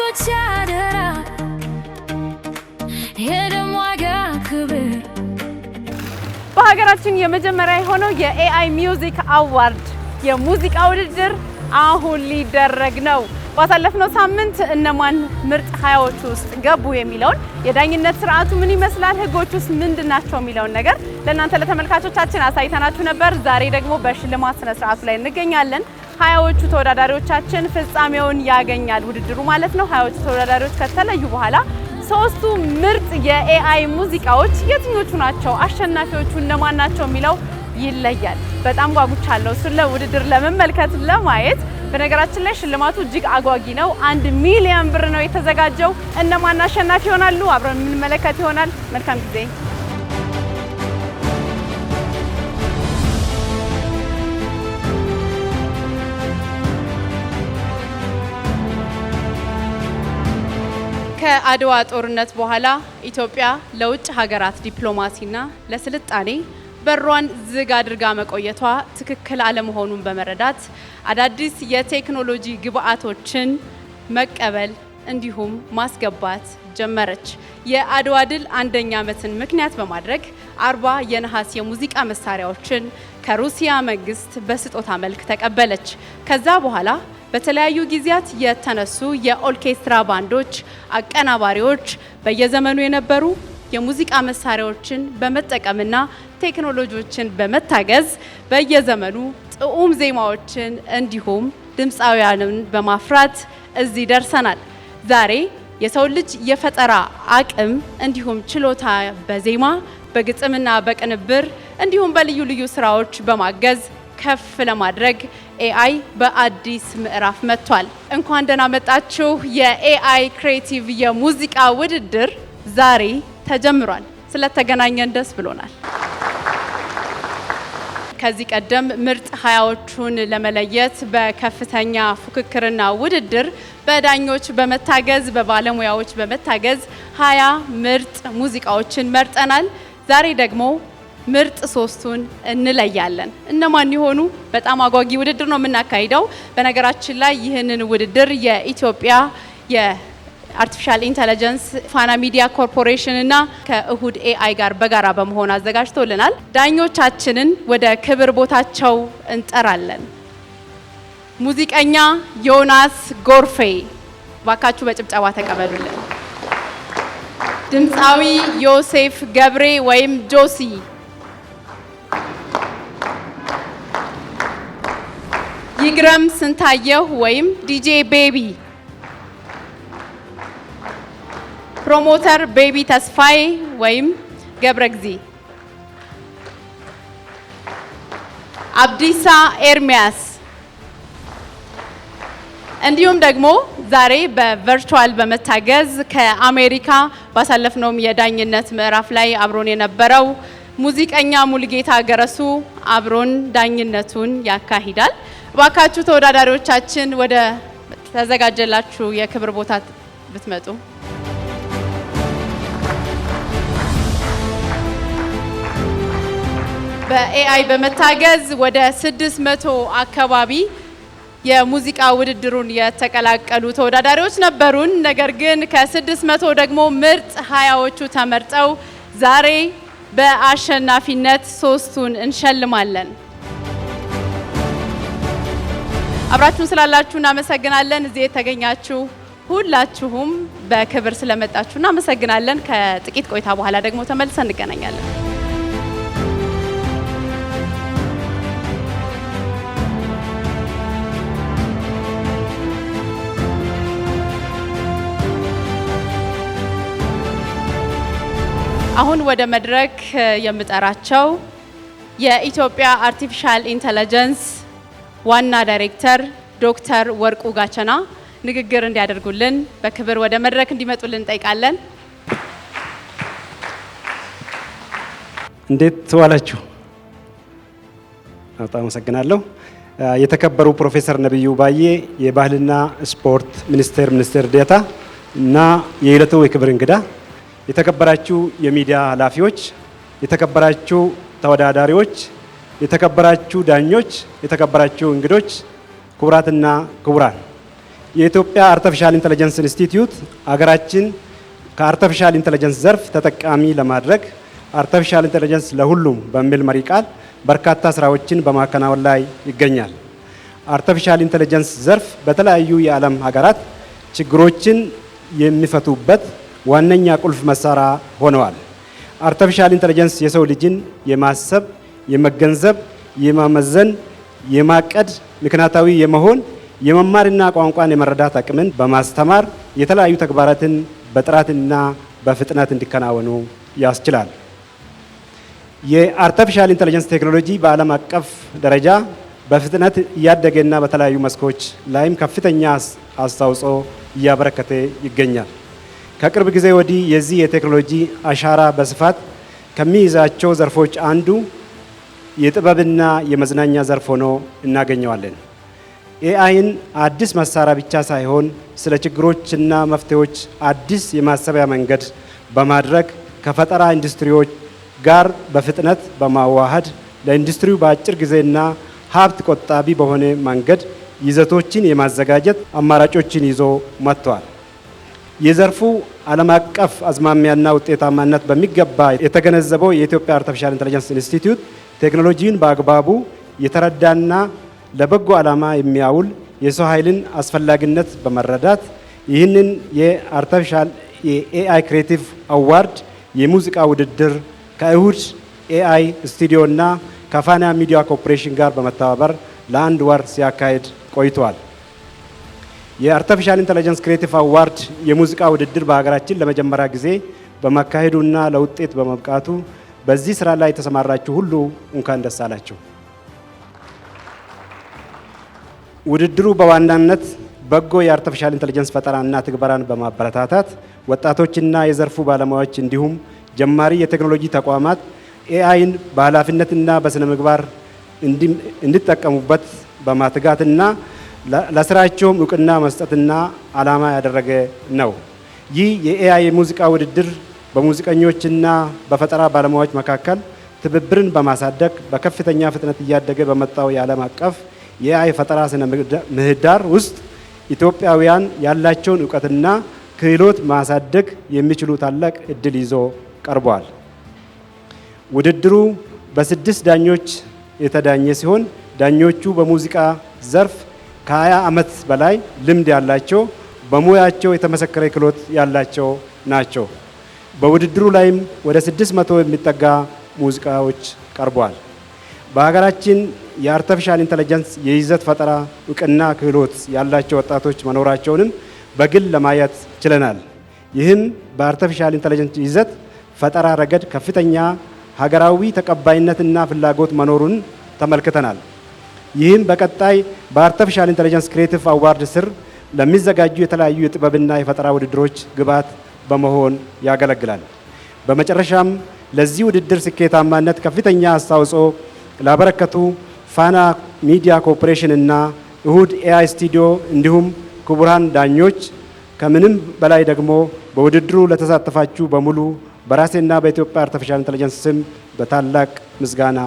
የሴቶች አደራ የደም ዋጋ ክብር በሀገራችን የመጀመሪያ የሆነው የኤአይ ሚውዚክ አዋርድ የሙዚቃ ውድድር አሁን ሊደረግ ነው። ባሳለፍነው ሳምንት እነማን ምርጥ 20ዎች ውስጥ ገቡ የሚለውን የዳኝነት ስርዓቱ ምን ይመስላል፣ ህጎቹስ ምንድናቸው የሚለውን ነገር ለእናንተ ለተመልካቾቻችን አሳይተናችሁ ነበር። ዛሬ ደግሞ በሽልማት ስነ ስርዓቱ ላይ እንገኛለን። 20ዎቹ ተወዳዳሪዎቻችን ፍጻሜውን ያገኛል ውድድሩ ማለት ነው። 20ዎቹ ተወዳዳሪዎች ከተለዩ በኋላ ሶስቱ ምርጥ የኤአይ ሙዚቃዎች የትኞቹ ናቸው፣ አሸናፊዎቹ እነማን ናቸው የሚለው ይለያል። በጣም ጓጉቻለሁ እሱን ለውድድር ለመመልከት ለማየት። በነገራችን ላይ ሽልማቱ እጅግ አጓጊ ነው። 1 ሚሊዮን ብር ነው የተዘጋጀው። እነማን አሸናፊ ይሆናሉ አብረን የምንመለከት ይሆናል። መልካም ጊዜ። ከአድዋ ጦርነት በኋላ ኢትዮጵያ ለውጭ ሀገራት ዲፕሎማሲና ለስልጣኔ በሯን ዝግ አድርጋ መቆየቷ ትክክል አለመሆኑን በመረዳት አዳዲስ የቴክኖሎጂ ግብአቶችን መቀበል እንዲሁም ማስገባት ጀመረች። የአድዋ ድል 1ኛ ዓመትን ምክንያት በማድረግ 40 የነሐስ የሙዚቃ መሳሪያዎችን ከሩሲያ መንግስት በስጦታ መልክ ተቀበለች። ከዛ በኋላ በተለያዩ ጊዜያት የተነሱ የኦርኬስትራ ባንዶች አቀናባሪዎች በየዘመኑ የነበሩ የሙዚቃ መሳሪያዎችን በመጠቀምና ቴክኖሎጂዎችን በመታገዝ በየዘመኑ ጥዑም ዜማዎችን እንዲሁም ድምፃውያንን በማፍራት እዚህ ደርሰናል። ዛሬ የሰው ልጅ የፈጠራ አቅም እንዲሁም ችሎታ በዜማ በግጥምና በቅንብር እንዲሁም በልዩ ልዩ ስራዎች በማገዝ ከፍ ለማድረግ ኤአይ በአዲስ ምዕራፍ መጥቷል። እንኳን ደህና መጣችሁ። የኤአይ ክሬቲቭ የሙዚቃ ውድድር ዛሬ ተጀምሯል። ስለተገናኘን ደስ ብሎናል። ከዚህ ቀደም ምርጥ 20ዎቹን ለመለየት በከፍተኛ ፉክክርና ውድድር በዳኞች በመታገዝ በባለሙያዎች በመታገዝ 20 ምርጥ ሙዚቃዎችን መርጠናል። ዛሬ ደግሞ ምርጥ 3ቱን እንለያለን። እነማን ይሆኑ? በጣም አጓጊ ውድድር ነው የምናካሂደው። በነገራችን ላይ ይህንን ውድድር የኢትዮጵያ የአርቲፊሻል ኢንተለጀንስ ፋና ሚዲያ ኮርፖሬሽን እና ከእሁድ ኤአይ ጋር በጋራ በመሆን አዘጋጅቶልናል። ዳኞቻችንን ወደ ክብር ቦታቸው እንጠራለን። ሙዚቀኛ ዮናስ ጎርፌ፣ ባካችሁ በጭብጨባ ተቀበሉልን። ድምፃዊ ዮሴፍ ገብሬ ወይም ጆሲ፣ ይግረም ስንታየሁ ወይም ዲጄ ቤቢ፣ ፕሮሞተር ቤቢ ተስፋዬ ወይም ገብረግዚ፣ አብዲሳ ኤርሚያስ፣ እንዲሁም ደግሞ ዛሬ በቨርቹዋል በመታገዝ ከአሜሪካ ባሳለፍነውም የዳኝነት ምዕራፍ ላይ አብሮን የነበረው ሙዚቀኛ ሙልጌታ ገረሱ አብሮን ዳኝነቱን ያካሂዳል። ባካችሁ ተወዳዳሪዎቻችን ወደ ተዘጋጀላችሁ የክብር ቦታ ብትመጡ። በኤአይ በመታገዝ ወደ 600 አካባቢ የሙዚቃ ውድድሩን የተቀላቀሉ ተወዳዳሪዎች ነበሩን። ነገር ግን ከ600 ደግሞ ምርጥ 20ዎቹ ተመርጠው ዛሬ በአሸናፊነት 3ቱን እንሸልማለን። አብራችሁን ስላላችሁ እናመሰግናለን። እዚህ የተገኛችሁ ሁላችሁም በክብር ስለመጣችሁ እናመሰግናለን። ከጥቂት ቆይታ በኋላ ደግሞ ተመልሰን እንገናኛለን። አሁን ወደ መድረክ የምጠራቸው የኢትዮጵያ አርቲፊሻል ኢንተለጀንስ ዋና ዳይሬክተር ዶክተር ወርቁ ጋቸና ንግግር እንዲያደርጉልን በክብር ወደ መድረክ እንዲመጡልን እንጠይቃለን። እንዴት ዋላችሁ? በጣም አመሰግናለሁ። የተከበሩ ፕሮፌሰር ነብዩ ባዬ የባህልና ስፖርት ሚኒስቴር ዴኤታ እና የዕለቱ የክብር እንግዳ፣ የተከበራችሁ የሚዲያ ኃላፊዎች፣ የተከበራችሁ ተወዳዳሪዎች፣ የተከበራችሁ ዳኞች፣ የተከበራችሁ እንግዶች፣ ክቡራትና ክቡራን፣ የኢትዮጵያ አርቲፊሻል ኢንተለጀንስ ኢንስቲትዩት አገራችን ከአርቲፊሻል ኢንተለጀንስ ዘርፍ ተጠቃሚ ለማድረግ አርቲፊሻል ኢንተለጀንስ ለሁሉም በሚል መሪ ቃል በርካታ ስራዎችን በማከናወን ላይ ይገኛል። አርቲፊሻል ኢንተለጀንስ ዘርፍ በተለያዩ የዓለም ሀገራት ችግሮችን የሚፈቱበት ዋነኛ ቁልፍ መሳሪያ ሆነዋል። አርቲፊሻል ኢንተለጀንስ የሰው ልጅን የማሰብ፣ የመገንዘብ፣ የማመዘን፣ የማቀድ፣ ምክንያታዊ የመሆን፣ የመማርና ቋንቋን የመረዳት አቅምን በማስተማር የተለያዩ ተግባራትን በጥራትና በፍጥነት እንዲከናወኑ ያስችላል። የአርቲፊሻል ኢንተለጀንስ ቴክኖሎጂ በዓለም አቀፍ ደረጃ በፍጥነት እያደገና በተለያዩ መስኮች ላይም ከፍተኛ አስተዋጽኦ እያበረከተ ይገኛል። ከቅርብ ጊዜ ወዲህ የዚህ የቴክኖሎጂ አሻራ በስፋት ከሚይዛቸው ዘርፎች አንዱ የጥበብና የመዝናኛ ዘርፍ ሆኖ እናገኘዋለን። ኤአይን አዲስ መሳሪያ ብቻ ሳይሆን ስለ ችግሮችና መፍትሄዎች አዲስ የማሰቢያ መንገድ በማድረግ ከፈጠራ ኢንዱስትሪዎች ጋር በፍጥነት በማዋሃድ ለኢንዱስትሪው በአጭር ጊዜና ሀብት ቆጣቢ በሆነ መንገድ ይዘቶችን የማዘጋጀት አማራጮችን ይዞ መጥቷል። የዘርፉ ዓለም አቀፍ አዝማሚያና ውጤታማነት በሚገባ የተገነዘበው የኢትዮጵያ አርቲፊሻል ኢንተለጀንስ ኢንስቲትዩት ቴክኖሎጂን በአግባቡ የተረዳና ለበጎ ዓላማ የሚያውል የሰው ኃይልን አስፈላጊነት በመረዳት ይህንን የአርቲፊሻል የኤአይ ክሬቲቭ አዋርድ የሙዚቃ ውድድር ከእሁድ ኤአይ ስቱዲዮና ከፋና ሚዲያ ኮርፖሬሽን ጋር በመተባበር ለአንድ ወር ሲያካሄድ ቆይቷል። የአርቲፊሻል ኢንተለጀንስ ክሬቲቭ አዋርድ የሙዚቃ ውድድር በሀገራችን ለመጀመሪያ ጊዜ በመካሄዱና ለውጤት በመብቃቱ በዚህ ስራ ላይ የተሰማራችሁ ሁሉ እንኳን ደስ አላችሁ። ውድድሩ በዋናነት በጎ የአርቲፊሻል ኢንተለጀንስ ፈጠራና ትግበራን በማበረታታት ወጣቶችና የዘርፉ ባለሙያዎች እንዲሁም ጀማሪ የቴክኖሎጂ ተቋማት ኤአይን በኃላፊነትና በስነ ምግባር እንዲጠቀሙበት በማትጋትና ለስራቸውም እውቅና መስጠትና ዓላማ ያደረገ ነው። ይህ የኤአይ የሙዚቃ ውድድር በሙዚቀኞችና በፈጠራ ባለሙያዎች መካከል ትብብርን በማሳደግ በከፍተኛ ፍጥነት እያደገ በመጣው የዓለም አቀፍ የኤአይ ፈጠራ ስነ ምህዳር ውስጥ ኢትዮጵያውያን ያላቸውን እውቀትና ክህሎት ማሳደግ የሚችሉ ታላቅ እድል ይዞ ቀርቧል። ውድድሩ በ6 ዳኞች የተዳኘ ሲሆን ዳኞቹ በሙዚቃ ዘርፍ ከ20 ዓመት በላይ ልምድ ያላቸው በሙያቸው የተመሰከረ ክህሎት ያላቸው ናቸው። በውድድሩ ላይም ወደ 600 የሚጠጋ ሙዚቃዎች ቀርቧል። በሀገራችን የአርቲፊሻል ኢንተለጀንስ የይዘት ፈጠራ እውቅና ክህሎት ያላቸው ወጣቶች መኖራቸውንም በግል ለማየት ችለናል። ይህም በአርቲፊሻል ኢንተለጀንስ ይዘት ፈጠራ ረገድ ከፍተኛ ሀገራዊ ተቀባይነትና ፍላጎት መኖሩን ተመልክተናል። ይህም በቀጣይ በአርቲፊሻል ኢንተለጀንስ ክሬቲቭ አዋርድ ስር ለሚዘጋጁ የተለያዩ የጥበብና የፈጠራ ውድድሮች ግብዓት በመሆን ያገለግላል። በመጨረሻም ለዚህ ውድድር ስኬታማነት ከፍተኛ አስተዋጽኦ ላበረከቱ ፋና ሚዲያ ኮርፖሬሽን እና እሁድ ኤአይ ስቱዲዮ እንዲሁም ክቡራን ዳኞች ከምንም በላይ ደግሞ በውድድሩ ለተሳተፋችሁ በሙሉ በራሴና በኢትዮጵያ አርቲፊሻል ኢንተለጀንስ ስም በታላቅ ምስጋና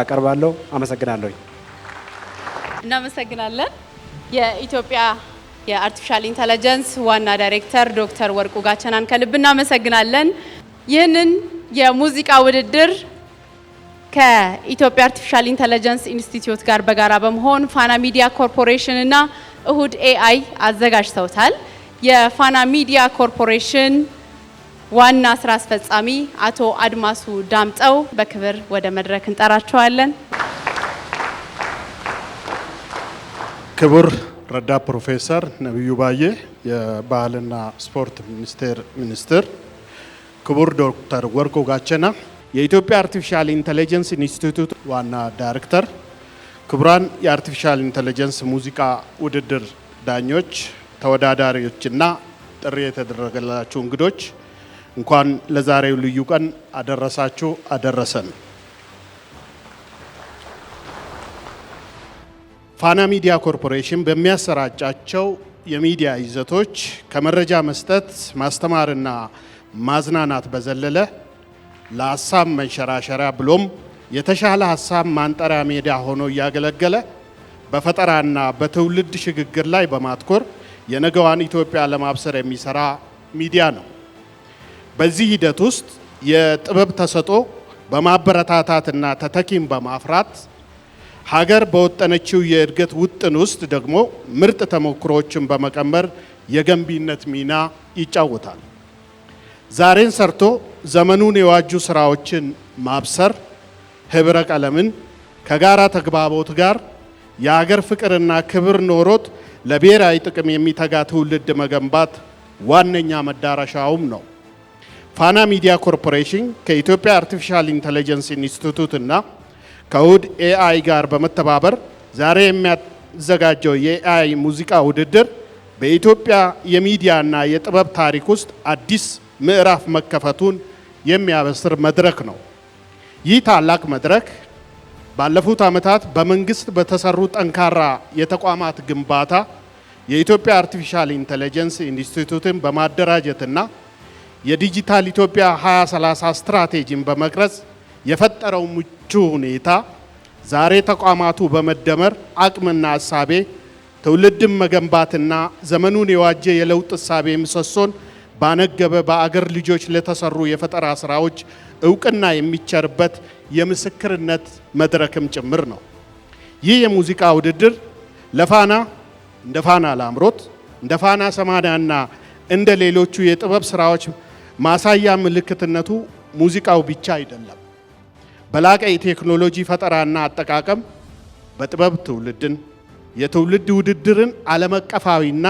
አቀርባለሁ። አመሰግናለሁ። እናመሰግናለን። የኢትዮጵያ የአርቲፊሻል ኢንተለጀንስ ዋና ዳይሬክተር ዶክተር ወርቁ ጋቸናን ከልብ እናመሰግናለን። ይህንን የሙዚቃ ውድድር ከኢትዮጵያ አርቲፊሻል ኢንተለጀንስ ኢንስቲትዩት ጋር በጋራ በመሆን ፋና ሚዲያ ኮርፖሬሽን እና እሁድ ኤአይ አዘጋጅተውታል። የፋና ሚዲያ ኮርፖሬሽን ዋና ስራ አስፈጻሚ አቶ አድማሱ ዳምጠው በክብር ወደ መድረክ እንጠራቸዋለን። ክቡር ረዳት ፕሮፌሰር ነብዩ ባዬ የባህልና ስፖርት ሚኒስትር፣ ክቡር ዶክተር ወርቁ ጋቸና የኢትዮጵያ አርቲፊሻል ኢንተለጀንስ ኢንስቲትዩት ዋና ዳይሬክተር፣ ክቡራን የአርቲፊሻል ኢንተለጀንስ ሙዚቃ ውድድር ዳኞች፣ ተወዳዳሪዎችና ጥሪ የተደረገላችሁ እንግዶች እንኳን ለዛሬው ልዩ ቀን አደረሳችሁ አደረሰን። ፋና ሚዲያ ኮርፖሬሽን በሚያሰራጫቸው የሚዲያ ይዘቶች ከመረጃ መስጠት ማስተማርና ማዝናናት በዘለለ ለሀሳብ መንሸራሸሪያ ብሎም የተሻለ ሀሳብ ማንጠሪያ ሜዳ ሆኖ እያገለገለ በፈጠራና በትውልድ ሽግግር ላይ በማትኮር የነገዋን ኢትዮጵያ ለማብሰር የሚሰራ ሚዲያ ነው። በዚህ ሂደት ውስጥ የጥበብ ተሰጥኦ በማበረታታትና ተተኪም በማፍራት ሀገር በወጠነችው የእድገት ውጥን ውስጥ ደግሞ ምርጥ ተሞክሮችን በመቀመር የገንቢነት ሚና ይጫወታል። ዛሬን ሰርቶ ዘመኑን የዋጁ ስራዎችን ማብሰር ህብረ ቀለምን ከጋራ ተግባቦት ጋር የሀገር ፍቅርና ክብር ኖሮት ለብሔራዊ ጥቅም የሚተጋ ትውልድ መገንባት ዋነኛ መዳረሻውም ነው። ፋና ሚዲያ ኮርፖሬሽን ከኢትዮጵያ አርቲፊሻል ኢንተለጀንስ ኢንስቲትዩት እና ከእሁድ ኤአይ ጋር በመተባበር ዛሬ የሚያዘጋጀው የኤአይ ሙዚቃ ውድድር በኢትዮጵያ የሚዲያና የጥበብ ታሪክ ውስጥ አዲስ ምዕራፍ መከፈቱን የሚያበስር መድረክ ነው። ይህ ታላቅ መድረክ ባለፉት ዓመታት በመንግስት በተሰሩ ጠንካራ የተቋማት ግንባታ የኢትዮጵያ አርቲፊሻል ኢንተለጀንስ ኢንስቲትዩትን በማደራጀትና የዲጂታል ኢትዮጵያ 2030 ስትራቴጂን በመቅረጽ የፈጠረው ምቹ ሁኔታ ዛሬ ተቋማቱ በመደመር አቅምና እሳቤ ትውልድን መገንባትና ዘመኑን የዋጀ የለውጥ እሳቤ ምሰሶን ባነገበ በአገር ልጆች ለተሰሩ የፈጠራ ስራዎች እውቅና የሚቸርበት የምስክርነት መድረክም ጭምር ነው። ይህ የሙዚቃ ውድድር ለፋና እንደ ፋና ላምሮት እንደ ፋና ሰማንያና እንደ ሌሎቹ የጥበብ ስራዎች ማሳያ ምልክትነቱ ሙዚቃው ብቻ አይደለም። በላቀ የቴክኖሎጂ ፈጠራና አጠቃቀም በጥበብ ትውልድን የትውልድ ውድድርን ዓለም አቀፋዊና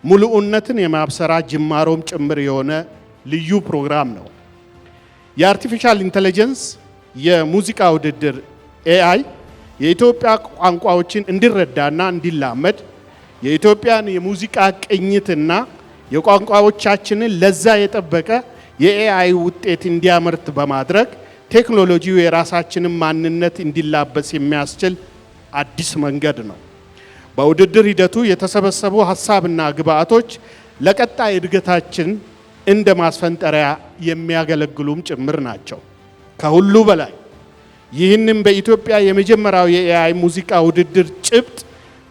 ሙሉእነትን የማብሰራ ጅማሮም ጭምር የሆነ ልዩ ፕሮግራም ነው። የአርቲፊሻል ኢንተለጀንስ የሙዚቃ ውድድር ኤአይ የኢትዮጵያ ቋንቋዎችን እንዲረዳና እንዲላመድ የኢትዮጵያን የሙዚቃ ቅኝትና የቋንቋዎቻችንን ለዛ የጠበቀ የኤአይ ውጤት እንዲያመርት በማድረግ ቴክኖሎጂው የራሳችንን ማንነት እንዲላበስ የሚያስችል አዲስ መንገድ ነው። በውድድር ሂደቱ የተሰበሰቡ ሀሳብና ግብአቶች ለቀጣይ እድገታችን እንደ ማስፈንጠሪያ የሚያገለግሉም ጭምር ናቸው። ከሁሉ በላይ ይህንን በኢትዮጵያ የመጀመሪያው የኤአይ ሙዚቃ ውድድር ጭብጥ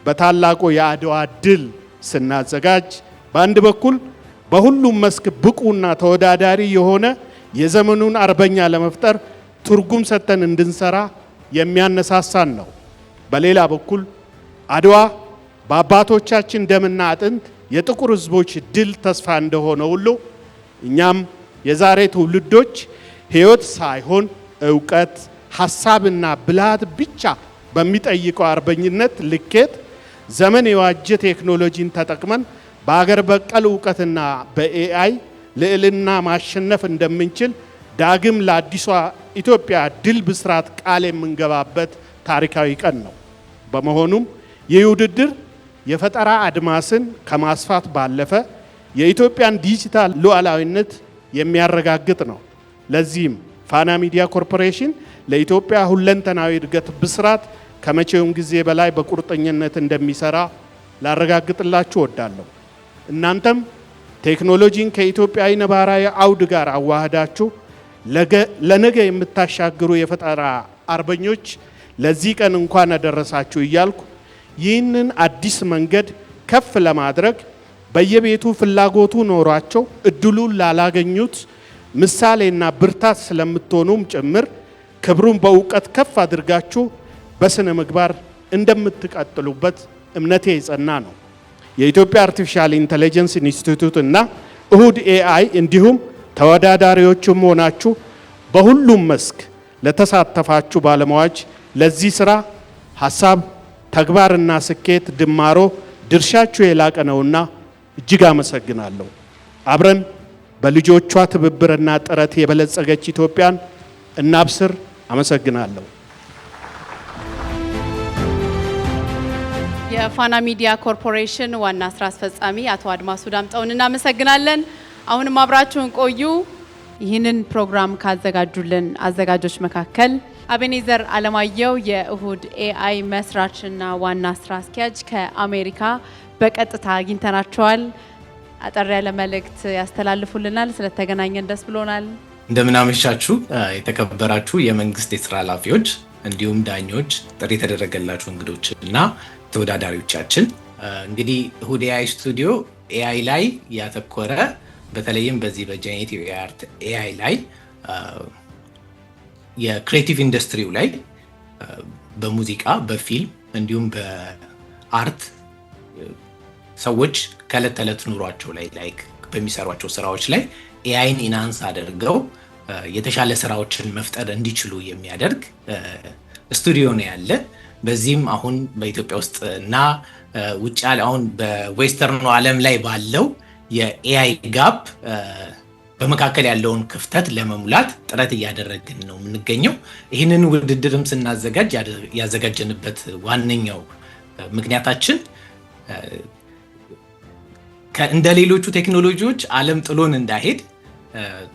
በታላቁ የአድዋ ድል ስናዘጋጅ በአንድ በኩል በሁሉም መስክ ብቁና ተወዳዳሪ የሆነ የዘመኑን አርበኛ ለመፍጠር ትርጉም ሰጥተን እንድንሰራ የሚያነሳሳን ነው። በሌላ በኩል አድዋ በአባቶቻችን ደምና አጥንት የጥቁር ሕዝቦች ድል ተስፋ እንደሆነ ሁሉ እኛም የዛሬ ትውልዶች ሕይወት ሳይሆን ዕውቀት፣ ሐሳብና ብልሃት ብቻ በሚጠይቀው አርበኝነት ልኬት ዘመን የዋጀ ቴክኖሎጂን ተጠቅመን በአገር በቀል ዕውቀትና በኤአይ ልዕልና ማሸነፍ እንደምንችል ዳግም ለአዲሷ ኢትዮጵያ ድል ብስራት ቃል የምንገባበት ታሪካዊ ቀን ነው። በመሆኑም ይህ ውድድር የፈጠራ አድማስን ከማስፋት ባለፈ የኢትዮጵያን ዲጂታል ሉዓላዊነት የሚያረጋግጥ ነው። ለዚህም ፋና ሚዲያ ኮርፖሬሽን ለኢትዮጵያ ሁለንተናዊ እድገት ብስራት ከመቼውም ጊዜ በላይ በቁርጠኝነት እንደሚሰራ ላረጋግጥላችሁ እወዳለሁ። እናንተም ቴክኖሎጂን ከኢትዮጵያዊ ነባራዊ አውድ ጋር አዋህዳችሁ ለነገ የምታሻግሩ የፈጠራ አርበኞች ለዚህ ቀን እንኳን አደረሳችሁ እያልኩ ይህንን አዲስ መንገድ ከፍ ለማድረግ በየቤቱ ፍላጎቱ ኖሯቸው እድሉን ላላገኙት ምሳሌና ብርታት ስለምትሆኑም ጭምር ክብሩን በእውቀት ከፍ አድርጋችሁ በስነ ምግባር እንደምትቀጥሉበት እምነቴ የጸና ነው። የኢትዮጵያ አርቲፊሻል ኢንተለጀንስ ኢንስቲትዩት እና እሁድ ኤአይ እንዲሁም ተወዳዳሪዎችም ሆናችሁ በሁሉም መስክ ለተሳተፋችሁ ባለሙያዎች ለዚህ ስራ ሀሳብ፣ ተግባርና ስኬት ድማሮ ድርሻችሁ የላቀ ነውና እጅግ አመሰግናለሁ። አብረን በልጆቿ ትብብርና ጥረት የበለጸገች ኢትዮጵያን እናብስር። አመሰግናለሁ። የፋና ሚዲያ ኮርፖሬሽን ዋና ስራ አስፈጻሚ አቶ አድማሱ ዳምጠውን እናመሰግናለን። አሁንም አብራችሁን ቆዩ። ይህንን ፕሮግራም ካዘጋጁልን አዘጋጆች መካከል አቤኔዘር አለማየሁ የእሁድ ኤአይ መስራችና ዋና ስራ አስኪያጅ ከአሜሪካ በቀጥታ አግኝተናቸዋል። አጠር ያለ መልእክት ያስተላልፉልናል። ስለተገናኘን ደስ ብሎናል። እንደምን አመሻችሁ የተከበራችሁ የመንግስት የስራ ኃላፊዎች፣ እንዲሁም ዳኞች፣ ጥሪ የተደረገላችሁ እንግዶች እና ተወዳዳሪዎቻችን እንግዲህ እሁድ ኤአይ ስቱዲዮ ኤአይ ላይ ያተኮረ በተለይም በዚህ በጄኔሬቲቭ ኤአይ ላይ የክሬቲቭ ኢንዱስትሪው ላይ በሙዚቃ በፊልም እንዲሁም በአርት ሰዎች ከዕለት ተዕለት ኑሯቸው ላይ ላይክ በሚሰሯቸው ስራዎች ላይ ኤአይን ኢናንስ አድርገው የተሻለ ስራዎችን መፍጠር እንዲችሉ የሚያደርግ ስቱዲዮ ነው ያለ። በዚህም አሁን በኢትዮጵያ ውስጥ እና ውጭ አሁን በዌስተርኑ ዓለም ላይ ባለው የኤአይ ጋፕ በመካከል ያለውን ክፍተት ለመሙላት ጥረት እያደረግን ነው የምንገኘው። ይህንን ውድድርም ስናዘጋጅ ያዘጋጀንበት ዋነኛው ምክንያታችን እንደ ሌሎቹ ቴክኖሎጂዎች ዓለም ጥሎን እንዳይሄድ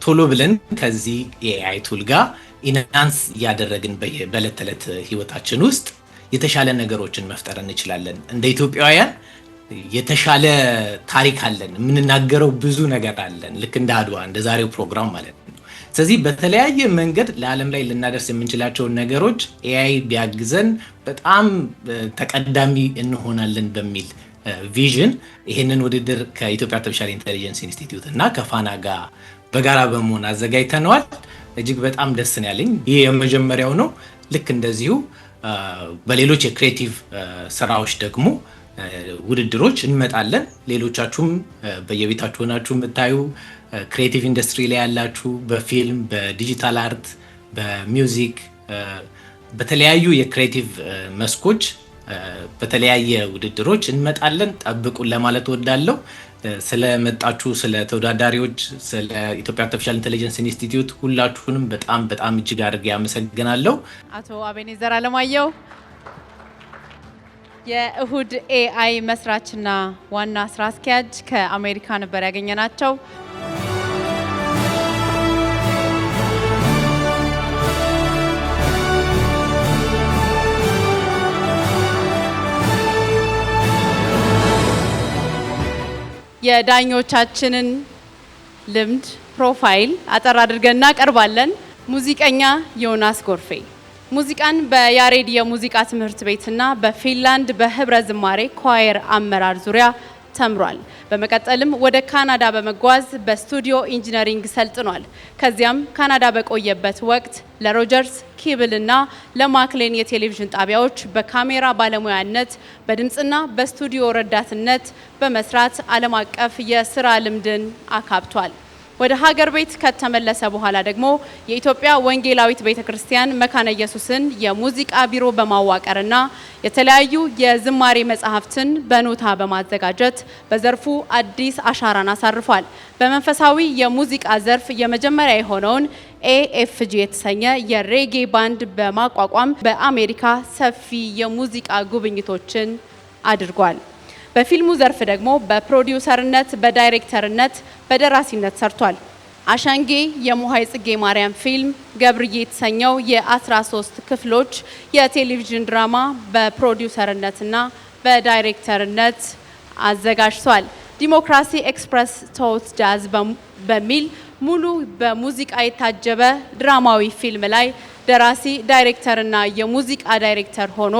ቶሎ ብለን ከዚህ ኤአይ ቱል ጋር ኢናንስ እያደረግን በዕለት ተዕለት ህይወታችን ውስጥ የተሻለ ነገሮችን መፍጠር እንችላለን። እንደ ኢትዮጵያውያን የተሻለ ታሪክ አለን፣ የምንናገረው ብዙ ነገር አለን፣ ልክ እንደ አድዋ እንደ ዛሬው ፕሮግራም ማለት ነው። ስለዚህ በተለያየ መንገድ ለዓለም ላይ ልናደርስ የምንችላቸውን ነገሮች ኤአይ ቢያግዘን በጣም ተቀዳሚ እንሆናለን በሚል ቪዥን ይህንን ውድድር ከኢትዮጵያ አርቲፊሻል ኢንተለጀንስ ኢንስቲትዩት እና ከፋና ጋር በጋራ በመሆን አዘጋጅተነዋል። እጅግ በጣም ደስ ነው ያለኝ። ይህ የመጀመሪያው ነው። ልክ እንደዚሁ በሌሎች የክሬቲቭ ስራዎች ደግሞ ውድድሮች እንመጣለን። ሌሎቻችሁም በየቤታችሁ ሆናችሁ የምታዩ ክሬቲቭ ኢንዱስትሪ ላይ ያላችሁ በፊልም፣ በዲጂታል አርት፣ በሚውዚክ፣ በተለያዩ የክሬቲቭ መስኮች በተለያየ ውድድሮች እንመጣለን። ጠብቁን ለማለት ወዳለው ስለመጣችሁ፣ ስለ ተወዳዳሪዎች፣ ስለ ኢትዮጵያ አርቲፊሻል ኢንተለጀንስ ኢንስቲትዩት ሁላችሁንም በጣም እጅግ አድርጌ አመሰግናለሁ። አቶ አቤኔዘር አለማየሁ የእሁድ ኤአይ መስራችና ዋና ስራ አስኪያጅ ከአሜሪካ ነበር ያገኘናቸው። የዳኞቻችንን ልምድ ፕሮፋይል አጠር አድርገን እናቀርባለን። ሙዚቀኛ ዮናስ ጎርፌ ሙዚቃን በያሬድ የሙዚቃ ትምህርት ቤትና በፊንላንድ በህብረ ዝማሬ ኳየር አመራር ዙሪያ ተምሯል። በመቀጠልም ወደ ካናዳ በመጓዝ በስቱዲዮ ኢንጂነሪንግ ሰልጥኗል። ከዚያም ካናዳ በቆየበት ወቅት ለሮጀርስ ኪብልና ለማክሌን የቴሌቪዥን ጣቢያዎች በካሜራ ባለሙያነት በድምጽና በስቱዲዮ ረዳትነት በመስራት ዓለም አቀፍ የስራ ልምድን አካብቷል። ወደ ሀገር ቤት ከተመለሰ በኋላ ደግሞ የኢትዮጵያ ወንጌላዊት ቤተክርስቲያን መካነ ኢየሱስን የሙዚቃ ቢሮ በማዋቀርና የተለያዩ የዝማሬ መጻሕፍትን በኖታ በማዘጋጀት በዘርፉ አዲስ አሻራን አሳርፏል። በመንፈሳዊ የሙዚቃ ዘርፍ የመጀመሪያ የሆነውን ኤኤፍጂ የተሰኘ የሬጌ ባንድ በማቋቋም በአሜሪካ ሰፊ የሙዚቃ ጉብኝቶችን አድርጓል። በፊልሙ ዘርፍ ደግሞ በፕሮዲውሰርነት፣ በዳይሬክተርነት፣ በደራሲነት ሰርቷል። አሻንጌ የሞሃይ ጽጌ ማርያም ፊልም፣ ገብርዬ የተሰኘው የ13 ክፍሎች የቴሌቪዥን ድራማ በፕሮዲውሰርነትና በዳይሬክተርነት አዘጋጅቷል። ዲሞክራሲ ኤክስፕረስ ቶት ጃዝ በሚል ሙሉ በሙዚቃ የታጀበ ድራማዊ ፊልም ላይ ደራሲ፣ ዳይሬክተርና የሙዚቃ ዳይሬክተር ሆኖ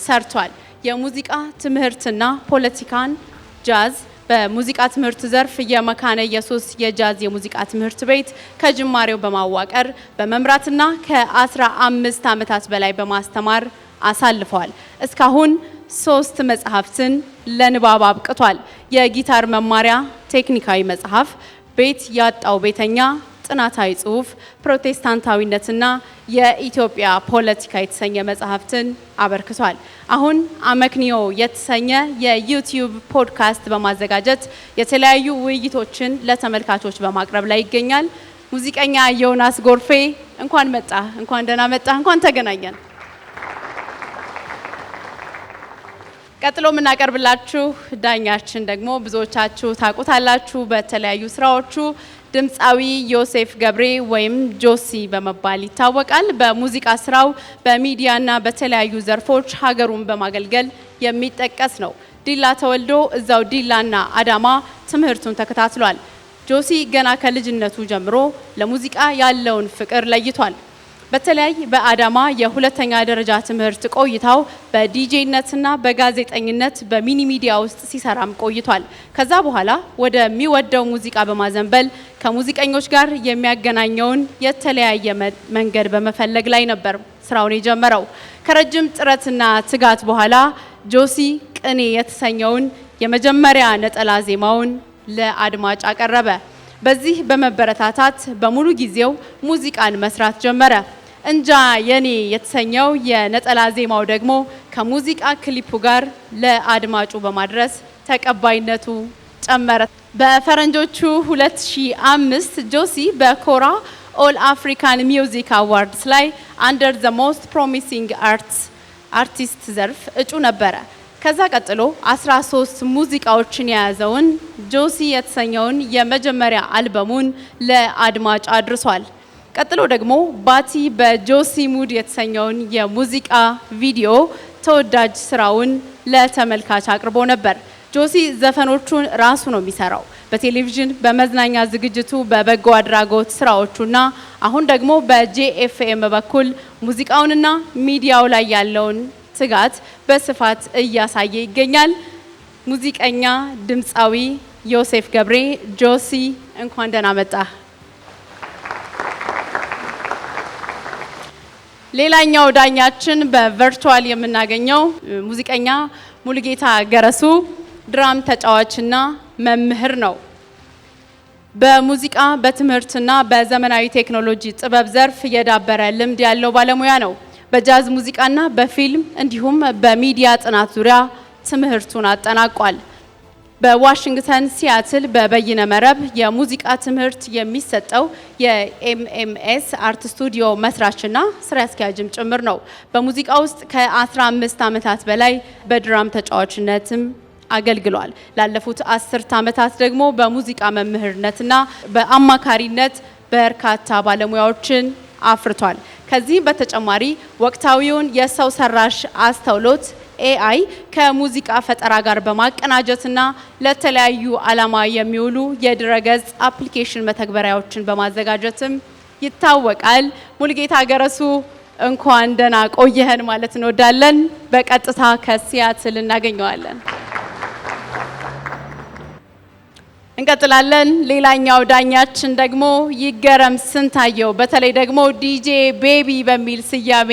ሰርቷል። የሙዚቃ ትምህርትና ፖለቲካን ጃዝ በሙዚቃ ትምህርት ዘርፍ የመካነ ኢየሱስ የጃዝ የሙዚቃ ትምህርት ቤት ከጅማሬው በማዋቀር በመምራትና ከ15 ዓመታት በላይ በማስተማር አሳልፈዋል። እስካሁን 3 መጽሐፍትን ለንባብ አብቅቷል። የጊታር መማሪያ ቴክኒካዊ መጽሐፍ፣ ቤት ያጣው ቤተኛ ጥናታዊ ጽሑፍ፣ ፕሮቴስታንታዊነትና የኢትዮጵያ ፖለቲካ የተሰኘ መጽሐፍትን አበርክቷል። አሁን አመክንዮ የተሰኘ የዩቲዩብ ፖድካስት በማዘጋጀት የተለያዩ ውይይቶችን ለተመልካቾች በማቅረብ ላይ ይገኛል። ሙዚቀኛ ዮናስ ጎርፌ እንኳን መጣ፣ እንኳን ደህና መጣ፣ እንኳን ተገናኘን። ቀጥሎ የምናቀርብላችሁ ዳኛችን ደግሞ ብዙዎቻችሁ ታውቁታላችሁ። በተለያዩ ስራዎቹ ድምፃዊ ዮሴፍ ገብሬ ወይም ጆሲ በመባል ይታወቃል። በሙዚቃ ስራው በሚዲያና በተለያዩ ዘርፎች ሀገሩን በማገልገል የሚጠቀስ ነው። ዲላ ተወልዶ እዛው ዲላና አዳማ ትምህርቱን ተከታትሏል። ጆሲ ገና ከልጅነቱ ጀምሮ ለሙዚቃ ያለውን ፍቅር ለይቷል። በተለይ በአዳማ የሁለተኛ ደረጃ ትምህርት ቆይታው በዲጄነትና በጋዜጠኝነት በሚኒ ሚዲያ ውስጥ ሲሰራም ቆይቷል። ከዛ በኋላ ወደሚወደው ሙዚቃ በማዘንበል ከሙዚቀኞች ጋር የሚያገናኘውን የተለያየ መንገድ በመፈለግ ላይ ነበር ስራውን የጀመረው። ከረጅም ጥረትና ትጋት በኋላ ጆሲ ቅኔ የተሰኘውን የመጀመሪያ ነጠላ ዜማውን ለአድማጭ አቀረበ። በዚህ በመበረታታት በሙሉ ጊዜው ሙዚቃን መስራት ጀመረ። እንጃ የኔ የተሰኘው የነጠላ ዜማው ደግሞ ከሙዚቃ ክሊፑ ጋር ለአድማጩ በማድረስ ተቀባይነቱ ጨመረ። በፈረንጆቹ 2005 ጆሲ በኮራ ኦል አፍሪካን ሚውዚክ አዋርድስ ላይ አንደር ዘ ሞስት ፕሮሚሲንግ አርቲስት ዘርፍ እጩ ነበረ። ከዛ ቀጥሎ 13 ሙዚቃዎችን የያዘውን ጆሲ የተሰኘውን የመጀመሪያ አልበሙን ለአድማጭ አድርሷል። ቀጥሎ ደግሞ ባቲ በጆሲ ሙድ የተሰኘውን የሙዚቃ ቪዲዮ ተወዳጅ ስራውን ለተመልካች አቅርቦ ነበር። ጆሲ ዘፈኖቹን ራሱ ነው የሚሰራው። በቴሌቪዥን በመዝናኛ ዝግጅቱ በበጎ አድራጎት ስራዎቹና አሁን ደግሞ በጄኤፍኤም በኩል ሙዚቃውንና ሚዲያው ላይ ያለውን ትጋት በስፋት እያሳየ ይገኛል። ሙዚቀኛ ድምፃዊ ዮሴፍ ገብሬ ጆሲ እንኳን ደህና መጣ። ሌላኛው ዳኛችን በቨርቹዋል የምናገኘው ሙዚቀኛ ሙሉጌታ ገረሱ ድራም ተጫዋችና መምህር ነው። በሙዚቃ በትምህርትና በዘመናዊ ቴክኖሎጂ ጥበብ ዘርፍ የዳበረ ልምድ ያለው ባለሙያ ነው። በጃዝ ሙዚቃና በፊልም እንዲሁም በሚዲያ ጥናት ዙሪያ ትምህርቱን አጠናቋል። በዋሽንግተን ሲያትል በበይነ መረብ የሙዚቃ ትምህርት የሚሰጠው የኤምኤምኤስ አርት ስቱዲዮ መስራችና ስራ አስኪያጅም ጭምር ነው። በሙዚቃ ውስጥ ከ15 ዓመታት በላይ በድራም ተጫዋችነትም አገልግሏል። ላለፉት 10 ዓመታት ደግሞ በሙዚቃ መምህርነትና በአማካሪነት በርካታ ባለሙያዎችን አፍርቷል። ከዚህ በተጨማሪ ወቅታዊውን የሰው ሰራሽ አስተውሎት ኤአይ ከሙዚቃ ፈጠራ ጋር በማቀናጀትና ለተለያዩ ዓላማ የሚውሉ የድረገጽ አፕሊኬሽን መተግበሪያዎችን በማዘጋጀትም ይታወቃል። ሙሉጌታ ገረሱ እንኳን ደህና ቆየህን ማለት እንወዳለን። በቀጥታ ከሲያትል እናገኘዋለን። እንቀጥላለን። ሌላኛው ዳኛችን ደግሞ ይገረም ስንታየው በተለይ ደግሞ ዲጄ ቤቢ በሚል ስያሜ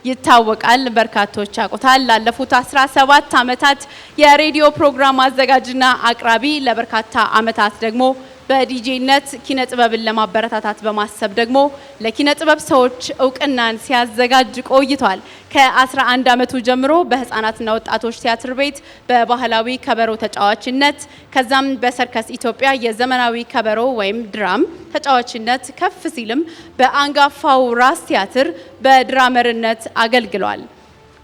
ይታወቃል። በርካቶች ያውቁታል። ላለፉት 17 ዓመታት የሬዲዮ ፕሮግራም አዘጋጅና አቅራቢ፣ ለበርካታ ዓመታት ደግሞ በዲጄነት ኪነ ጥበብን ለማበረታታት በማሰብ ደግሞ ለኪነ ጥበብ ሰዎች እውቅናን ሲያዘጋጅ ቆይቷል። ከ11 ዓመቱ ጀምሮ በህፃናትና ወጣቶች ቲያትር ቤት በባህላዊ ከበሮ ተጫዋችነት ከዛም በሰርከስ ኢትዮጵያ የዘመናዊ ከበሮ ወይም ድራም ተጫዋችነት ከፍ ሲልም በአንጋፋው ራስ ቲያትር በድራመርነት አገልግሏል።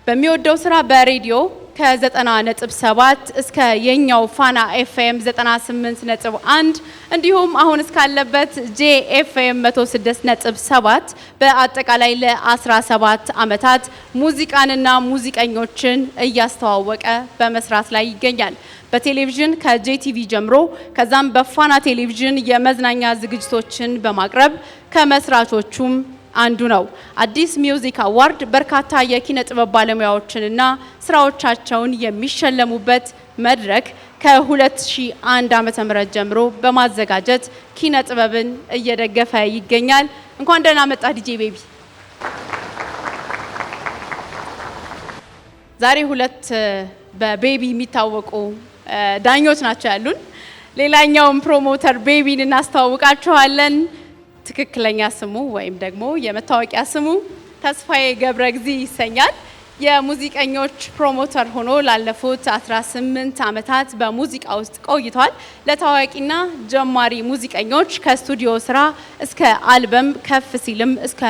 በሚወደው ስራ በሬዲዮ ከ90.7 እስከ የኛው ፋና ኤፍኤም 98.1 እንዲሁም አሁን እስካለበት ጄኤፍኤም 106.7 በአጠቃላይ ለ17 ዓመታት ሙዚቃንና ሙዚቀኞችን እያስተዋወቀ በመስራት ላይ ይገኛል። በቴሌቪዥን ከጄቲቪ ጀምሮ ከዛም በፋና ቴሌቪዥን የመዝናኛ ዝግጅቶችን በማቅረብ ከመስራቾቹም አንዱ ነው። አዲስ ሚውዚክ አዋርድ በርካታ የኪነ ጥበብ ባለሙያዎችንና ስራዎቻቸውን የሚሸለሙበት መድረክ ከ2001 ዓ.ም ጀምሮ በማዘጋጀት ኪነ ጥበብን እየደገፈ ይገኛል። እንኳን ደህና መጣ ዲጄ ቤቢ። ዛሬ ሁለት በቤቢ የሚታወቁ ዳኞች ናቸው ያሉን። ሌላኛውን ፕሮሞተር ቤቢን እናስተዋውቃችኋለን። ትክክለኛ ስሙ ወይም ደግሞ የመታወቂያ ስሙ ተስፋዬ ገብረ እግዚእ ይሰኛል። የሙዚቀኞች ፕሮሞተር ሆኖ ላለፉት 18 ዓመታት በሙዚቃ ውስጥ ቆይቷል። ለታዋቂና ጀማሪ ሙዚቀኞች ከስቱዲዮ ስራ እስከ አልበም ከፍ ሲልም እስከ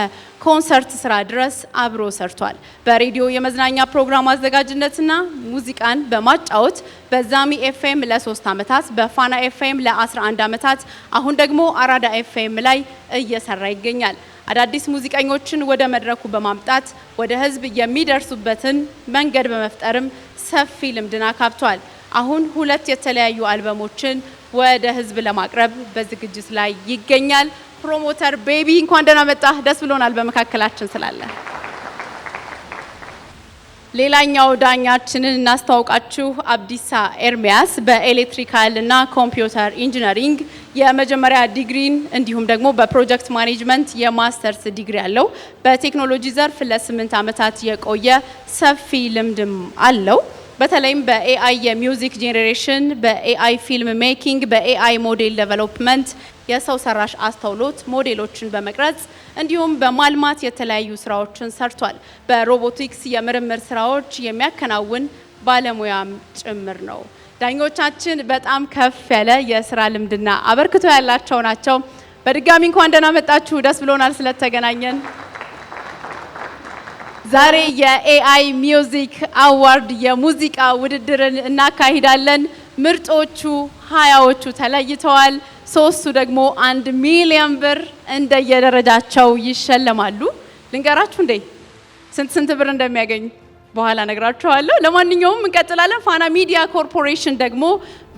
ኮንሰርት ስራ ድረስ አብሮ ሰርቷል። በሬዲዮ የመዝናኛ ፕሮግራም አዘጋጅነትና ሙዚቃን በማጫወት በዛሚ ኤፍኤም ለ3 ዓመታት፣ በፋና ኤፍኤም ለ11 ዓመታት፣ አሁን ደግሞ አራዳ ኤፍኤም ላይ እየሰራ ይገኛል። አዳዲስ ሙዚቀኞችን ወደ መድረኩ በማምጣት ወደ ህዝብ የሚደርሱበትን መንገድ በመፍጠርም ሰፊ ልምድን አካብቷል። አሁን 2 የተለያዩ አልበሞችን ወደ ህዝብ ለማቅረብ በዝግጅት ላይ ይገኛል። ፕሮሞተር ቤቢ እንኳን ደህና መጣህ። ደስ ብሎናል በመካከላችን ስላለ። ሌላኛው ዳኛችንን እናስተዋውቃችሁ። አብዲሳ ኤርሚያስ በኤሌክትሪካል እና ኮምፒውተር ኢንጂነሪንግ የመጀመሪያ ዲግሪን እንዲሁም ደግሞ በፕሮጀክት ማኔጅመንት የማስተርስ ዲግሪ ያለው በቴክኖሎጂ ዘርፍ ለ8 ዓመታት የቆየ ሰፊ ልምድም አለው። በተለይም በኤአይ የሚውዚክ ጄኔሬሽን፣ በኤአይ ፊልም ሜኪንግ፣ በኤአይ ሞዴል ዴቨሎፕመንት የሰው ሰራሽ አስተውሎት ሞዴሎችን በመቅረጽ እንዲሁም በማልማት የተለያዩ ስራዎችን ሰርቷል። በሮቦቲክስ የምርምር ስራዎች የሚያከናውን ባለሙያም ጭምር ነው። ዳኞቻችን በጣም ከፍ ያለ የስራ ልምድና አበርክቶ ያላቸው ናቸው። በድጋሚ እንኳን ደህና መጣችሁ። ደስ ብሎናል ስለተገናኘን። ዛሬ የኤአይ ሚውዚክ አዋርድ የሙዚቃ ውድድርን እናካሂዳለን። ምርጦቹ 20ዎቹ ተለይተዋል። 3ቱ ደግሞ 1 ሚሊዮን ብር እንደየደረጃቸው ይሸለማሉ። ልንገራችሁ እንዴ ስንት ብር እንደሚያገኙ በኋላ ነግራችኋለሁ። ለማንኛውም እንቀጥላለን። ፋና ሚዲያ ኮርፖሬሽን ደግሞ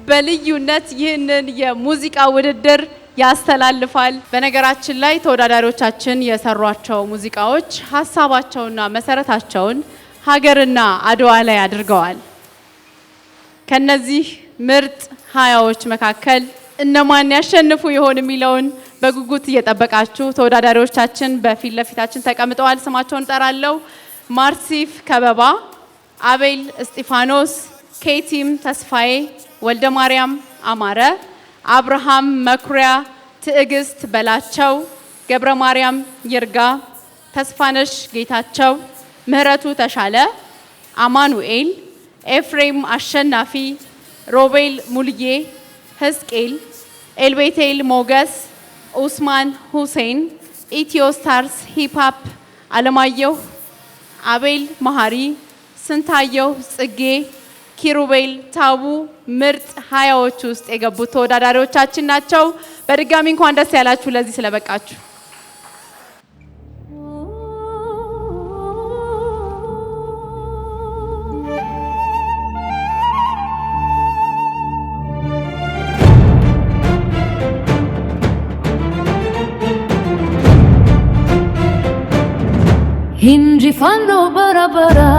በልዩነት ይህንን የሙዚቃ ውድድር ያስተላልፋል። በነገራችን ላይ ተወዳዳሪዎቻችን የሰሯቸው ሙዚቃዎች ሀሳባቸውና መሰረታቸውን ሀገርና አድዋ ላይ አድርገዋል። ከነዚህ ምርጥ 20ዎች መካከል እነማን ያሸንፉ ይሆን የሚለውን በጉጉት እየጠበቃችሁ ተወዳዳሪዎቻችን በፊት ለፊታችን ተቀምጠዋል። ስማቸውን ጠራለው። ማርሲፍ ከበባ፣ አቤል እስጢፋኖስ፣ ኬቲም ተስፋዬ፣ ወልደ ማርያም አማረ፣ አብርሃም መኩሪያ፣ ትዕግስት በላቸው፣ ገብረ ማርያም ይርጋ፣ ተስፋነሽ ጌታቸው፣ ምህረቱ ተሻለ፣ አማኑኤል፣ ኤፍሬም አሸናፊ፣ ሮቤል ሙልዬ፣ ህዝቅኤል፣ ኤልቤቴል ሞገስ፣ ኡስማን ሁሴን፣ ኢትዮ ስታርስ ሂፕሆፕ፣ አለማየሁ፣ አቤል መሃሪ፣ ስንታየሁ ጽጌ፣ ኪሩቤል ታቡ ምርጥ 20ዎች ውስጥ የገቡት ተወዳዳሪዎቻችን ናቸው። በድጋሚ እንኳን ደስ ያላችሁ ለዚህ ስለበቃችሁ። Injifando barabara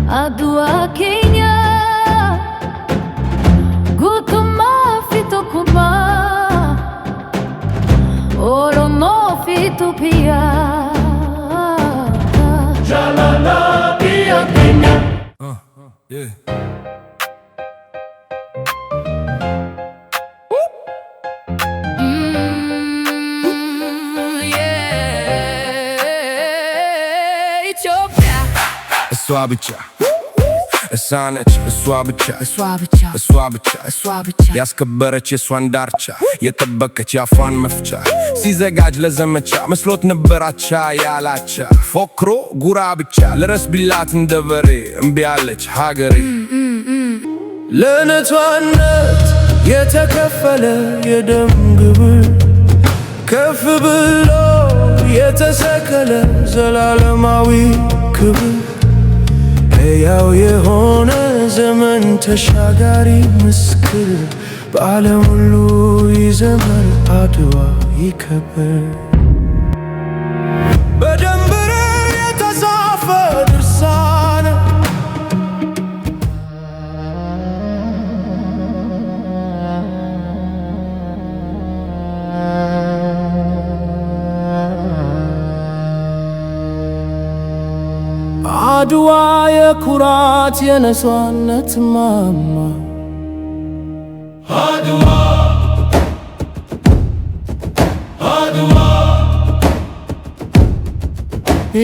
Adua Kenya Gutuma fito kuma Oro no fito pia Jalala pia Kenya Yeah. እሷ ብቻ እሷ ነች እሷ ብቻ ያስከበረች የሷን ዳርቻ የጠበቀች ያፏን መፍቻ ሲዘጋጅ ለዘመቻ መስሎት ነበራቻ ያላቻ ፎክሮ ጉራ ብቻ ለረስ ቢላት እንደ በሬ እምቢ ያለች ሀገሬ ለነቷነት የተከፈለ የደም ግብር ከፍ ብሎ የተሰቀለ ዘላለማዊ ክብር ያው የሆነ ዘመን ተሻጋሪ ምስክር በዓለም ሁሉ ይዘመር አድዋ ይከበር በደንበር የተጻፈ ድርሳን አድዋ የኩራት የነጻነት ማማ አድዋ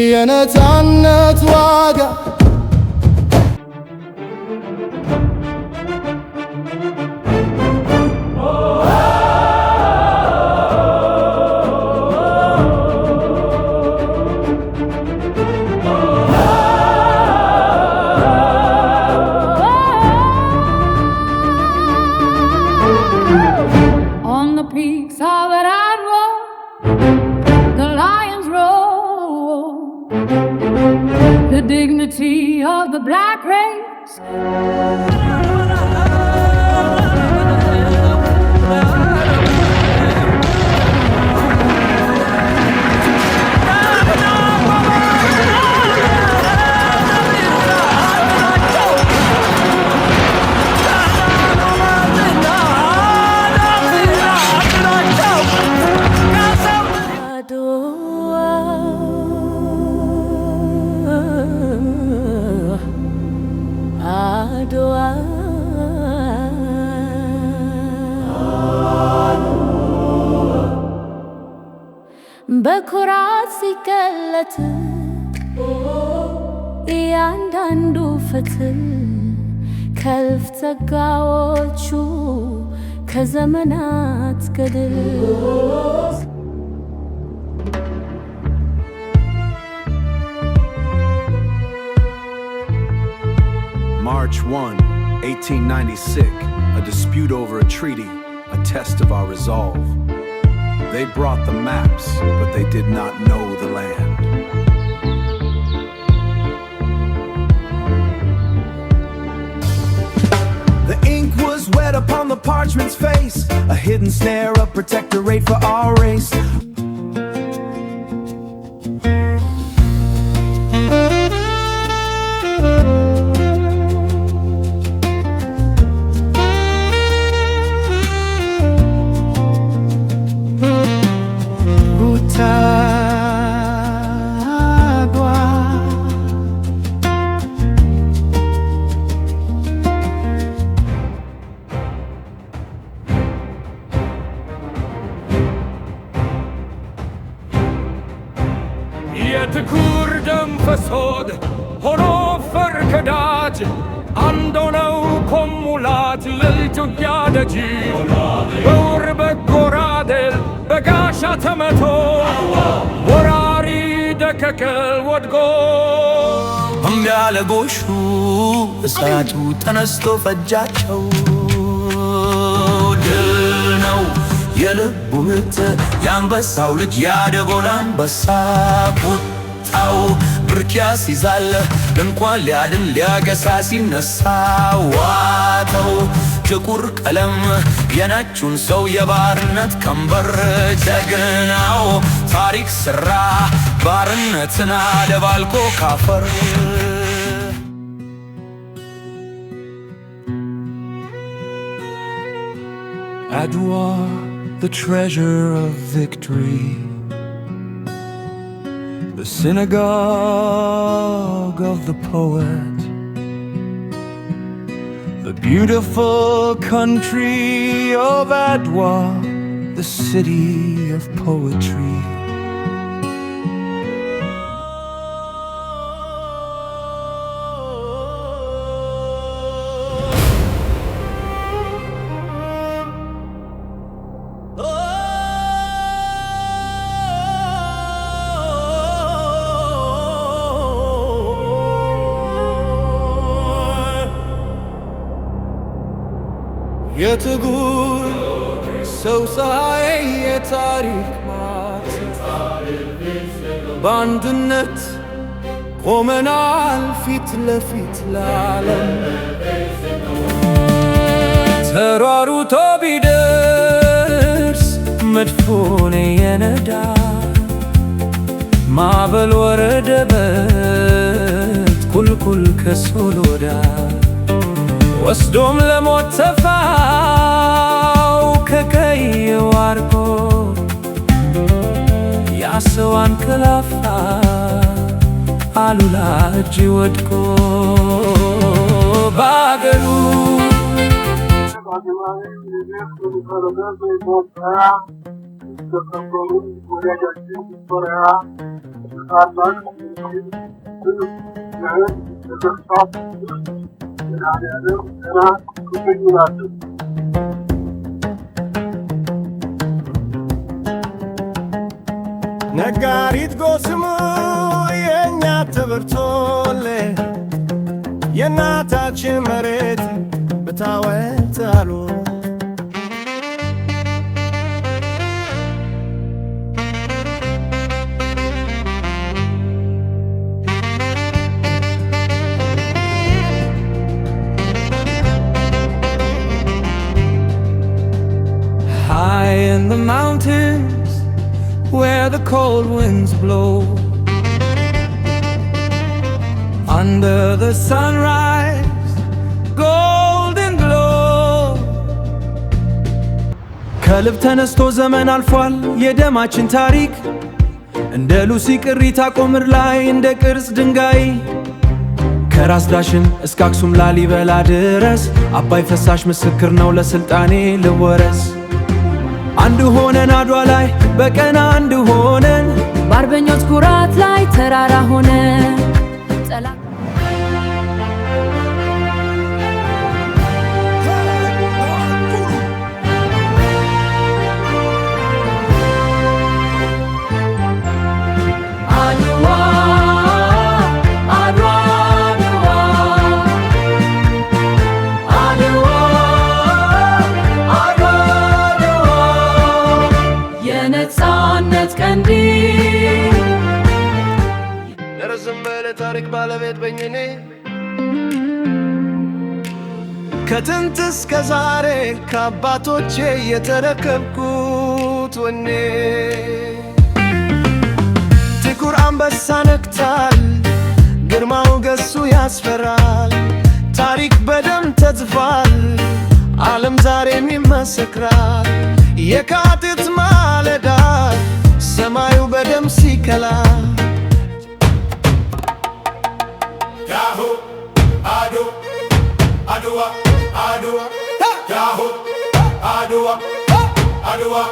የነጻነት ዋጋ peaks of an Adwa, the lions roar, the dignity of the black race. በኩራት ሲገለጥ እያንዳንዱ ፍትህ ከእልፍ ጸጋዎቹ ከዘመናት ገድል March 1, 1896, a dispute over a treaty, a test of our resolve. They brought the maps, but they did not know the land. The ink was wet upon the parchment's face, a hidden snare of protectorate for our race. የጥቁር ደም ፈሶድ ሆኖ ፈርቀዳጅ አንድ ሆነው ኮሙላት ለኢትዮጵያ ደጅ በውር በጎራዴል በጋሻ ተመቶ ወራሪ ደከከል ወድቆ እንዳለ ጎሹ እሳቱ ተነስቶ ፈጃቸው ድል ነው የልቡ ምት የአንበሳው ልጅ ያደጎል አንበሳ ቁጣው ብርኪያ ሲዛለ እንኳን ሊያድን ሊያገሳ ሲነሳ ዋተው ጥቁር ቀለም የነጩን ሰው የባርነት ቀንበር ጀግናው ታሪክ ሰራ ባርነትን አደባልቆ ካፈር Adwa, the treasure of victory, the synagogue of the poet, the beautiful country of Adwa, the city of poetry. የትጉር ሰው ፀሐይ የታሪክ ማት በአንድነት ቆመናል ፊት ለፊት ለዓለም ተሯሩጦ ቢደርስ መድፎን የነዳ ማዕበል ወረደበት ቁልቁል ከሶሎዳ ወስዶም ለሞት ተፋው ከቀይ ዋርጎ ያሰው አንቀላፋ አሉላ እጅ ወድቆ ባገሩ ነጋሪት ጎስሙ የኛ ተበርቶለ የናታችን መሬት ብታወጣሉ High in the mountains where the cold winds blow, under the sunrise golden glow. ከልብ ተነስቶ ዘመን አልፏል የደማችን ታሪክ እንደ ሉሲ ቅሪታ ቆምር ላይ እንደ ቅርጽ ድንጋይ ከራስ ዳሽን እስከ አክሱም ላሊበላ ድረስ አባይ ፈሳሽ ምስክር ነው ለስልጣኔ ልወረስ አንድ ሆነን አድዋ ላይ በቀን አንድ ሆነን በአርበኞች ኩራት ላይ ተራራ ሆነ ጠላት ታሪክ ባለቤት በእኔ ከጥንት እስከ ዛሬ ከአባቶቼ የተረከብኩት ወኔ ጥቁር አንበሳ ነክቷል ግርማው ገሱ ያስፈራል ታሪክ በደም ተጽፏል ዓለም ዛሬም ይመሰክራል የካቲት ማለዳ ሰማዩ በደም ሲከላ Adwa, Adwa, Yahoo, Adwa, Adwa,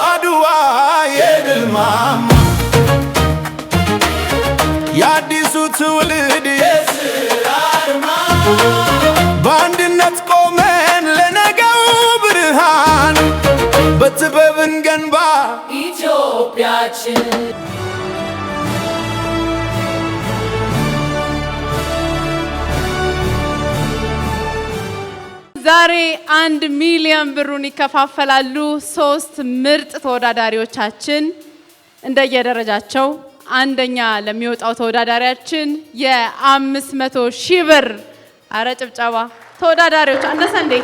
Adwa, Yedel Mama, Yadisu Tulid, yes, Bandinat Komen, Lenagau Burhan, but the Bevan Ganba, Ethiopia. ዛሬ 1 ሚሊዮን ብሩን ይከፋፈላሉ። 3 ምርጥ ተወዳዳሪዎቻችን እንደየደረጃቸው አንደኛ ለሚወጣው ተወዳዳሪያችን የ500 ሺህ ብር አረ ጭብጨባ ተወዳዳሪዎች አነሰ እንዴ?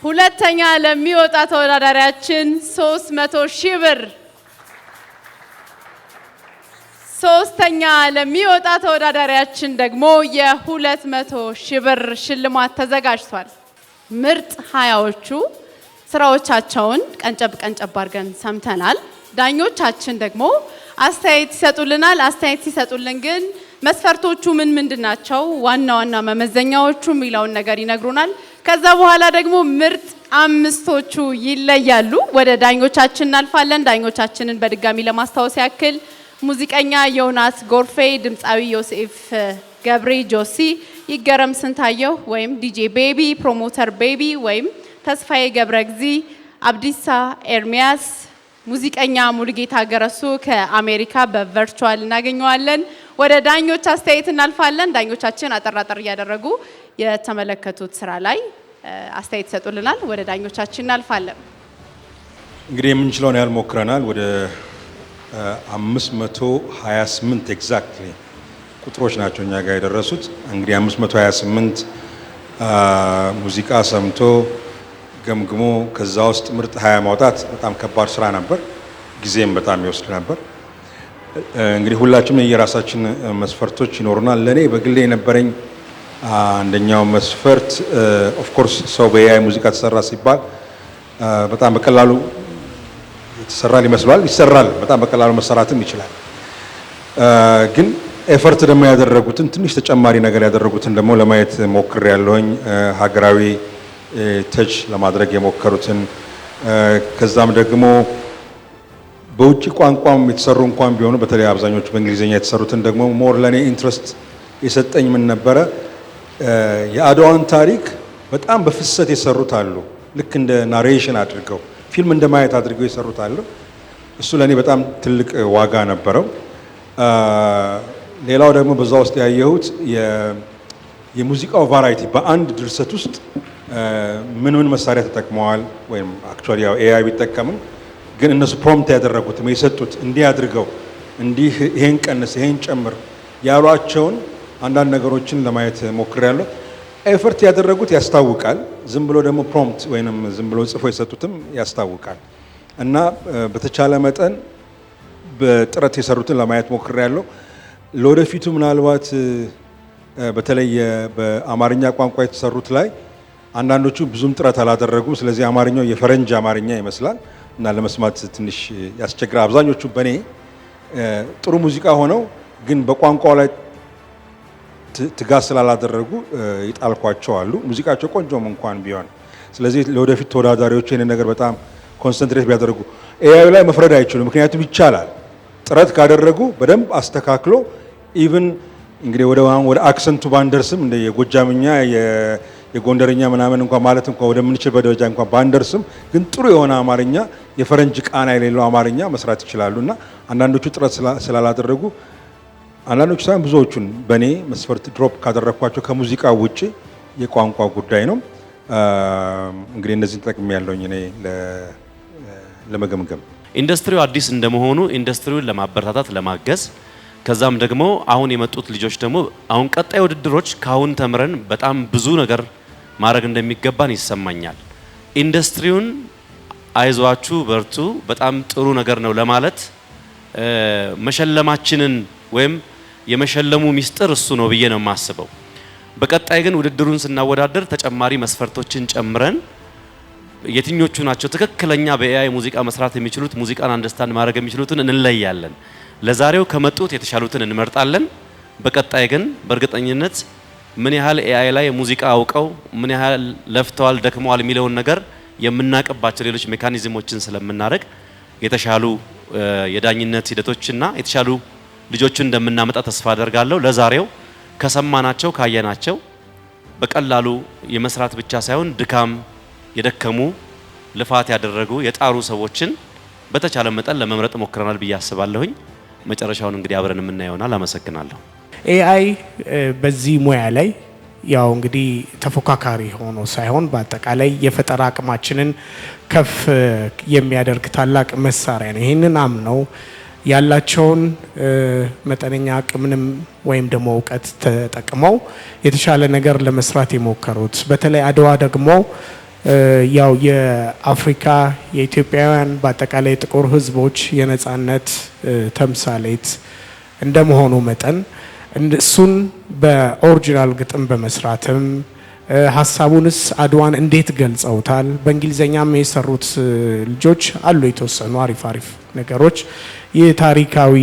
ሁለተኛ ለሚወጣ ተወዳዳሪያችን 300 ሺህ ብር ሶስተኛ ለሚወጣ ተወዳዳሪያችን ደግሞ የ200 ሺህ ብር ሽልማት ተዘጋጅቷል። ምርጥ 20ዎቹ ስራዎቻቸውን ቀንጨብ አድርገን ሰምተናል። ዳኞቻችን ደግሞ አስተያየት ይሰጡልናል። አስተያየት ሲሰጡልን ግን መስፈርቶቹ ምንድናቸው፣ ዋና መመዘኛዎቹ የሚለውን ነገር ይነግሩናል። ከዛ በኋላ ደግሞ ምርጥ 5ቶቹ ይለያሉ። ወደ ዳኞቻችን እናልፋለን። ዳኞቻችንን በድጋሚ ለማስታወስ ያክል ሙዚቀኛ ዮናስ ጎርፌ፣ ድምፃዊ ዮሴፍ ገብሬ ጆሲ፣ ይገረም ስንታየው ወይም ዲጄ ቤቢ፣ ፕሮሞተር ቤቢ ወይም ተስፋዬ ገብረግዚ፣ አብዲሳ ኤርሚያስ፣ ሙዚቀኛ ሙሉጌታ ገረሱ ከአሜሪካ በቨርቹዋል እናገኘዋለን። ወደ ዳኞች አስተያየት እናልፋለን። ዳኞቻችን አጠራጠር እያደረጉ የተመለከቱት ስራ ላይ አስተያየት ይሰጡልናል። ወደ ዳኞቻችን እናልፋለን። እንግዲህ የምንችለውን ያህል ሞክረናል። ወደ 528 ኤግዛክትሊ ቁጥሮች ናቸው እኛ ጋር የደረሱት። እንግዲህ 528 ሙዚቃ ሰምቶ ገምግሞ ከዛ ውስጥ ምርጥ 20 ማውጣት በጣም ከባድ ስራ ነበር፣ ጊዜም በጣም ይወስድ ነበር። እንግዲህ ሁላችንም የራሳችን መስፈርቶች ይኖሩናል። ለኔ በግሌ የነበረኝ አንደኛው መስፈርት ኦፍ ኮርስ ሰው በኤአይ ሙዚቃ ተሰራ ሲባል በጣም በቀላሉ ይሰራል ይመስላል፣ ይሰራል፣ በጣም በቀላሉ መሰራትም ይችላል። ግን ኤፈርት ደግሞ ያደረጉትን ትንሽ ተጨማሪ ነገር ያደረጉትን ደግሞ ለማየት ሞክሬያለሁኝ። ሀገራዊ ተች ለማድረግ የሞከሩትን ከዛም ደግሞ በውጭ ቋንቋም የተሰሩ እንኳን ቢሆኑ በተለይ አብዛኞቹ በእንግሊዝኛ የተሰሩትን ደግሞ ሞር ለኔ ኢንትረስት የሰጠኝ ምን ነበረ፣ የአድዋን ታሪክ በጣም በፍሰት የሰሩት አሉ። ልክ እንደ ናሬሽን አድርገው ፊልም እንደማየት አድርገው የሰሩት አሉ። እሱ ለኔ በጣም ትልቅ ዋጋ ነበረው። ሌላው ደግሞ በዛ ውስጥ ያየሁት የሙዚቃው ቫራይቲ በአንድ ድርሰት ውስጥ ምን መሳሪያ ተጠቅመዋል፣ ወይም አክቹአሊ ያው ኤአይ ቢጠቀምም ግን እነሱ ፕሮምፕት ያደረጉት የሰጡት እንዲህ አድርገው እንዲህ ይሄን ቀንስ ይሄን ጨምር ያሏቸውን አንዳንድ ነገሮችን ለማየት ሞክሬያለሁ። ኤፈርት ያደረጉት ያስታውቃል፣ ዝም ብሎ ደግሞ ፕሮምፕት ወይንም ዝም ብሎ ጽፎ የሰጡትም ያስታውቃል። እና በተቻለ መጠን በጥረት የሰሩትን ለማየት ሞክሬያለሁ። ለወደፊቱ ምናልባት በተለይ በአማርኛ ቋንቋ የተሰሩት ላይ አንዳንዶቹ ብዙም ጥረት አላደረጉም። ስለዚህ አማርኛው የፈረንጅ አማርኛ ይመስላል እና ለመስማት ትንሽ ያስቸግራል። አብዛኞቹ በኔ ጥሩ ሙዚቃ ሆነው ግን በቋንቋው ላይ ትጋት ስላላደረጉ ይጣልኳቸው አሉ። ሙዚቃቸው ቆንጆም እንኳን ቢሆን። ስለዚህ ለወደፊት ተወዳዳሪዎች ይህንን ነገር በጣም ኮንሰንትሬት ቢያደርጉ ኤአይ ላይ መፍረድ አይችሉም። ምክንያቱም ይቻላል። ጥረት ካደረጉ በደንብ አስተካክሎ ኢቭን እንግዲህ ወደ አክሰንቱ ባንደርስም እንደ የጎጃምኛ የጎንደርኛ ምናምን እንኳን ማለት እንኳን ወደምንችልበት ደረጃ እንኳን ባንደርስም ግን ጥሩ የሆነ አማርኛ የፈረንጅ ቃና የሌለው አማርኛ መስራት ይችላሉና አንዳንዶቹ ጥረት ስላላደረጉ አንዳንዶቹ ሳይሆን ብዙዎቹን በኔ መስፈርት ድሮፕ ካደረኳቸው ከሙዚቃ ውጪ የቋንቋ ጉዳይ ነው። እንግዲህ እነዚህን ተጠቅሜ ያለውኝ እኔ ለመገምገም ኢንዱስትሪው አዲስ እንደመሆኑ ኢንዱስትሪውን ለማበረታታት ለማገዝ ከዛም ደግሞ አሁን የመጡት ልጆች ደግሞ አሁን ቀጣይ ውድድሮች ካሁን ተምረን በጣም ብዙ ነገር ማድረግ እንደሚገባን ይሰማኛል። ኢንዱስትሪውን አይዟችሁ በርቱ በጣም ጥሩ ነገር ነው ለማለት መሸለማችንን ወይም የመሸለሙ ሚስጥር እሱ ነው ብዬ ነው የማስበው። በቀጣይ ግን ውድድሩን ስናወዳደር ተጨማሪ መስፈርቶችን ጨምረን የትኞቹ ናቸው ትክክለኛ በኤአይ ሙዚቃ መስራት የሚችሉት ሙዚቃን አንደርስታንድ ማድረግ የሚችሉትን እንለያለን። ለዛሬው ከመጡት የተሻሉትን እንመርጣለን። በቀጣይ ግን በእርግጠኝነት ምን ያህል ኤአይ ላይ ሙዚቃ አውቀው ምን ያህል ለፍተዋል ደክመዋል የሚለውን ነገር የምናቀባቸው ሌሎች ሜካኒዝሞችን ስለምናደርግ የተሻሉ የዳኝነት ሂደቶችና የተሻሉ ልጆችን እንደምናመጣ ተስፋ አደርጋለሁ። ለዛሬው ከሰማናቸው ካየናቸው በቀላሉ የመስራት ብቻ ሳይሆን ድካም የደከሙ ልፋት ያደረጉ የጣሩ ሰዎችን በተቻለ መጠን ለመምረጥ ሞክረናል ብዬ አስባለሁኝ። መጨረሻውን እንግዲህ አብረን የምናየውናል። አመሰግናለሁ። ኤአይ በዚህ ሙያ ላይ ያው እንግዲህ ተፎካካሪ ሆኖ ሳይሆን በአጠቃላይ የፈጠራ አቅማችንን ከፍ የሚያደርግ ታላቅ መሳሪያ ነው። ይህንን አምነው ያላቸውን መጠነኛ አቅምንም ወይም ደግሞ እውቀት ተጠቅመው የተሻለ ነገር ለመስራት የሞከሩት በተለይ አድዋ ደግሞ ያው የአፍሪካ የኢትዮጵያውያን በአጠቃላይ ጥቁር ሕዝቦች የነጻነት ተምሳሌት እንደመሆኑ መጠን እሱን በኦሪጂናል ግጥም በመስራትም ሀሳቡንስ አድዋን እንዴት ገልጸውታል። በእንግሊዘኛም የሰሩት ልጆች አሉ የተወሰኑ አሪፍ ነገሮች። ይህ ታሪካዊ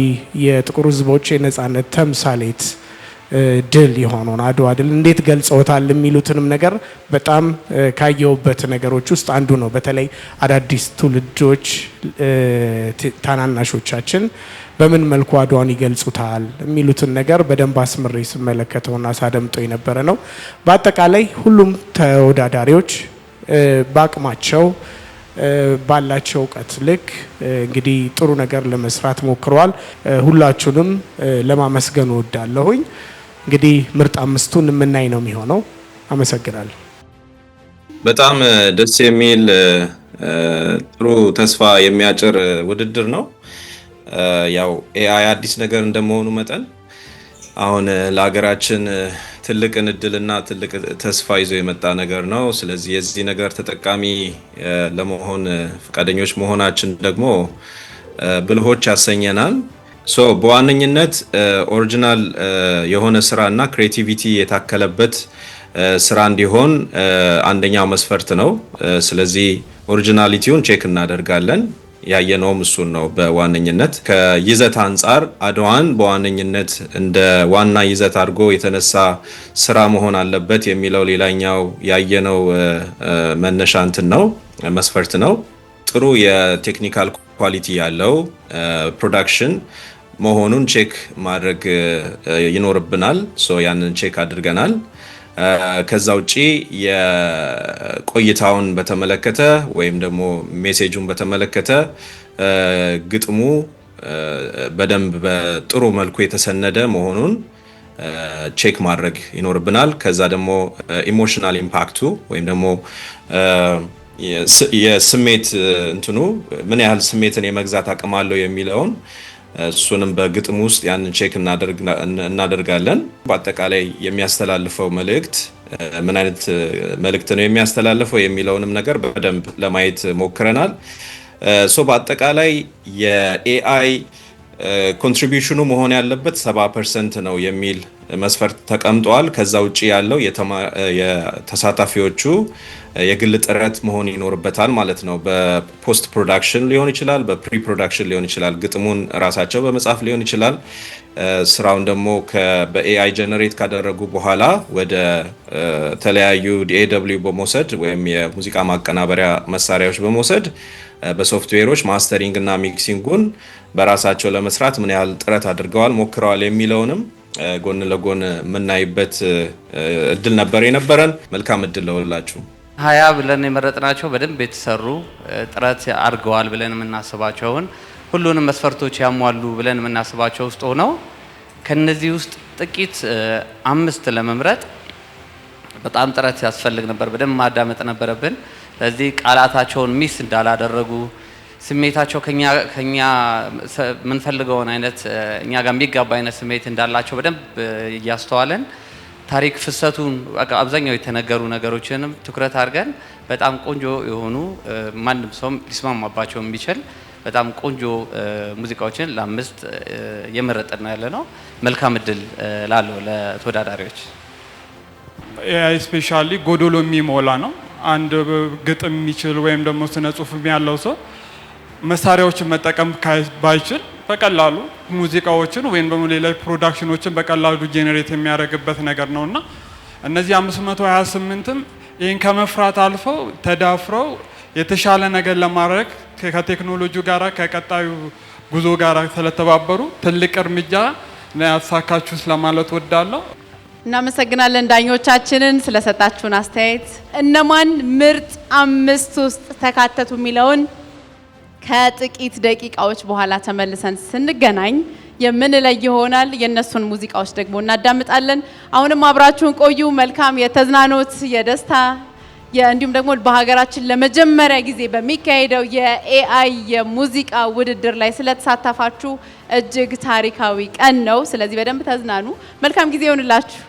የጥቁር ሕዝቦች የነጻነት ተምሳሌት ድል የሆነውን አድዋ ድል እንዴት ገልጸውታል የሚሉትንም ነገር በጣም ካየውበት ነገሮች ውስጥ አንዱ ነው። በተለይ አዳዲስ ትውልዶች ታናናሾቻችን በምን መልኩ አድዋን ይገልጹታል የሚሉትን ነገር በደንብ አስምሬ ስመለከተውና ሳደምጦ የነበረ ነው። በአጠቃላይ ሁሉም ተወዳዳሪዎች በአቅማቸው ባላቸው እውቀት ልክ እንግዲህ ጥሩ ነገር ለመስራት ሞክረዋል። ሁላችሁንም ለማመስገን እወዳለሁኝ። እንግዲህ ምርጥ አምስቱን የምናይ ነው የሚሆነው። አመሰግናለሁ። በጣም ደስ የሚል ጥሩ ተስፋ የሚያጭር ውድድር ነው። ያው ኤአይ አዲስ ነገር እንደመሆኑ መጠን አሁን ለሀገራችን ትልቅን እድልና ትልቅ ተስፋ ይዞ የመጣ ነገር ነው። ስለዚህ የዚህ ነገር ተጠቃሚ ለመሆን ፈቃደኞች መሆናችን ደግሞ ብልሆች ያሰኘናል። በዋነኝነት ኦሪጂናል የሆነ ስራ እና ክሬቲቪቲ የታከለበት ስራ እንዲሆን አንደኛው መስፈርት ነው። ስለዚህ ኦሪጂናሊቲውን ቼክ እናደርጋለን። ያየነውም እሱን ነው። በዋነኝነት ከይዘት አንጻር አድዋን በዋነኝነት እንደ ዋና ይዘት አድርጎ የተነሳ ስራ መሆን አለበት የሚለው ሌላኛው ያየነው መነሻ እንትን ነው መስፈርት ነው። ጥሩ የቴክኒካል ኳሊቲ ያለው ፕሮዳክሽን መሆኑን ቼክ ማድረግ ይኖርብናል። ያንን ቼክ አድርገናል። ከዛ ውጪ የቆይታውን በተመለከተ ወይም ደግሞ ሜሴጁን በተመለከተ ግጥሙ በደንብ በጥሩ መልኩ የተሰነደ መሆኑን ቼክ ማድረግ ይኖርብናል። ከዛ ደግሞ ኢሞሽናል ኢምፓክቱ ወይም ደግሞ የስሜት እንትኑ ምን ያህል ስሜትን የመግዛት አቅም አለው የሚለውን እሱንም በግጥም ውስጥ ያንን ቼክ እናደርጋለን። በአጠቃላይ የሚያስተላልፈው መልእክት ምን አይነት መልእክት ነው የሚያስተላልፈው የሚለውንም ነገር በደንብ ለማየት ሞክረናል። በአጠቃላይ የኤአይ ኮንትሪቢዩሽኑ መሆን ያለበት 70% ነው የሚል መስፈርት ተቀምጧል። ከዛ ውጪ ያለው የተሳታፊዎቹ የግል ጥረት መሆን ይኖርበታል ማለት ነው። በፖስት ፕሮዳክሽን ሊሆን ይችላል፣ በፕሪ ፕሮዳክሽን ሊሆን ይችላል፣ ግጥሙን ራሳቸው በመጻፍ ሊሆን ይችላል። ስራውን ደግሞ በኤአይ ጀነሬት ካደረጉ በኋላ ወደ ተለያዩ DAW በመውሰድ ወይም የሙዚቃ ማቀናበሪያ መሳሪያዎች በመውሰድ በሶፍትዌሮች ማስተሪንግ እና ሚክሲንጉን በራሳቸው ለመስራት ምን ያህል ጥረት አድርገዋል ሞክረዋል የሚለውንም ጎን ለጎን የምናይበት እድል ነበር የነበረን። መልካም እድል ለሁላችሁ። 20 ብለን የመረጥናቸው በደንብ የተሰሩ ጥረት አድርገዋል ብለን የምናስባቸውን ሁሉንም መስፈርቶች ያሟሉ ብለን የምናስባቸው ውስጥ ሆነው ከነዚህ ውስጥ ጥቂት 5 ለመምረጥ በጣም ጥረት ያስፈልግ ነበር። በደንብ ማዳመጥ ነበረብን። ስለዚህ ቃላታቸውን ሚስ እንዳላደረጉ ስሜታቸው ከኛ የምንፈልገውን አይነት እኛ ጋር የሚጋባ አይነት ስሜት እንዳላቸው በደንብ እያስተዋለን ታሪክ ፍሰቱን አብዛኛው የተነገሩ ነገሮችንም ትኩረት አድርገን በጣም ቆንጆ የሆኑ ማንም ሰው ሊስማማባቸው የሚችል በጣም ቆንጆ ሙዚቃዎችን ለ5 የመረጥን ነው ያለነው። መልካም እድል ላለው ለተወዳዳሪዎች። ኤአይ ስፔሻሊ ጎዶሎ የሚሞላ ነው። አንድ ግጥም የሚችል ወይም ደግሞ ስነ ጽሁፍ ያለው ሰው መሳሪያዎችን መጠቀም ባይችል በቀላሉ ሙዚቃዎችን ወይም ደግሞ ሌላ ፕሮዳክሽኖችን በቀላሉ ጄኔሬት የሚያደርግበት ነገር ነውና እነዚህ 528ም ይህን ከመፍራት አልፈው ተዳፍረው የተሻለ ነገር ለማድረግ ከቴክኖሎጂ ጋራ ከቀጣዩ ጉዞ ጋራ ስለተባበሩ ትልቅ እርምጃ ያሳካችሁ ስለማለት ወዳለሁ። እናመሰግናለን ዳኞቻችንን ስለሰጣችሁን አስተያየት። እነማን ምርጥ 5 ውስጥ ተካተቱ የሚለውን ከጥቂት ደቂቃዎች በኋላ ተመልሰን ስንገናኝ የምንለይ ይሆናል። የነሱን ሙዚቃዎች ደግሞ እናዳምጣለን። አሁንም አብራችሁን ቆዩ። መልካም የተዝናኖት የደስታ እንዲሁም ደግሞ በሀገራችን ለመጀመሪያ ጊዜ በሚካሄደው የኤአይ የሙዚቃ ውድድር ላይ ስለተሳተፋችሁ እጅግ ታሪካዊ ቀን ነው። ስለዚህ በደንብ ተዝናኑ። መልካም ጊዜ ይሁንላችሁ።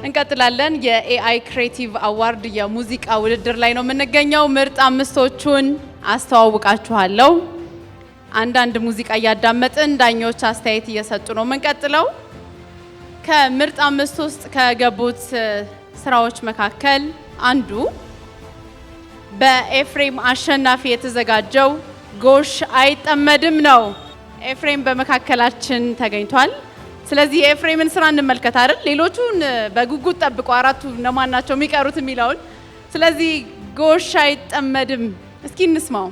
እንቀጥላለን። የኤአይ ክሬቲቭ አዋርድ የሙዚቃ ውድድር ላይ ነው የምንገኘው። ምርጥ 5ቶቹን አስተዋውቃችኋለሁ። አንዳንድ ሙዚቃ እያዳመጥን ዳኞች አስተያየት እየሰጡ ነው የምንቀጥለው። ከምርጥ 5 ውስጥ ከገቡት ስራዎች መካከል አንዱ በኤፍሬም አሸናፊ የተዘጋጀው ጎሽ አይጠመድም ነው። ኤፍሬም በመካከላችን ተገኝቷል። ስለዚህ የኤፍሬምን ስራ እንመልከት አይደል? ሌሎቹን በጉጉት ጠብቁ። 4ቱ እነማን ናቸው የሚቀሩት የሚለውን። ስለዚህ ጎሽ አይጠመድም እስኪ እንስማው።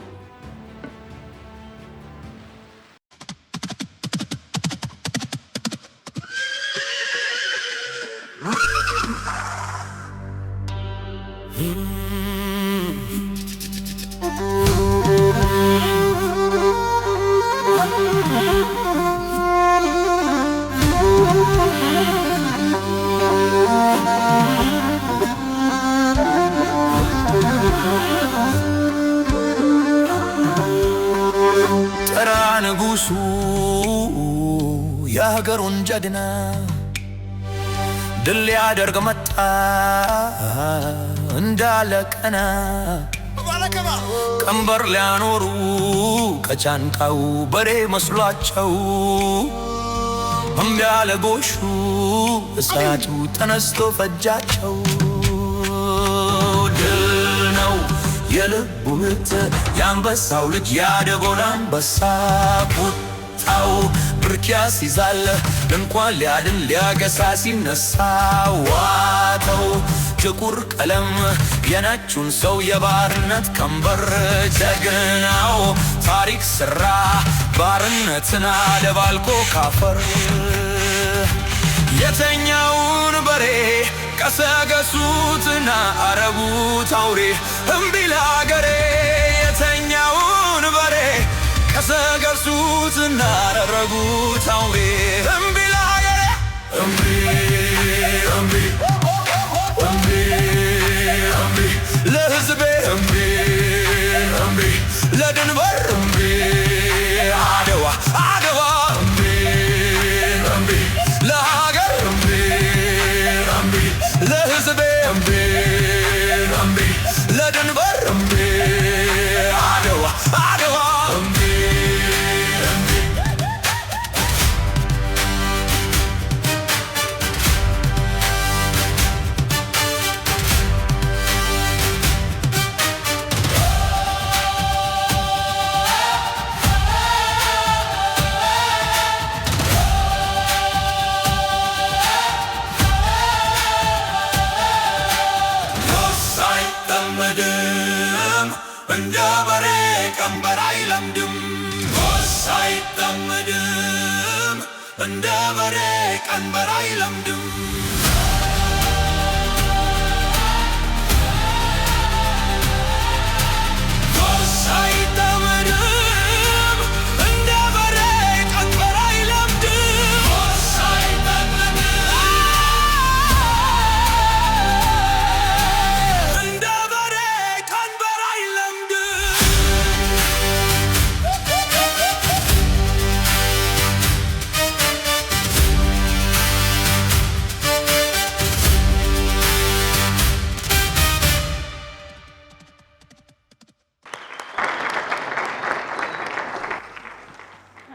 ጥራ ንጉሱ የሀገሩን ጀግና ድል ሊያደርግ መጣ እንዳለ ቀና ቀንበር ሊያኖሩ ከጫንቃው በሬ መስሏቸው እምቢ አለ ጎሹ እሳቱ ተነስቶ ፈጃቸው። ድል ነው የልቡ ምት የአንበሳው ልጅ ያደጎል አንበሳ ቁጣው ብርክ ያስይዛል እንኳን ሊያድን ሊያገሳ ሲነሳ ዋተው ጥቁር ቀለም የነጩን ሰው የባርነት ቀንበር ጀግናው ታሪክ ሰራ ባርነትን አደባልቆ ካፈር የተኛውን በሬ ቀሰገሱትና አረጉት አውሬ እምቢ ለአገሬ የተኛውን በሬ ቀሰገሱትና አረጉት አውሬ እምቢ ለአገሬ እምቢ እምቢ እምቢ እምቢ ለሕዝቤ እምቢ እምቢ ለድንበር እምቢ አድዋ አድዋ እምቢ እምቢ ለሀገር እምቢ እምቢ ለሕዝቤ እምቢ እምቢ ለድንበር እምቢ አድዋ አድዋ እንደ በሬ ቀንበር አይለምድም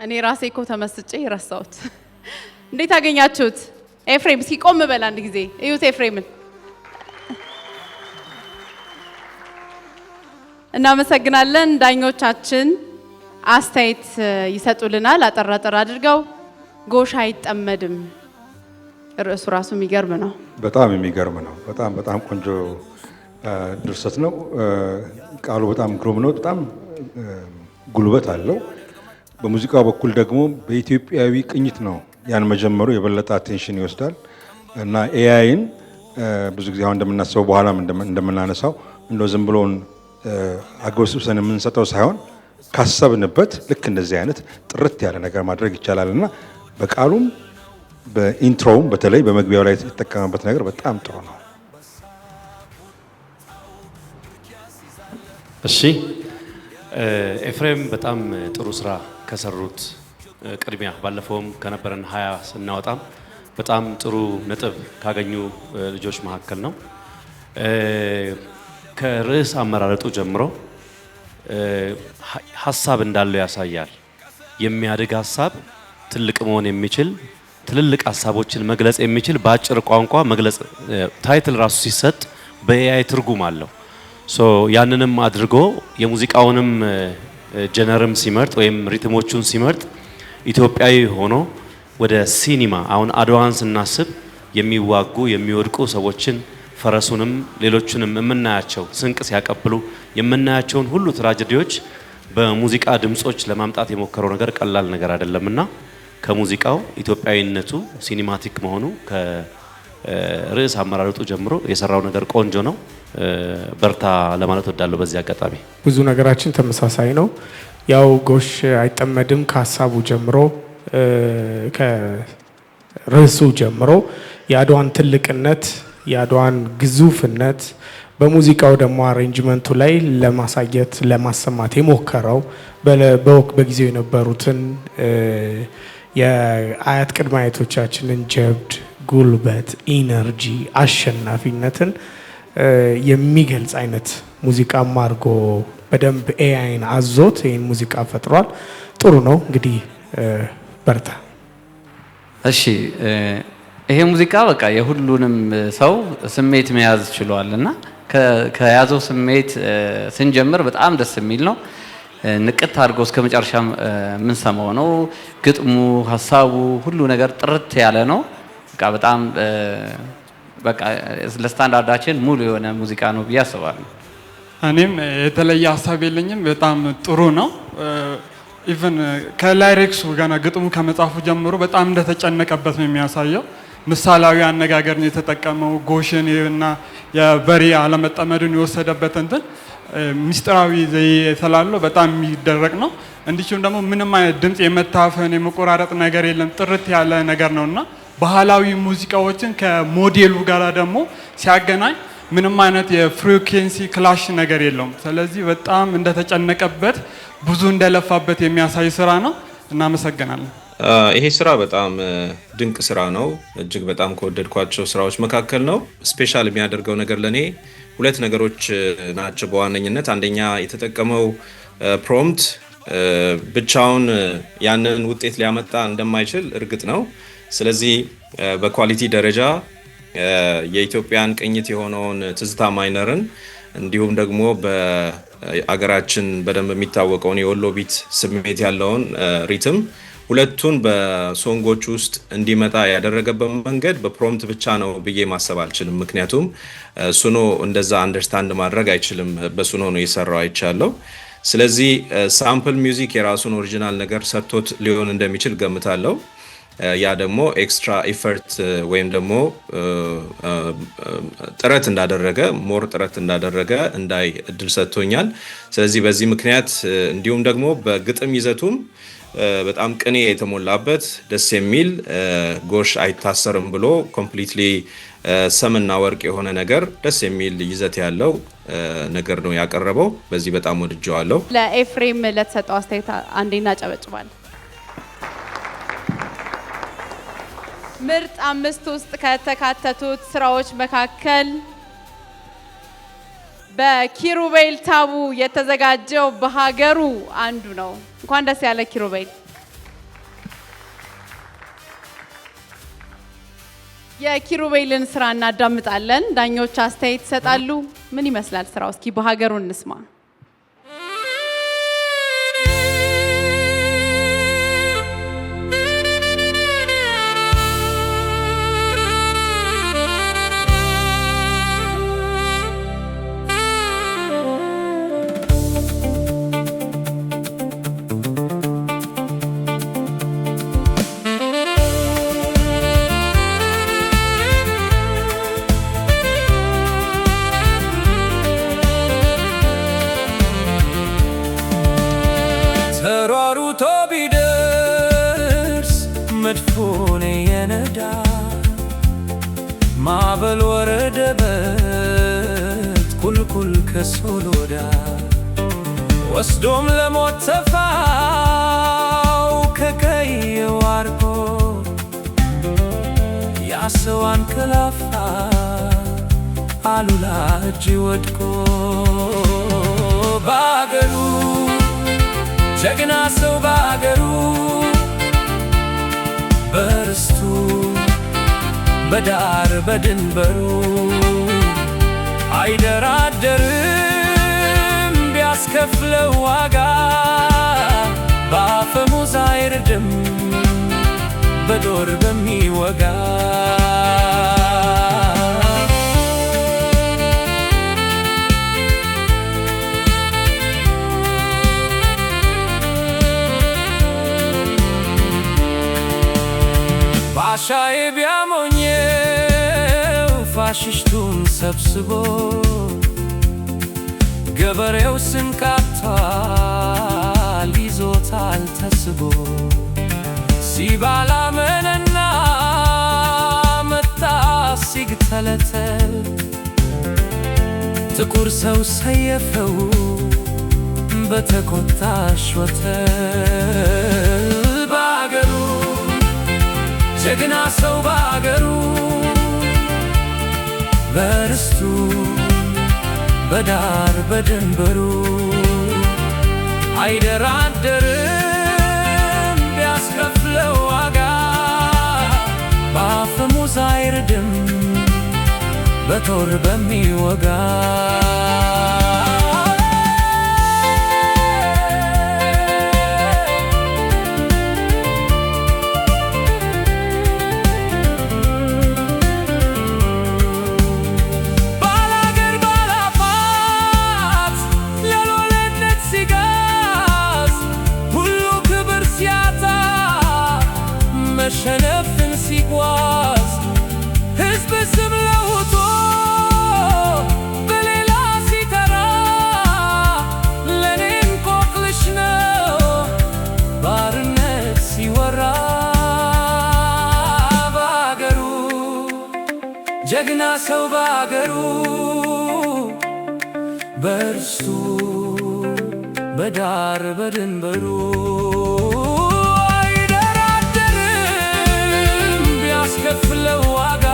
እኔ ራሴ እኮ ተመስጬ ረሳሁት። እንዴት አገኛችሁት? ኤፍሬም እስኪ ቆም በል አንድ ጊዜ እዩት ኤፍሬምን። እናመሰግናለን። ዳኞቻችን አስተያየት ይሰጡልናል አጠር አድርገው። ጎሽ አይጠመድም ርዕሱ ራሱ የሚገርም ነው። በጣም የሚገርም ነው። በጣም ቆንጆ ድርሰት ነው። ቃሉ በጣም ግሩም ነው። በጣም ጉልበት አለው። በሙዚቃው በኩል ደግሞ በኢትዮጵያዊ ቅኝት ነው ያን መጀመሩ የበለጠ አቴንሽን ይወስዳል እና ኤአይን ብዙ ጊዜ አሁን እንደምናስበው በኋላም እንደምናነሳው እንደው ዝም ብሎን አግበስብሰን የምንሰጠው ሳይሆን ካሰብንበት ልክ እንደዚህ አይነት ጥርት ያለ ነገር ማድረግ ይቻላል እና በቃሉም በኢንትሮውም በተለይ በመግቢያው ላይ የተጠቀመበት ነገር በጣም ጥሩ ነው። እሺ ኤፍሬም በጣም ጥሩ ስራ ከሰሩት ቅድሚያ ባለፈውም ከነበረን 20 ስናወጣም በጣም ጥሩ ነጥብ ካገኙ ልጆች መካከል ነው። ከርዕስ አመራረጡ ጀምሮ ሀሳብ እንዳለው ያሳያል። የሚያድግ ሀሳብ ትልቅ መሆን የሚችል ትልልቅ ሀሳቦችን መግለጽ የሚችል በአጭር ቋንቋ መግለጽ ታይትል ራሱ ሲሰጥ በኤአይ ትርጉም አለው። ያንንም አድርጎ የሙዚቃውንም ጀነርም ሲመርጥ ወይም ሪትሞቹን ሲመርጥ ኢትዮጵያዊ ሆኖ ወደ ሲኒማ አሁን አድዋን ስናስብ የሚዋጉ የሚወድቁ ሰዎችን ፈረሱንም ሌሎችንም የምናያቸው ስንቅ ሲያቀብሉ የምናያቸውን ሁሉ ትራጀዲዎች በሙዚቃ ድምጾች ለማምጣት የሞከረው ነገር ቀላል ነገር አይደለምና ከሙዚቃው ኢትዮጵያዊነቱ ሲኒማቲክ መሆኑ ከርዕስ አመራረጡ ጀምሮ የሰራው ነገር ቆንጆ ነው። በርታ ለማለት ወዳለሁ። በዚህ አጋጣሚ ብዙ ነገራችን ተመሳሳይ ነው። ያው ጎሽ አይጠመድም ከሀሳቡ ጀምሮ ከርዕሱ ጀምሮ የአድዋን ትልቅነት የአድዋን ግዙፍነት በሙዚቃው ደግሞ አሬንጅመንቱ ላይ ለማሳየት ለማሰማት የሞከረው በጊዜው የነበሩትን የአያት ቅድመ አያቶቻችንን ጀብድ፣ ጉልበት፣ ኢነርጂ፣ አሸናፊነትን የሚገልጽ አይነት ሙዚቃም አድርጎ በደንብ ኤአይን አዞት ይህን ሙዚቃ ፈጥሯል። ጥሩ ነው። እንግዲህ በርታ። እሺ ይሄ ሙዚቃ በቃ የሁሉንም ሰው ስሜት መያዝ ችሏል እና ከያዘው ስሜት ስንጀምር በጣም ደስ የሚል ነው። ንቅት አድርጎ እስከ መጨረሻ የምንሰማው ነው። ግጥሙ፣ ሀሳቡ፣ ሁሉ ነገር ጥርት ያለ ነው። በቃ በጣም በቃ ለስታንዳርዳችን ሙሉ የሆነ ሙዚቃ ነው ብዬ አስባለሁ። እኔም የተለየ ሀሳብ የለኝም። በጣም ጥሩ ነው። ኢቭን ከላይሬክሱ ገና ግጥሙ ከመጻፉ ጀምሮ በጣም እንደተጨነቀበት ነው የሚያሳየው። ምሳሌያዊ አነጋገር ነው የተጠቀመው። ጎሽን እና የበሬ አለመጠመድን የወሰደበት እንትን ሚስጥራዊ ዘዬ ስላለው በጣም የሚደረግ ነው። እንዲሁም ደግሞ ምንም አይነት ድምፅ የመታፈን የመቆራረጥ ነገር የለም። ጥርት ያለ ነገር ነውና ባህላዊ ሙዚቃዎችን ከሞዴሉ ጋር ደግሞ ሲያገናኝ ምንም አይነት የፍሪኩዌንሲ ክላሽ ነገር የለውም። ስለዚህ በጣም እንደተጨነቀበት ብዙ እንደለፋበት የሚያሳይ ስራ ነው። እናመሰግናለን። ይሄ ስራ በጣም ድንቅ ስራ ነው። እጅግ በጣም ከወደድኳቸው ስራዎች መካከል ነው። ስፔሻል የሚያደርገው ነገር ለኔ ሁለት ነገሮች ናቸው በዋነኝነት። አንደኛ የተጠቀመው ፕሮምፕት ብቻውን ያንን ውጤት ሊያመጣ እንደማይችል እርግጥ ነው። ስለዚህ በኳሊቲ ደረጃ የኢትዮጵያን ቅኝት የሆነውን ትዝታ ማይነርን እንዲሁም ደግሞ በአገራችን በደንብ የሚታወቀውን የወሎ ቢት ስሜት ያለውን ሪትም ሁለቱን በሶንጎች ውስጥ እንዲመጣ ያደረገበት መንገድ በፕሮምፕት ብቻ ነው ብዬ ማሰብ አልችልም። ምክንያቱም ሱኖ እንደዛ አንደርስታንድ ማድረግ አይችልም። በሱኖ ነው የሰራው አይቻለው። ስለዚህ ሳምፕል ሚውዚክ የራሱን ኦሪጂናል ነገር ሰጥቶት ሊሆን እንደሚችል ገምታለሁ። ያ ደግሞ ኤክስትራ ኢፈርት ወይም ደግሞ ጥረት እንዳደረገ እንዳይ እድል ሰጥቶኛል። ስለዚህ በዚህ ምክንያት እንዲሁም ደግሞ በግጥም ይዘቱም በጣም ቅኔ የተሞላበት ደስ የሚል ጎሽ አይታሰርም ብሎ ኮምፕሊትሊ ሰምና ወርቅ የሆነ ነገር ደስ የሚል ይዘት ያለው ነገር ነው ያቀረበው። በዚህ በጣም ወድጀዋለሁ። ለኤፍሬም ለተሰጠው አስተያየት አንዴና ጨበጭባል። ምርጥ 5 ውስጥ ከተካተቱት ስራዎች መካከል በኪሩቤል ታቡ የተዘጋጀው በሀገሩ አንዱ ነው። እንኳን ደስ ያለ ኪሩቤል። የኪሩቤልን ስራ እናዳምጣለን። ዳኞች አስተያየት ይሰጣሉ። ምን ይመስላል ስራው? እስኪ በሀገሩ እንስማ። መድፎኔ የነዳ ማዕበል ወረደበት ቁልቁል ከሶሎዳ ወስዶም ለሞት ተፋው ከቀይ ዋርቆ ያሰው አንቀላፋ አሉላ እጅ ወድቆ በአገሩ ጀግና ሰው በአገሩ በርስቱ በዳር በድንበሩ አይደራደርም ቢያስከፍለው ዋጋ በአፈሙዝ አይርድም በዶር በሚወጋ ባሻዬ ቢያሞኘው ፋሽስቱን ሰብስቦ ገበሬው ስንቃቷል ይዞታል ተስቦ ሲባላ መነና መጣ ሲግተለተል ጥቁር ሰው ሰየፈው በተቆጣሽ ወተል በአገሩ ጀግና ሰው በአገሩ በርስቱ በዳር በድንበሩ አይደራደርም ቢያስከፍለው ዋጋ በአፈሙዝ አይርድም በጦር በሚወጋ መሸነፍን ሲጓዝ ሕዝብ ስም ለውጦ በሌላ ሲተራ ለኔ እንቆቅልሽ ነው ባርነት ሲወራ በአገሩ ጀግና ሰው በአገሩ በርስቱ በዳር በድንበሩ ያስከፍለው ዋጋ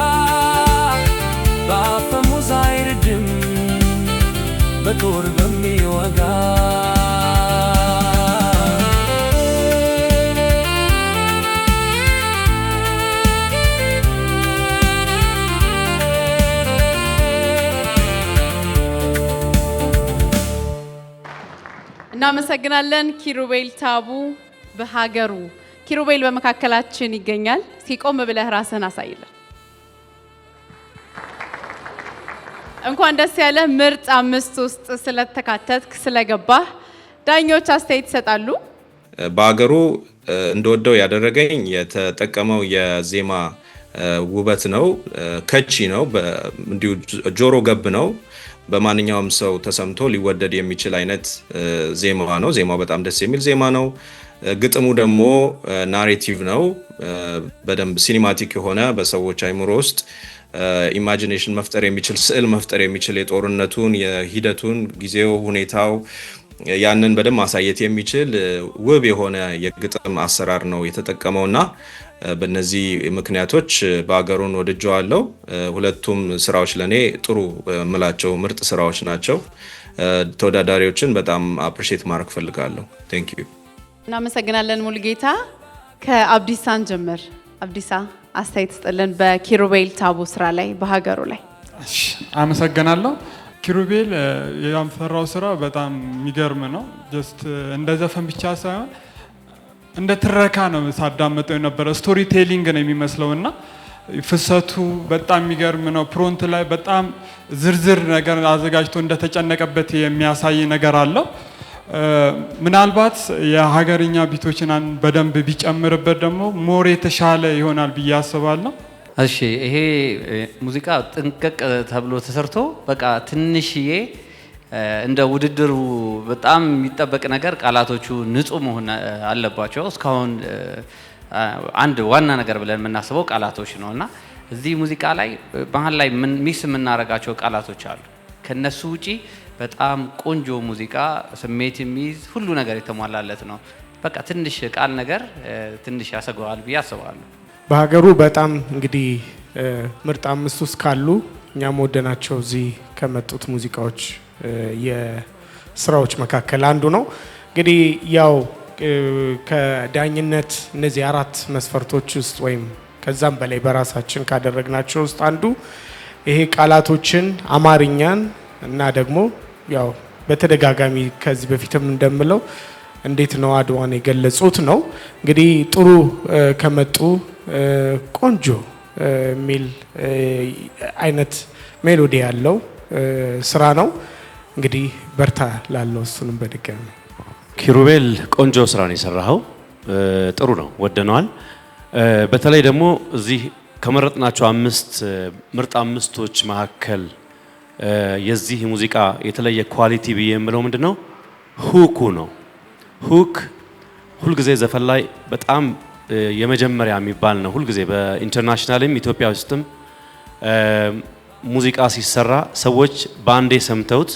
በአፈሙዝ አይርድም በጦር በሚወጋ እናመሰግናለን። ኪሩቤል ታቡ በሀገሩ። ኪሩቤል በመካከላችን ይገኛል። ሲቆም ብለህ ራስህን አሳይልን። እንኳን ደስ ያለ ምርጥ 5 ውስጥ ስለተካተትክ ስለገባህ ዳኞች አስተያየት ይሰጣሉ። በአገሩ እንደወደው ያደረገኝ የተጠቀመው የዜማ ውበት ነው። ከቺ ነው፣ እንዲሁ ጆሮ ገብ ነው። በማንኛውም ሰው ተሰምቶ ሊወደድ የሚችል አይነት ዜማ ነው። ዜማው በጣም ደስ የሚል ዜማ ነው። ግጥሙ ደግሞ ናሬቲቭ ነው። በደንብ ሲኒማቲክ የሆነ በሰዎች አይምሮ ውስጥ ኢማጂኔሽን መፍጠር የሚችል ስዕል መፍጠር የሚችል የጦርነቱን፣ የሂደቱን፣ ጊዜው፣ ሁኔታው ያንን በደንብ ማሳየት የሚችል ውብ የሆነ የግጥም አሰራር ነው የተጠቀመውና በእነዚህ ምክንያቶች በአገሩን ወድጀዋለሁ። ሁለቱም ስራዎች ለኔ ጥሩ ምላቸው ምርጥ ስራዎች ናቸው። ተወዳዳሪዎችን በጣም አፕሪሼት ማድረግ ፈልጋለሁ። ቴንክ ዩ። እናመሰግናለን ሙሉጌታ። ከአብዲሳን ጀምር። አብዲሳ አስተያየት ስጥልን በኪሩቤል ታቡ ስራ ላይ በሀገሩ ላይ። አመሰግናለሁ። ኪሩቤል ያምሰራው ስራ በጣም የሚገርም ነው። ጀስት እንደ ዘፈን ብቻ ሳይሆን እንደ ትረካ ነው ሳዳመጠው የነበረ። ስቶሪ ቴሊንግ ነው የሚመስለውና ፍሰቱ በጣም የሚገርም ነው። ፕሮንት ላይ በጣም ዝርዝር ነገር አዘጋጅቶ እንደተጨነቀበት የሚያሳይ ነገር አለው። ምናልባት የሀገርኛ ቢቶችን በደንብ ቢጨምርበት ደግሞ ሞር የተሻለ ይሆናል ብዬ አስባለሁ። እሺ፣ ይሄ ሙዚቃ ጥንቅቅ ተብሎ ተሰርቶ በቃ ትንሽዬ እንደ ውድድሩ በጣም የሚጠበቅ ነገር ቃላቶቹ ንጹህ መሆን አለባቸው። እስካሁን አንድ ዋና ነገር ብለን የምናስበው ቃላቶች ነው እና እዚህ ሙዚቃ ላይ መሀል ላይ ሚስ የምናደርጋቸው ቃላቶች አሉ። ከነሱ ውጪ በጣም ቆንጆ ሙዚቃ፣ ስሜት የሚይዝ ሁሉ ነገር የተሟላለት ነው። በቃ ትንሽ ቃል ነገር ትንሽ ያሰገዋል ብዬ አስባለሁ። በሀገሩ በጣም እንግዲህ ምርጥ 5 ውስጥ ካሉ እኛም ወደናቸው እዚህ ከመጡት ሙዚቃዎች የስራዎች መካከል አንዱ ነው። እንግዲህ ያው ከዳኝነት እነዚህ 4 መስፈርቶች ውስጥ ወይም ከዛም በላይ በራሳችን ካደረግናቸው ውስጥ አንዱ ይሄ ቃላቶችን አማርኛን እና ደግሞ ያው በተደጋጋሚ ከዚህ በፊትም እንደምለው እንዴት ነው አድዋን የገለጹት ነው። እንግዲህ ጥሩ ከመጡ ቆንጆ ሚል አይነት ሜሎዲ ያለው ስራ ነው። እንግዲህ በርታ ላለው እሱንም በድጋሚ ኪሩቤል ቆንጆ ስራ ነው የሰራው። ጥሩ ነው፣ ወደነዋል። በተለይ ደግሞ እዚህ ከመረጥናቸው 5 ምርጥ 5ቶች መካከል የዚህ ሙዚቃ የተለየ ኳሊቲ ብዬ የምለው ምንድነው ሁኩ ነው። ሁክ ሁልጊዜ ዘፈን ላይ በጣም የመጀመሪያ የሚባል ነው። ሁልጊዜ በኢንተርናሽናልም ኢትዮጵያ ውስጥም ሙዚቃ ሲሰራ ሰዎች በአንዴ ሰምተውት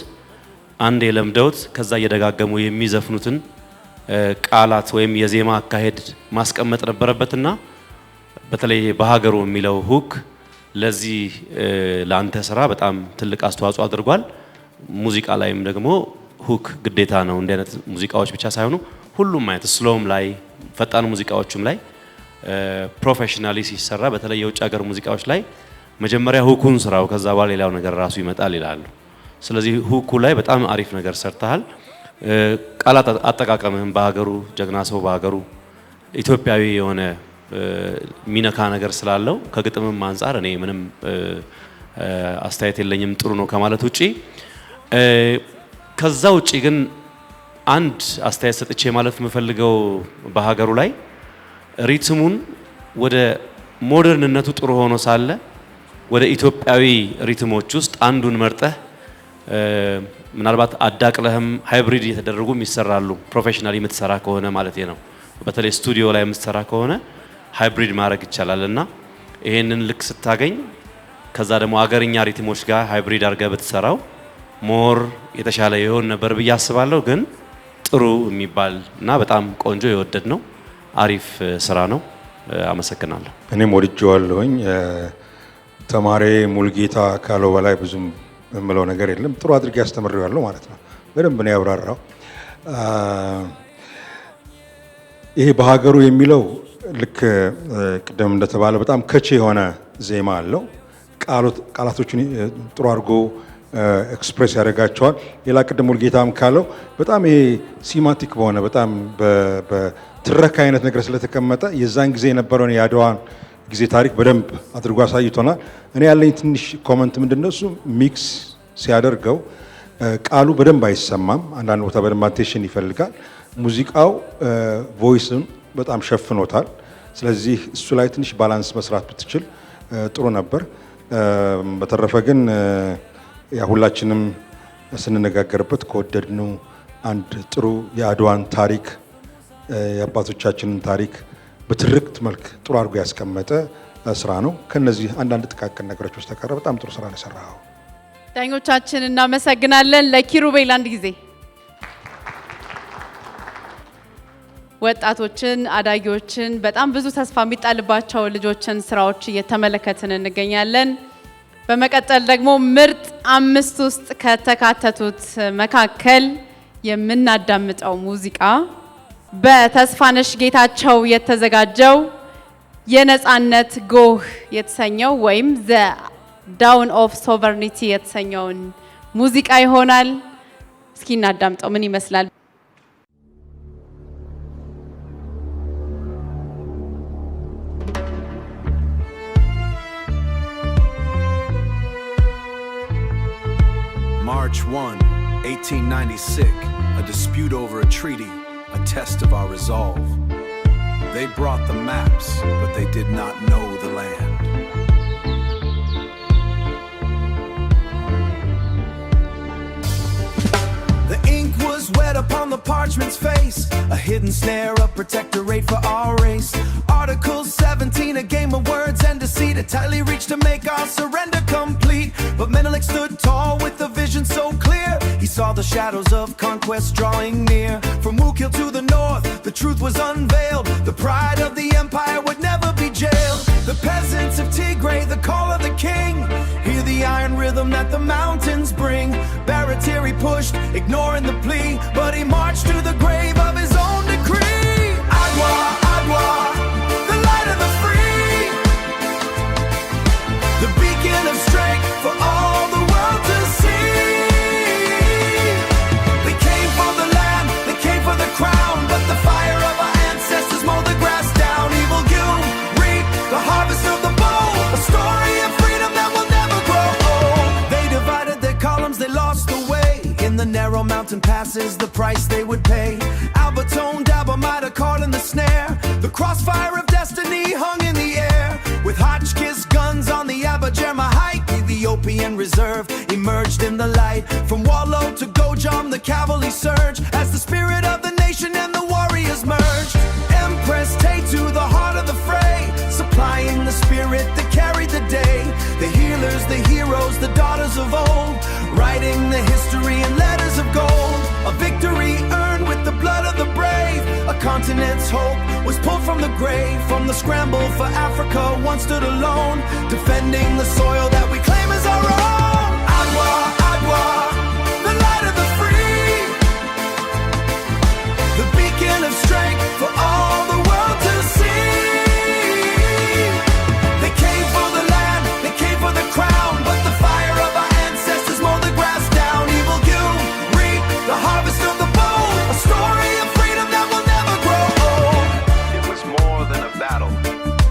አንዴ ለምደውት ከዛ እየደጋገሙ የሚዘፍኑትን ቃላት ወይም የዜማ አካሄድ ማስቀመጥ ነበረበትና በተለይ በሀገሩ የሚለው ሁክ ለዚህ ለአንተ ስራ በጣም ትልቅ አስተዋጽኦ አድርጓል። ሙዚቃ ላይም ደግሞ ሁክ ግዴታ ነው። እንደ አይነት ሙዚቃዎች ብቻ ሳይሆኑ ሁሉም አይነት ስሎም ላይ ፈጣን ሙዚቃዎችም ላይ ፕሮፌሽናሊ ሲሰራ በተለይ የውጭ ሀገር ሙዚቃዎች ላይ መጀመሪያ ሁኩን ስራው ከዛ በኋላ ሌላው ነገር ራሱ ይመጣል ይላሉ። ስለዚህ ሁኩ ላይ በጣም አሪፍ ነገር ሰርተሃል። ቃላት አጠቃቀምህም በሀገሩ ጀግና ሰው በሀገሩ ኢትዮጵያዊ የሆነ ሚነካ ነገር ስላለው ከግጥምም አንፃር እኔ ምንም አስተያየት የለኝም፣ ጥሩ ነው ከማለት ውጪ። ከዛ ውጪ ግን አንድ አስተያየት ሰጥቼ ማለት የምፈልገው በሀገሩ ላይ ሪትሙን ወደ ሞደርንነቱ ጥሩ ሆኖ ሳለ ወደ ኢትዮጵያዊ ሪትሞች ውስጥ አንዱን መርጠህ ምናልባት አዳቅለህም ሃይብሪድ እየተደረጉም ይሰራሉ። ፕሮፌሽናሊ የምትሰራ ከሆነ ማለት ነው። በተለይ ስቱዲዮ ላይ የምትሰራ ከሆነ ሃይብሪድ ማድረግ ይቻላል እና ይሄንን ልክ ስታገኝ ከዛ ደግሞ አገርኛ ሪትሞች ጋር ሃይብሪድ አድርገህ ብትሰራው ሞር የተሻለ ይሆን ነበር ብዬ አስባለሁ። ግን ጥሩ የሚባል እና በጣም ቆንጆ የወደድ ነው አሪፍ ስራ ነው። አመሰግናለሁ። እኔም ወድጄዋለሁኝ። ተማሪ ሙሉጌታ ካለው በላይ ብዙም የምለው ነገር የለም። ጥሩ አድርጌ ያስተምሬዋለሁ ማለት ነው። በደንብ ነው ያብራራው። ይሄ በሀገሩ የሚለው ልክ ቅድም እንደተባለ በጣም ከቼ የሆነ ዜማ አለው። ቃላቶቹን ጥሩ አድርጎ ኤክስፕሬስ ያደርጋቸዋል። ሌላ ቅድም ሙሉጌታም ካለው በጣም ይሄ ሲማቲክ በሆነ በጣም በትረካ አይነት ነገር ስለተቀመጠ የዛን ጊዜ የነበረውን የአድዋን ጊዜ ታሪክ በደንብ አድርጎ አሳይቶናል። እኔ ያለኝ ትንሽ ኮመንት ምንድነው እሱ ሚክስ ሲያደርገው ቃሉ በደንብ አይሰማም። አንዳንድ ቦታ በደንብ አቴንሽን ይፈልጋል። ሙዚቃው ቮይስን በጣም ሸፍኖታል። ስለዚህ እሱ ላይ ትንሽ ባላንስ መስራት ብትችል ጥሩ ነበር። በተረፈ ግን ያ ሁላችንም ስንነጋገርበት ከወደድነው አንድ ጥሩ የአድዋን ታሪክ የአባቶቻችንን ታሪክ በትርክት መልክ ጥሩ አድርጎ ያስቀመጠ ስራ ነው። ከነዚህ አንዳንድ ጥቃቅን ነገሮች በስተቀር በጣም ጥሩ ስራ ነው የሰራው። ዳኞቻችን እናመሰግናለን። ለኪሩቤል አንድ ጊዜ ወጣቶችን፣ አዳጊዎችን በጣም ብዙ ተስፋ የሚጣልባቸው ልጆችን ስራዎች እየተመለከትን እንገኛለን። በመቀጠል ደግሞ ምርጥ 5 ውስጥ ከተካተቱት መካከል የምናዳምጠው ሙዚቃ በተስፋነሽ ጌታቸው የተዘጋጀው የነጻነት ጎህ የተሰኘው ወይም ዘ ዳውን ኦፍ ሶቨርኒቲ የተሰኘውን ሙዚቃ ይሆናል። እስኪ እናዳምጠው ምን ይመስላል? March 1, 1896, a dispute over a treaty, a test of our resolve. They brought the maps, but they did not know the land. The ink was wet upon the parchment's face, a hidden snare, a protectorate for our race. Article 17, a game of words and deceit, a tightly reached to make our surrender complete. But Menelik stood tall with a vision so clear. He saw the shadows of conquest drawing near. From Wukil to the north, the truth was unveiled. The pride of the empire would never be jailed. The peasants of Tigray, the call of the king, hear the iron rhythm that the mountains bring. Baratieri pushed, ignoring the plea, but he marched to the grave of his own decree. Adwa, Adwa, the light of the free, the beacon of strength for all the world to see. They came for the land, they came for the crown, but the fire of our ancestors mowed the grass down. Evil you reap the harvest of the bold, a story of freedom that will never grow old. They divided their columns, they lost the way. In the narrow mountain passes, the price they would pay. Albertone, Dabomata caught in the snare. The crossfire of destiny hung in the air. With Hotchkiss guns on the Abajerma hike, the Ethiopian reserve emerged in the light. From Wallow to Gojam, the cavalry surged as the spirit of the nation and the warriors merged. Empress Tetu, the heart of the fray, supplying the spirit that carried the day. The healers, the heroes, the daughters of old, writing the history in letters of gold. A victory earned with the blood of the brave. A continent's hope was pulled from the grave. From the scramble for Africa, one stood alone, defending the soil that we claim as our own. Adwa, Adwa, the light of the free, the beacon of strength for all the world to see. They came for the land, they came for the crown, but the fire of our ancestors mowed the grass down. Evil you reap the harvest of the bold, a story of freedom that will never grow old. It was more than a battle,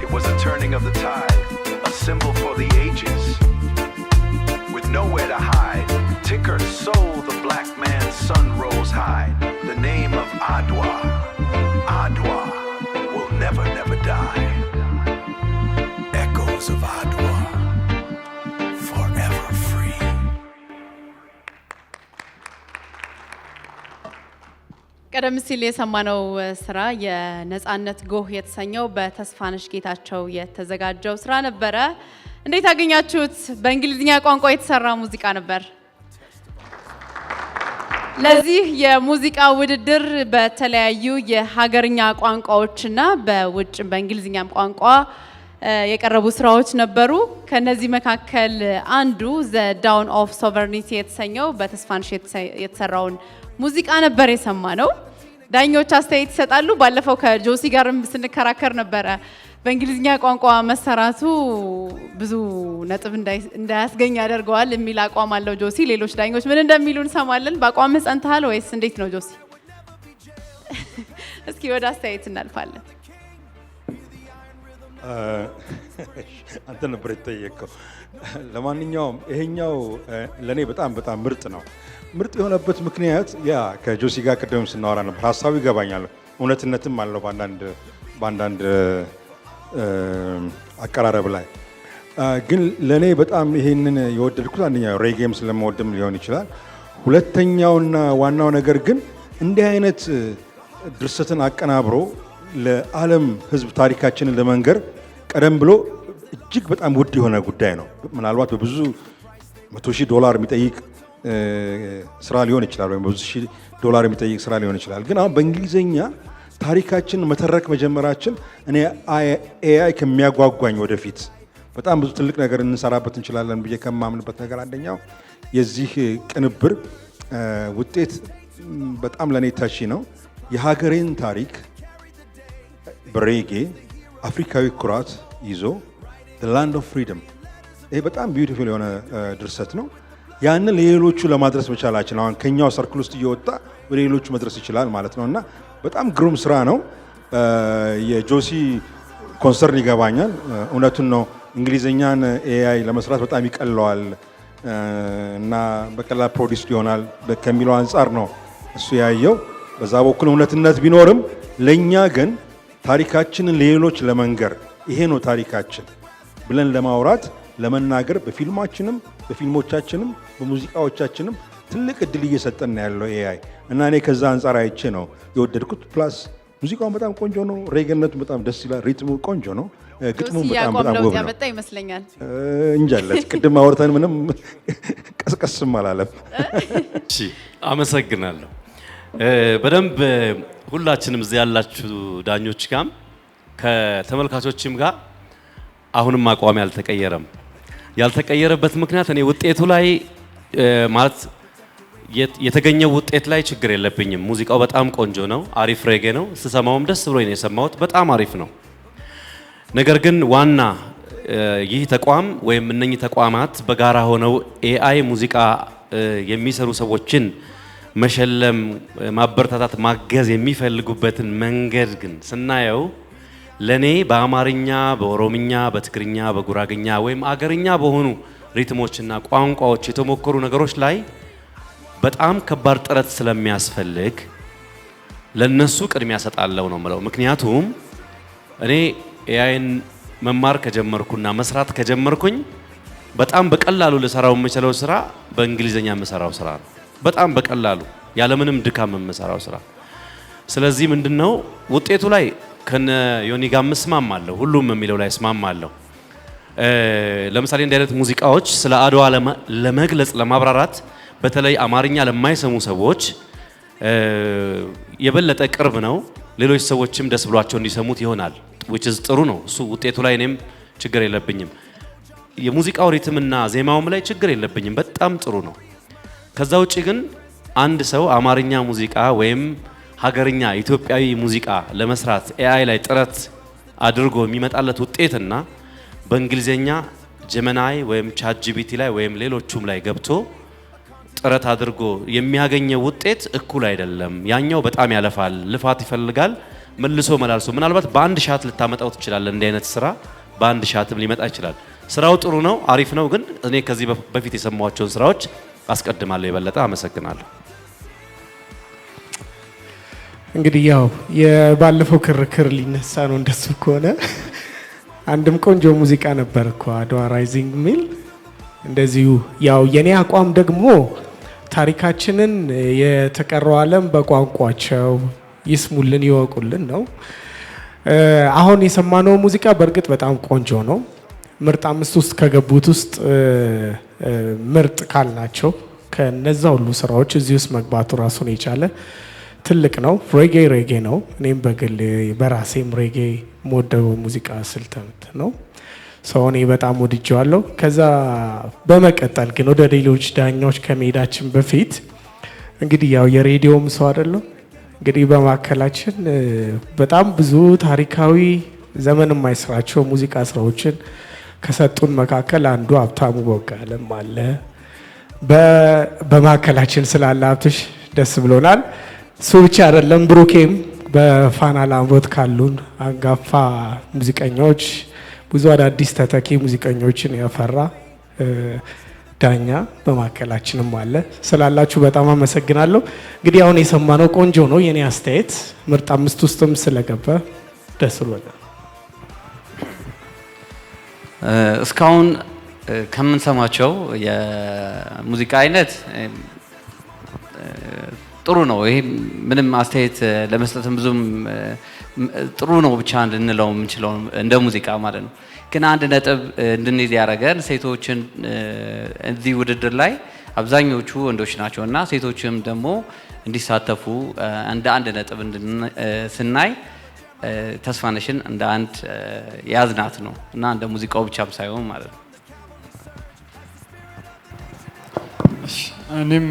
it was a turning of the tide, a symbol for the ages. With nowhere to hide, Ticker soul, the black man's sun rose high. The name of Adwa, Adwa will never, never die. Echoes of Adwa, forever free. ቀደም ሲል የሰማነው ስራ የነጻነት ጎህ የተሰኘው በተስፋነሽ ጌታቸው የተዘጋጀው ስራ ነበረ። እንዴት አገኛችሁት? በእንግሊዝኛ ቋንቋ የተሰራ ሙዚቃ ነበር። ለዚህ የሙዚቃ ውድድር በተለያዩ የሀገርኛ ቋንቋዎችና በውጭ በእንግሊዝኛም ቋንቋ የቀረቡ ስራዎች ነበሩ። ከነዚህ መካከል አንዱ ዘ ዳውን ኦፍ ሶቨርኒቲ የተሰኘው በተስፋነሽ የተሰራውን ሙዚቃ ነበር የሰማነው። ዳኞች አስተያየት ይሰጣሉ። ባለፈው ከጆሲ ጋርም ስንከራከር ነበረ በእንግሊዝኛ ቋንቋ መሰራቱ ብዙ ነጥብ እንዳያስገኝ ያደርገዋል የሚል አቋም አለው ጆሲ። ሌሎች ዳኞች ምን እንደሚሉ እንሰማለን። በአቋም ጸንተሃል ወይስ እንዴት ነው ጆሲ? እስኪ ወደ አስተያየት እናልፋለን። አንተ ነበር የተጠየቀው። ለማንኛውም ይሄኛው ለኔ በጣም በጣም ምርጥ ነው። ምርጥ የሆነበት ምክንያት ያ ከጆሲ ጋር ቅድም ስናወራ ነበር። ሀሳቡ ይገባኛል። እውነትነትም አለው በአንዳንድ አቀራረብ ላይ። ግን ለእኔ በጣም ይሄንን የወደድኩት አንደኛው ሬጌም ስለምወድም ሊሆን ይችላል። ሁለተኛውና ዋናው ነገር ግን እንዲህ አይነት ድርሰትን አቀናብሮ ለዓለም ሕዝብ ታሪካችንን ለመንገር ቀደም ብሎ እጅግ በጣም ውድ የሆነ ጉዳይ ነው። ምናልባት በብዙ $100,000 የሚጠይቅ ስራ ሊሆን ይችላል፣ ወይም በብዙ $1,000 የሚጠይቅ ስራ ሊሆን ይችላል። ግን አሁን በእንግሊዝኛ ታሪካችን መተረክ መጀመራችን እኔ ኤአይ ከሚያጓጓኝ ወደፊት በጣም ብዙ ትልቅ ነገር እንሰራበት እንችላለን ብዬ ከማምንበት ነገር አንደኛው የዚህ ቅንብር ውጤት በጣም ለኔ ታሺ ነው። የሀገሬን ታሪክ በሬጌ አፍሪካዊ ኩራት ይዞ the land of freedom ይሄ በጣም ቢዩቲፉል የሆነ ድርሰት ነው። ያንን ለሌሎቹ ለማድረስ መቻላችን አሁን ከኛው ሰርክል ውስጥ እየወጣ ወደ ሌሎቹ መድረስ ይችላል ማለት ነውና በጣም ግሩም ስራ ነው። የጆሲ ኮንሰርን ይገባኛል። እውነቱን ነው። እንግሊዘኛን ኤአይ ለመስራት በጣም ይቀለዋል እና በቀላል ፕሮዲስ ይሆናል ከሚለው አንጻር ነው እሱ ያየው። በዛ በኩል እውነትነት ቢኖርም ለኛ ግን ታሪካችንን ለሌሎች ለመንገር ይሄ ነው ታሪካችን ብለን ለማውራት ለመናገር በፊልማችንም በፊልሞቻችንም በሙዚቃዎቻችንም ትልቅ እድል እየሰጠን ያለው ኤአይ እና እኔ ከዛ አንጻር አይቼ ነው የወደድኩት። ፕላስ ሙዚቃውን በጣም ቆንጆ ነው። ሬጌነቱ በጣም ደስ ይላል። ሪትሙ ቆንጆ ነው። ግጥሙ በጣም ውብ ነው ያመጣ ይመስለኛል። እንጃለት ቅድም አውርተን ምንም ቀስቀስም አላለም። እሺ አመሰግናለሁ። በደንብ ሁላችንም እዚህ ያላችሁ ዳኞች ጋም ከተመልካቾችም ጋር አሁንም አቋሚ አልተቀየረም። ያልተቀየረበት ምክንያት እኔ ውጤቱ ላይ ማለት የተገኘው ውጤት ላይ ችግር የለብኝም። ሙዚቃው በጣም ቆንጆ ነው። አሪፍ ሬጌ ነው። ስሰማውም ደስ ብሎኝ ነው የሰማሁት። በጣም አሪፍ ነው። ነገር ግን ዋና ይህ ተቋም ወይም እነኚህ ተቋማት በጋራ ሆነው ኤአይ ሙዚቃ የሚሰሩ ሰዎችን መሸለም፣ ማበረታታት፣ ማገዝ የሚፈልጉበትን መንገድ ግን ስናየው ለኔ በአማርኛ፣ በኦሮምኛ፣ በትግርኛ፣ በጉራግኛ ወይም አገርኛ በሆኑ ሪትሞችና ቋንቋዎች የተሞከሩ ነገሮች ላይ በጣም ከባድ ጥረት ስለሚያስፈልግ ለነሱ ቅድሚያ ሰጣለው ነው የምለው። ምክንያቱም እኔ ኤአይን መማር ከጀመርኩና መስራት ከጀመርኩኝ በጣም በቀላሉ ልሰራው የምችለው ስራ በእንግሊዘኛ የምሰራው ስራ ነው። በጣም በቀላሉ ያለምንም ድካም የምሰራው ስራ። ስለዚህ ምንድነው ውጤቱ ላይ ከነ ዮኒ ጋር መስማማለሁ፣ ሁሉም የሚለው ላይ መስማማለሁ። ለምሳሌ እንዲህ አይነት ሙዚቃዎች ስለ አድዋ ለመግለጽ ለማብራራት በተለይ አማርኛ ለማይሰሙ ሰዎች የበለጠ ቅርብ ነው። ሌሎች ሰዎችም ደስ ብሏቸው እንዲሰሙት ይሆናል። which is ጥሩ ነው። እሱ ውጤቱ ላይ እኔም ችግር የለብኝም። የሙዚቃው ሪትምና ዜማውም ላይ ችግር የለብኝም። በጣም ጥሩ ነው። ከዛ ውጪ ግን አንድ ሰው አማርኛ ሙዚቃ ወይም ሀገርኛ ኢትዮጵያዊ ሙዚቃ ለመስራት ኤአይ ላይ ጥረት አድርጎ የሚመጣለት ውጤትና በእንግሊዘኛ ጀመናይ ወይም ቻትጂፒቲ ላይ ወይም ሌሎቹም ላይ ገብቶ ጥረት አድርጎ የሚያገኘው ውጤት እኩል አይደለም። ያኛው በጣም ያለፋል፣ ልፋት ይፈልጋል፣ መልሶ መላልሶ ምናልባት በአንድ ሻት ልታመጣው ትችላለህ። እንዲህ አይነት ስራ በአንድ ሻትም ሊመጣ ይችላል። ስራው ጥሩ ነው፣ አሪፍ ነው። ግን እኔ ከዚህ በፊት የሰማኋቸውን ስራዎች አስቀድማለሁ የበለጠ። አመሰግናለሁ። እንግዲህ ያው የባለፈው ክርክር ሊነሳ ነው። እንደሱ ከሆነ አንድም ቆንጆ ሙዚቃ ነበር እኮ አድዋ ራይዚንግ ሚል እንደዚሁ። ያው የኔ አቋም ደግሞ ታሪካችንን የተቀረው ዓለም በቋንቋቸው ይስሙልን ይወቁልን ነው። አሁን የሰማነው ሙዚቃ በእርግጥ በጣም ቆንጆ ነው። ምርጥ 5 ውስጥ ከገቡት ውስጥ ምርጥ ካልናቸው ከነዛ ሁሉ ስራዎች እዚህ ውስጥ መግባቱ ራሱን የቻለ ትልቅ ነው። ሬጌ ነው። እኔም በግል በራሴም ሬጌ ሞደው ሙዚቃ ስልት ነው። ሰው እኔ በጣም ወድጄዋለሁ። ከዛ በመቀጠል ግን ወደ ሌሎች ዳኛዎች ከመሄዳችን በፊት እንግዲህ ያው የሬዲዮም ሰው አይደለም እንግዲህ በማከላችን በጣም ብዙ ታሪካዊ ዘመን የማይስራቸው ሙዚቃ ስራዎችን ከሰጡን መካከል አንዱ ሀብታሙ ቦጋለም አለ። በማከላችን ስላለ ሀብትሽ ደስ ብሎናል። እሱ ብቻ አይደለም፣ ብሩኬም በፋና ላምሮት ካሉን አንጋፋ ሙዚቀኞች ብዙ አዳዲስ ተተኪ ሙዚቀኞችን ያፈራ ዳኛ በማከላችንም አለ። ስላላችሁ በጣም አመሰግናለሁ። እንግዲህ አሁን የሰማነው ቆንጆ ነው። የኔ አስተያየት ምርጥ 5 ውስጥም ስለገባ ደስ ብሎኛል። እስካሁን ከምንሰማቸው የሙዚቃ አይነት ጥሩ ነው። ይሄ ምንም አስተያየት ለመስጠትም ብዙም ጥሩ ነው ብቻ እንድንለው የምንችለው እንደ ሙዚቃ ማለት ነው። ግን አንድ ነጥብ እንድንይዝ ያደረገን ሴቶችን እዚህ ውድድር ላይ አብዛኞቹ ወንዶች ናቸው እና ሴቶችም ደግሞ እንዲሳተፉ እንደ አንድ ነጥብ ስናይ ተስፋነሽን እንደ አንድ ያዝናት ነው እና እንደ ሙዚቃው ብቻም ሳይሆን ማለት ነው። እኔም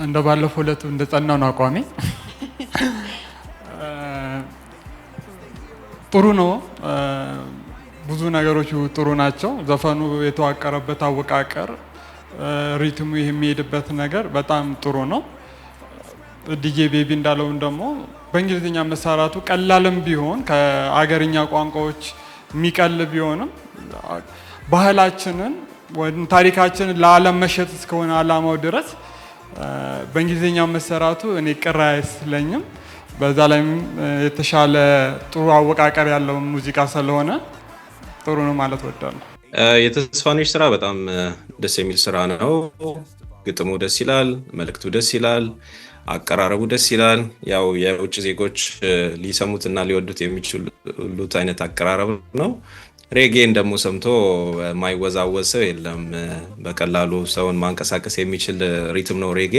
እንደ ባለፈው ዕለት እንደጸናው ነው አቋሜ። ጥሩ ነው። ብዙ ነገሮች ጥሩ ናቸው። ዘፈኑ የተዋቀረበት አወቃቀር፣ ሪትሙ የሚሄድበት ነገር በጣም ጥሩ ነው። ዲጄ ቤቢ እንዳለውም ደግሞ በእንግሊዝኛ መሰራቱ ቀላልም ቢሆን ከአገርኛ ቋንቋዎች የሚቀል ቢሆንም ባህላችንን ወይም ታሪካችንን ለዓለም መሸጥ እስከሆነ ዓላማው ድረስ በእንግሊዝኛ መሰራቱ እኔ ቅር አይስለኝም። በዛ ላይም የተሻለ ጥሩ አወቃቀር ያለው ሙዚቃ ስለሆነ ጥሩ ነው ማለት ወዳለሁ። የተስፋነሽ ስራ በጣም ደስ የሚል ስራ ነው። ግጥሙ ደስ ይላል፣ መልእክቱ ደስ ይላል፣ አቀራረቡ ደስ ይላል። ያው የውጭ ዜጎች ሊሰሙትና ሊወዱት የሚችሉት አይነት አቀራረብ ነው። ሬጌን ደግሞ ሰምቶ ማይወዛወዝ ሰው የለም። በቀላሉ ሰውን ማንቀሳቀስ የሚችል ሪትም ነው ሬጌ።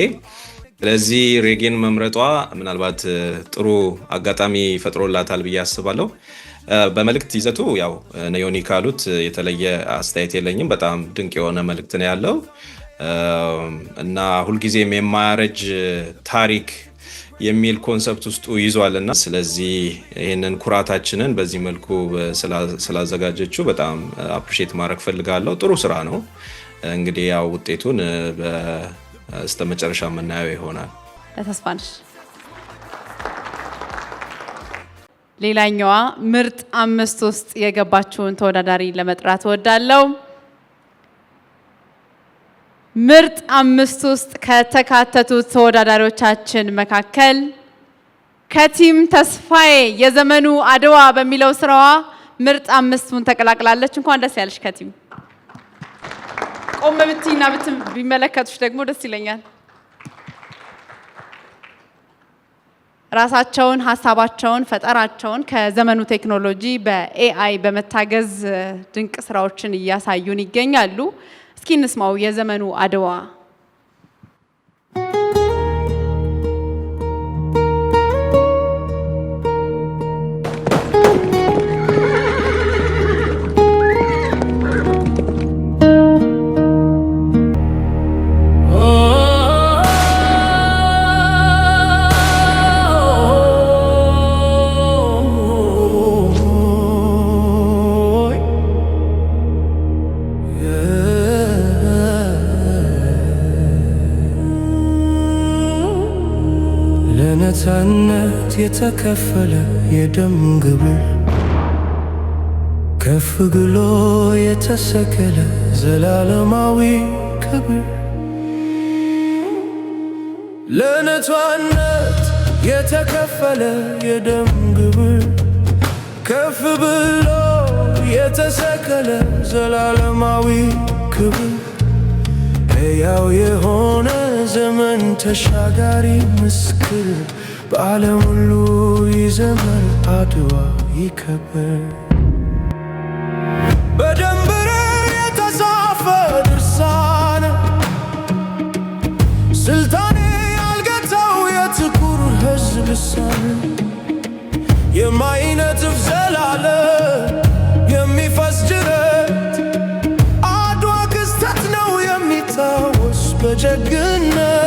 ስለዚህ ሬጌን መምረጧ ምናልባት ጥሩ አጋጣሚ ፈጥሮላታል ብዬ አስባለሁ። በመልእክት ይዘቱ ያው ዮኒ ካሉት የተለየ አስተያየት የለኝም። በጣም ድንቅ የሆነ መልእክት ነው ያለው እና ሁልጊዜም የማያረጅ ታሪክ የሚል ኮንሰፕት ውስጡ ይዟልና ስለዚህ ይህንን ኩራታችንን በዚህ መልኩ ስላዘጋጀችው በጣም አፕሪሼት ማድረግ ፈልጋለሁ። ጥሩ ስራ ነው። እንግዲህ ያው ውጤቱን በስተመጨረሻ የምናየው ይሆናል። ለተስፋነሽ ሌላኛዋ ምርጥ 5 ውስጥ የገባችውን ተወዳዳሪ ለመጥራት እወዳለሁ። ምርጥ 5 ውስጥ ከተካተቱት ተወዳዳሪዎቻችን መካከል ከቲም ተስፋዬ የዘመኑ አድዋ በሚለው ስራዋ ምርጥ 5ቱን ተቀላቅላለች። እንኳን ደስ ያለሽ ከቲም። ቆም ብትይና ቢመለከቱሽ ደግሞ ደስ ይለኛል። ራሳቸውን፣ ሀሳባቸውን፣ ፈጠራቸውን ከዘመኑ ቴክኖሎጂ በኤአይ በመታገዝ ድንቅ ስራዎችን እያሳዩን ይገኛሉ። እስኪ እንስማው የዘመኑ አድዋ። ለነፃነት የተከፈለ የደም ግብር ከፍ ብሎ የተሰቀለ ዘላለማዊ ክብር ለነፃነት የተከፈለ የደም ግብር ከፍ ብሎ የተሰቀለ ዘላለማዊ ክብር ያው የሆነ ዘመን ተሻጋሪ ምስክር በዓለም ሁሉ ይዘመር አድዋ ይከበር። በደንበር የተጻፈ ድርሳን ስልጣኔ ያልገታው የጥቁር ሕዝብ ልሳን የማይነጥፍ ዘላለም የሚፈስ ጅረት አድዋ ክስተት ነው የሚታወስ በጀግነት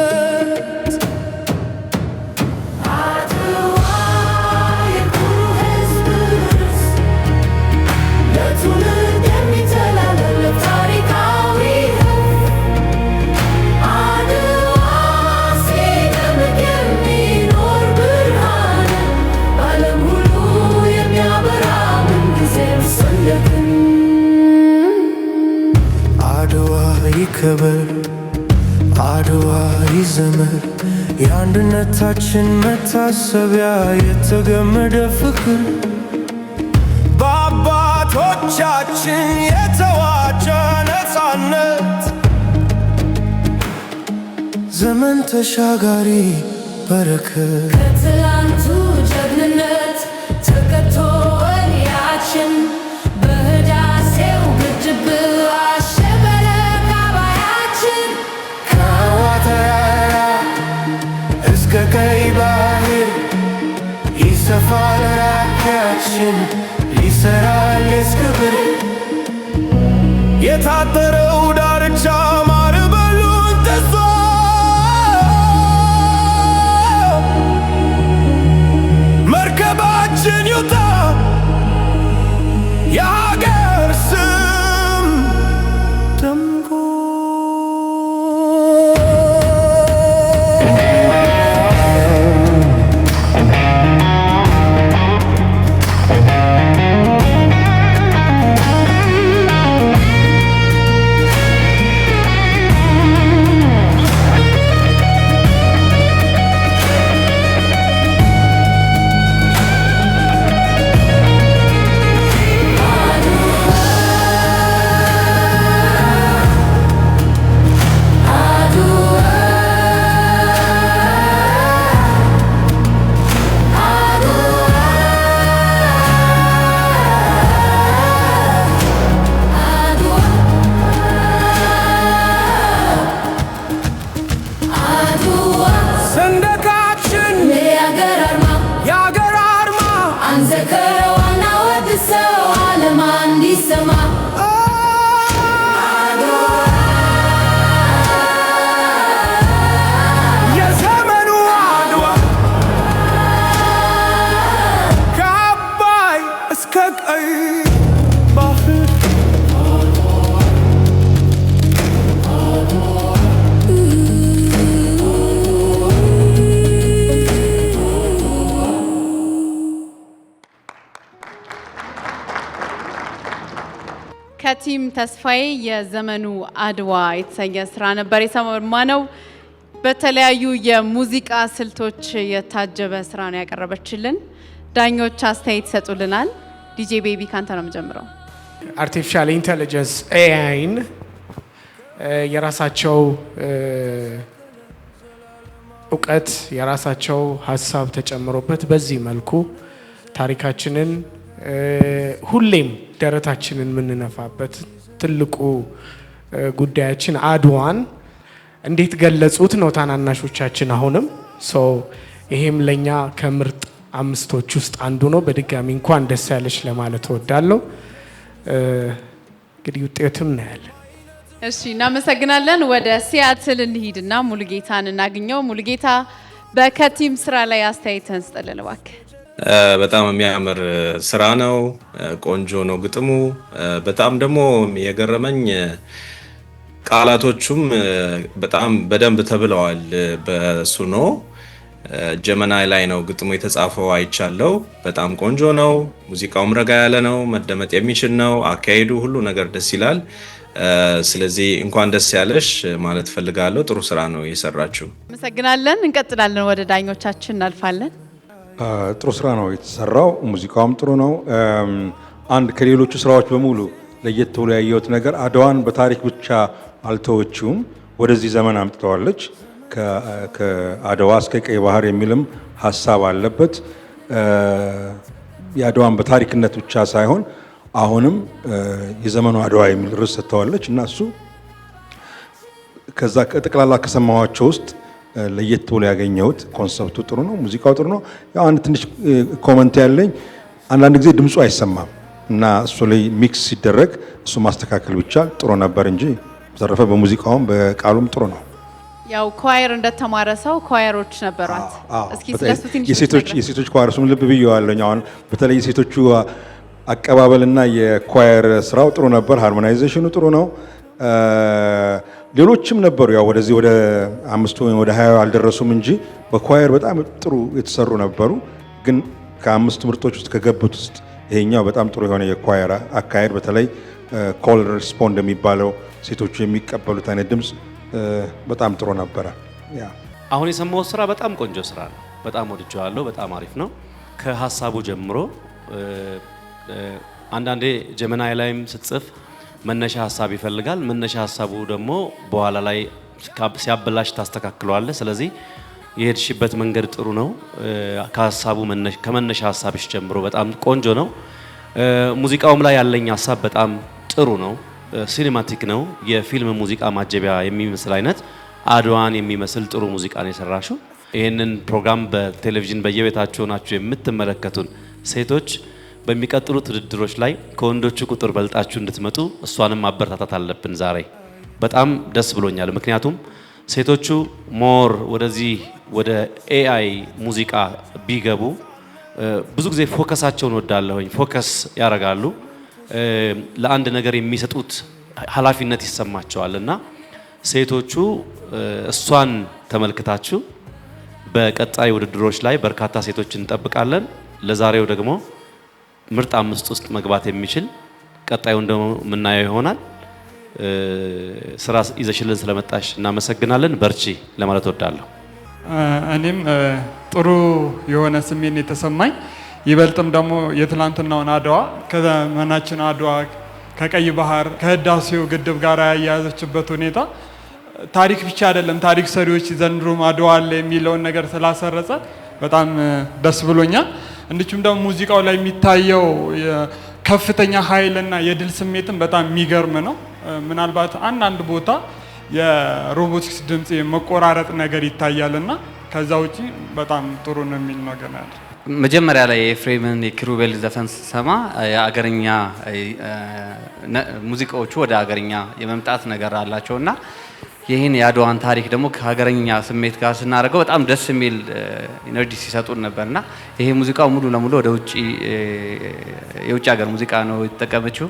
ይከበር አድዋ ይዘመር የአንድነታችን መታሰቢያ የተገመደ ፍቅር በአባቶቻችን የተዋጀ ነፃነት ዘመን ተሻጋሪ በረከት ከትላንቱ ጀግንነት ተቀጥቶ ወኔያችን በህዳሴው ግድብ አሸበረ ካባያችን ከዋተራ እስከ ቀይ ባህር ይሰፋል ራኪያችን ሊሰራል እስክብር የታጠረው ዳርቻ ማዕበሉን ጥሶ መርከባችን ይውጣ የሀገር ስም ደምቆ ከቲም ተስፋዬ የዘመኑ አድዋ የተሰኘ ስራ ነበር የሰማነው። በተለያዩ የሙዚቃ ስልቶች የታጀበ ስራ ነው ያቀረበችልን። ዳኞች አስተያየት ይሰጡልናል። ዲጄ ቤቢ ካንተ ነው የምጀምረው። አርቲፊሻል ኢንተለጀንስ ኤአይን የራሳቸው እውቀት የራሳቸው ሀሳብ ተጨምሮበት በዚህ መልኩ ታሪካችንን ሁሌም ደረታችንን የምንነፋበት ትልቁ ጉዳያችን አድዋን እንዴት ገለጹት ነው ታናናሾቻችን። አሁንም ይሄም ለኛ ከምርጥ አምስቶች ውስጥ አንዱ ነው። በድጋሚ እንኳን ደስ ያለሽ ለማለት እወዳለሁ። እንግዲህ ውጤቱን እናያለን። እሺ፣ እናመሰግናለን። ወደ ሲያትል እንሂድና ሙሉጌታን እናገኘው። ሙሉጌታ በከቲም ስራ ላይ አስተያየትህን ስጠልን እባክህ። በጣም የሚያምር ስራ ነው። ቆንጆ ነው ግጥሙ። በጣም ደግሞ የገረመኝ ቃላቶቹም በጣም በደንብ ተብለዋል። በሱኖ ጀመናይ ላይ ነው ግጥሙ የተጻፈው አይቻለው። በጣም ቆንጆ ነው። ሙዚቃውም ረጋ ያለ ነው፣ መደመጥ የሚችል ነው። አካሄዱ ሁሉ ነገር ደስ ይላል። ስለዚህ እንኳን ደስ ያለሽ ማለት ፈልጋለሁ። ጥሩ ስራ ነው የሰራችው። አመሰግናለን። እንቀጥላለን። ወደ ዳኞቻችን እናልፋለን። ጥሩ ስራ ነው የተሰራው። ሙዚቃውም ጥሩ ነው። አንድ ከሌሎቹ ስራዎች በሙሉ ለየት ብሎ ያየሁት ነገር አድዋን በታሪክ ብቻ አልተወችውም፣ ወደዚህ ዘመን አምጥተዋለች። ከአድዋ እስከ ቀይ ባህር የሚልም ሀሳብ አለበት። የአድዋን በታሪክነት ብቻ ሳይሆን አሁንም የዘመኑ አድዋ የሚል ርዕስ ሰጥተዋለች እና እሱ ከዛ ጠቅላላ ከሰማኋቸው ውስጥ ለየት ብሎ ያገኘሁት ኮንሰፕቱ ጥሩ ነው፣ ሙዚቃው ጥሩ ነው። ያው አንድ ትንሽ ኮመንት ያለኝ አንዳንድ ጊዜ ድምፁ አይሰማም እና እሱ ላይ ሚክስ ሲደረግ እሱ ማስተካከል ብቻ ጥሩ ነበር እንጂ በተረፈ በሙዚቃውም በቃሉም ጥሩ ነው። ያው ኳየር እንደተማረ ሰው ኳየሮች ነበሯት። እስኪ ስለሱ ትንሽ የሴቶች ኳየር እሱም ልብ ብየዋለሁ። አሁን በተለይ የሴቶቹ አቀባበልና የኳየር ስራው ጥሩ ነበር። ሃርሞናይዜሽኑ ጥሩ ነው። ሌሎችም ነበሩ። ያው ወደዚህ ወደ 5 ወይ ወደ 20 አልደረሱም እንጂ በኳየር በጣም ጥሩ የተሰሩ ነበሩ። ግን ከ5 ምርጦች ውስጥ ከገቡት ውስጥ ይሄኛው በጣም ጥሩ የሆነ የኳየር አካሄድ በተለይ ኮል ሪስፖንድ የሚባለው ሴቶቹ የሚቀበሉት አይነት ድምፅ በጣም ጥሩ ነበረ። አሁን የሰማሁት ስራ በጣም ቆንጆ ስራ ነው። በጣም ወድጄዋለሁ። በጣም አሪፍ ነው ከሀሳቡ ጀምሮ። አንዳንዴ ጀመናይ ላይም ስትጽፍ መነሻ ሀሳብ ይፈልጋል። መነሻ ሀሳቡ ደግሞ በኋላ ላይ ሲያበላሽ ታስተካክለዋለህ። ስለዚህ የሄድሽበት መንገድ ጥሩ ነው። ከሀሳቡ ከመነሻ ሀሳብሽ ጀምሮ በጣም ቆንጆ ነው። ሙዚቃውም ላይ ያለኝ ሀሳብ በጣም ጥሩ ነው። ሲኒማቲክ ነው። የፊልም ሙዚቃ ማጀቢያ የሚመስል አይነት አድዋን የሚመስል ጥሩ ሙዚቃ ነው የሰራሽው። ይህንን ፕሮግራም በቴሌቪዥን በየቤታችሁ ናችሁ የምትመለከቱን ሴቶች በሚቀጥሉት ውድድሮች ላይ ከወንዶቹ ቁጥር በልጣችሁ እንድትመጡ እሷንም ማበረታታት አለብን። ዛሬ በጣም ደስ ብሎኛል። ምክንያቱም ሴቶቹ ሞር ወደዚህ ወደ ኤአይ ሙዚቃ ቢገቡ ብዙ ጊዜ ፎከሳቸውን ወዳለሁኝ ፎከስ ያደርጋሉ። ለአንድ ነገር የሚሰጡት ኃላፊነት ይሰማቸዋል እና ሴቶቹ እሷን ተመልክታችሁ በቀጣይ ውድድሮች ላይ በርካታ ሴቶችን እንጠብቃለን። ለዛሬው ደግሞ ምርጥ 5 ውስጥ መግባት የሚችል ቀጣዩን ደግሞ የምናየው ይሆናል። ስራ ይዘሽልን ስለመጣሽ እናመሰግናለን። በርቺ ለማለት እወዳለሁ። እኔም ጥሩ የሆነ ስሜት የተሰማኝ ይበልጥም ደግሞ የትላንትናውን አድዋ ከዘመናችን አድዋ ከቀይ ባህር ከህዳሴው ግድብ ጋር ያያያዘችበት ሁኔታ ታሪክ ብቻ አይደለም፣ ታሪክ ሰሪዎች ዘንድሮም አድዋ አለ የሚለውን ነገር ስላሰረጸ በጣም ደስ ብሎኛል። እንዲሁም ደግሞ ሙዚቃው ላይ የሚታየው ከፍተኛ ኃይልና የድል ስሜትን በጣም የሚገርም ነው። ምናልባት አንዳንድ ቦታ የሮቦቲክስ ድምጽ መቆራረጥ ነገር ይታያልና ከዛ ውጪ በጣም ጥሩ ነው የሚል ነገር አለ። መጀመሪያ ላይ የኤፍሬምን የኪሩቤል ዘፈን ስሰማ የአገርኛ ሙዚቃዎቹ ወደ አገርኛ የመምጣት ነገር አላቸውና ይህን የአድዋን ታሪክ ደግሞ ከሀገረኛ ስሜት ጋር ስናደርገው በጣም ደስ የሚል ኢነርጂ ሲሰጡን ነበርና ይሄ ሙዚቃው ሙሉ ለሙሉ ወደ የውጭ ሀገር ሙዚቃ ነው የተጠቀመችው።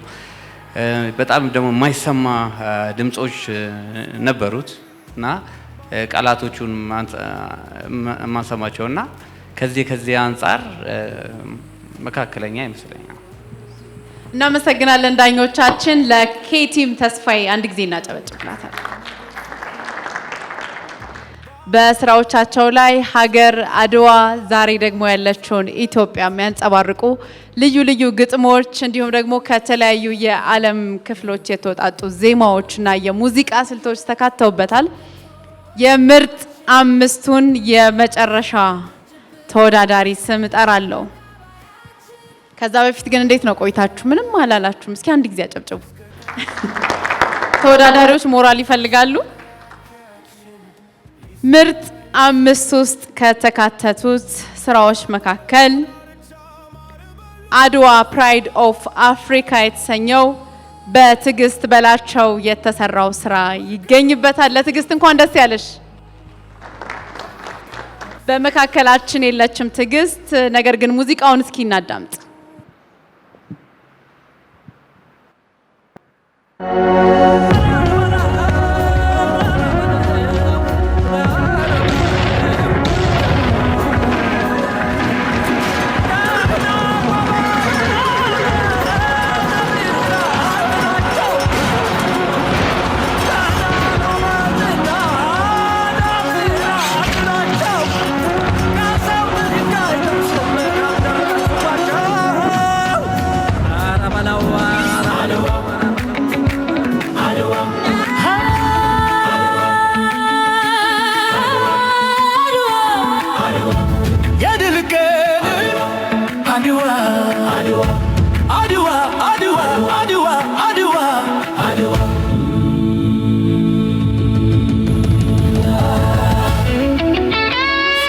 በጣም ደግሞ የማይሰማ ድምጾች ነበሩት እና ቃላቶቹን ማንሰማቸውና ከዚህ አንጻር መካከለኛ ይመስለኛል። እናመሰግናለን ዳኞቻችን። ለኬቲም ተስፋዬ አንድ ጊዜ እናጨበጭብላታለን። በስራዎቻቸው ላይ ሀገር አድዋ፣ ዛሬ ደግሞ ያለችውን ኢትዮጵያ የሚያንጸባርቁ ልዩ ልዩ ግጥሞች እንዲሁም ደግሞ ከተለያዩ የዓለም ክፍሎች የተወጣጡ ዜማዎችና የሙዚቃ ስልቶች ተካተውበታል። የምርጥ 5ቱን የመጨረሻ ተወዳዳሪ ስም እጠራለሁ። ከዛ በፊት ግን እንዴት ነው ቆይታችሁ? ምንም አላላችሁም? እስኪ አንድ ጊዜ አጨብጭቡ። ተወዳዳሪዎች ሞራል ይፈልጋሉ። ምርጥ 5 ውስጥ ከተካተቱት ስራዎች መካከል አድዋ ፕራይድ ኦፍ አፍሪካ የተሰኘው በትዕግስት በላቸው የተሰራው ስራ ይገኝበታል። ለትዕግስት እንኳን ደስ ያለሽ። በመካከላችን የለችም ትዕግስት፣ ነገር ግን ሙዚቃውን እስኪ እናዳምጥ።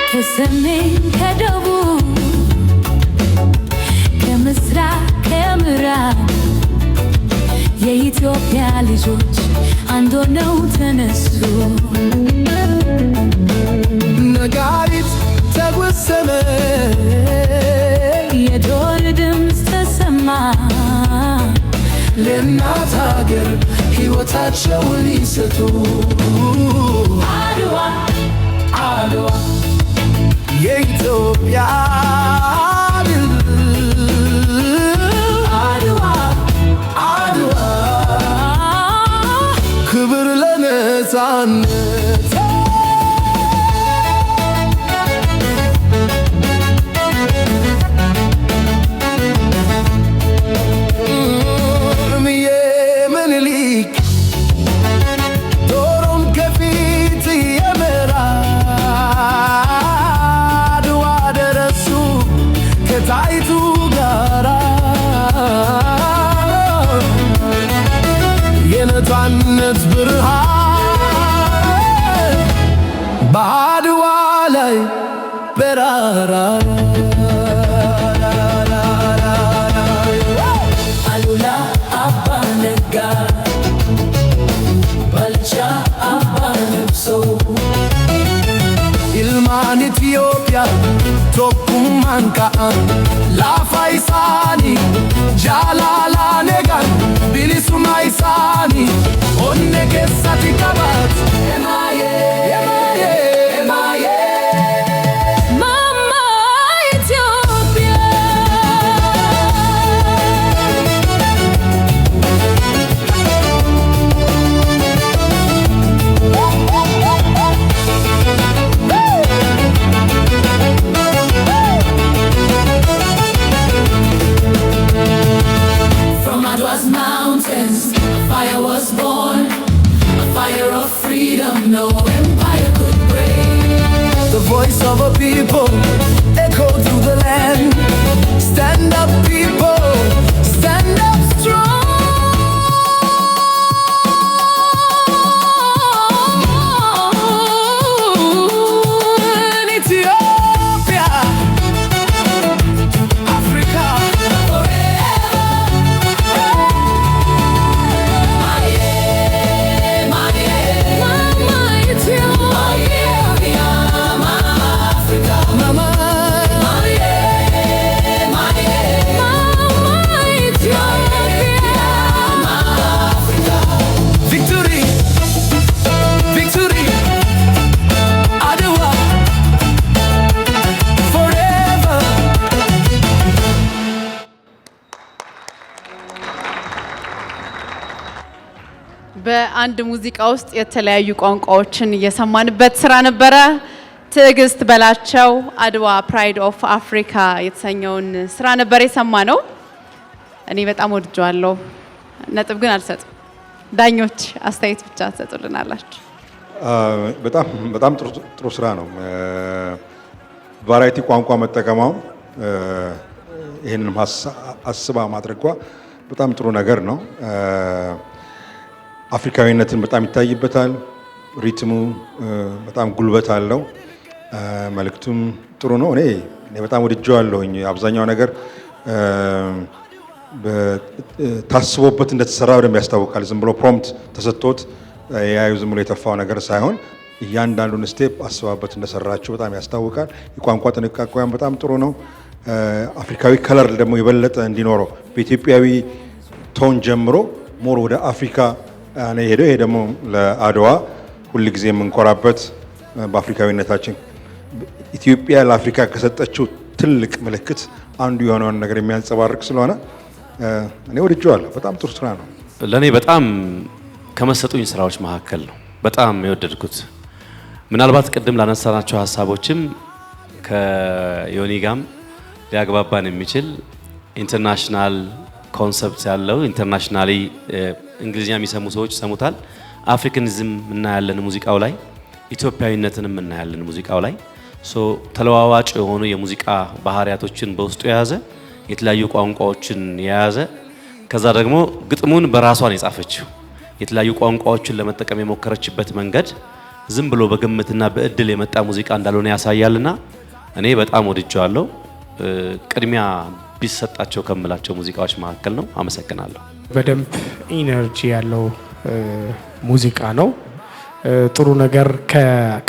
ከሰሜን ከደቡብ ከምስራቅ ከምዕራብ የኢትዮጵያ ልጆች አንድ ሆነው ተነሱ። ነጋሪት ተጎሰመ፣ የዶር ድምፅ ተሰማ፣ ለእናት ሀገር ሕይወታቸውን ይሰጡ። አድዋ አድዋ የኢትዮጵያ ድል፣ አድዋ አድዋ ነፃነት ምኒልክ ጦሩን ከፊት የመራ አድዋ ደረሱ ከጣይቱ ጋራ የነፃነት ብርሃን በአድዋ ላይ በራራ አሉላ አባ ነጋ ባልቻ አባ ነብሶ ilmaan Itiyoophiyaa tokkummaan ka'an lafa isaanii jaalala negan bilisummaa isaanii onne keessatti qabaatu. Fire was born, a fire of freedom no empire could break. The voice of a people echoed through the land. Stand up people, stand up strong. Ethiopia, Africa, በአንድ ሙዚቃ ውስጥ የተለያዩ ቋንቋዎችን እየሰማንበት ስራ ነበረ። ትዕግስት በላቸው አድዋ ፕራይድ ኦፍ አፍሪካ የተሰኘውን ስራ ነበር የሰማነው። እኔ በጣም ወድጀዋለሁ። ነጥብ ግን አልሰጥም። ዳኞች አስተያየት ብቻ ትሰጡልናላችሁ። በጣም ጥሩ ስራ ነው። ቫራይቲ ቋንቋ መጠቀማው ይህንን አስባ ማድረጓ በጣም ጥሩ ነገር ነው። አፍሪካዊነትን በጣም ይታይበታል። ሪትሙ በጣም ጉልበት አለው። መልእክቱም ጥሩ ነው። እኔ በጣም ወድጄዋለሁኝ። አብዛኛው ነገር ታስቦበት እንደተሰራ በደንብ ያስታውቃል። ዝም ብሎ ፕሮምፕት ተሰጥቶት ያዩ ዝም ብሎ የተፋው ነገር ሳይሆን እያንዳንዱን ስቴፕ አስባበት እንደሰራቸው በጣም ያስታውቃል። የቋንቋ ጥንቃቄዋም በጣም ጥሩ ነው። አፍሪካዊ ከለር ደግሞ የበለጠ እንዲኖረው በኢትዮጵያዊ ቶን ጀምሮ ሞር ወደ አፍሪካ ነው የሄደው። ይሄ ደግሞ ለአድዋ ሁልጊዜ የምንኮራበት በአፍሪካዊነታችን ኢትዮጵያ ለአፍሪካ ከሰጠችው ትልቅ ምልክት አንዱ የሆነውን ነገር የሚያንጸባርቅ ስለሆነ እኔ ወድጄዋለሁ። በጣም ጥሩ ስራ ነው። ለእኔ በጣም ከመሰጡኝ ስራዎች መካከል ነው በጣም የወደድኩት። ምናልባት ቅድም ላነሳናቸው ሀሳቦችም ከዮኒ ጋም ሊያግባባን የሚችል ኢንተርናሽናል ኮንሰፕት ያለው ኢንተርናሽናሊ እንግሊዝኛ የሚሰሙ ሰዎች ይሰሙታል። አፍሪካኒዝም እናያለን ሙዚቃው ላይ፣ ኢትዮጵያዊነትንም እናያለን ሙዚቃው ላይ። ተለዋዋጭ የሆኑ የሙዚቃ ባህሪያቶችን በውስጡ የያዘ የተለያዩ ቋንቋዎችን የያዘ ከዛ ደግሞ ግጥሙን በራሷን የጻፈችው የተለያዩ ቋንቋዎችን ለመጠቀም የሞከረችበት መንገድ ዝም ብሎ በግምትና በእድል የመጣ ሙዚቃ እንዳልሆነ ያሳያልና እኔ በጣም ወድጄዋለሁ። ቅድሚያ ቢሰጣቸው ከምላቸው ሙዚቃዎች መካከል ነው። አመሰግናለሁ። በደንብ ኢነርጂ ያለው ሙዚቃ ነው። ጥሩ ነገር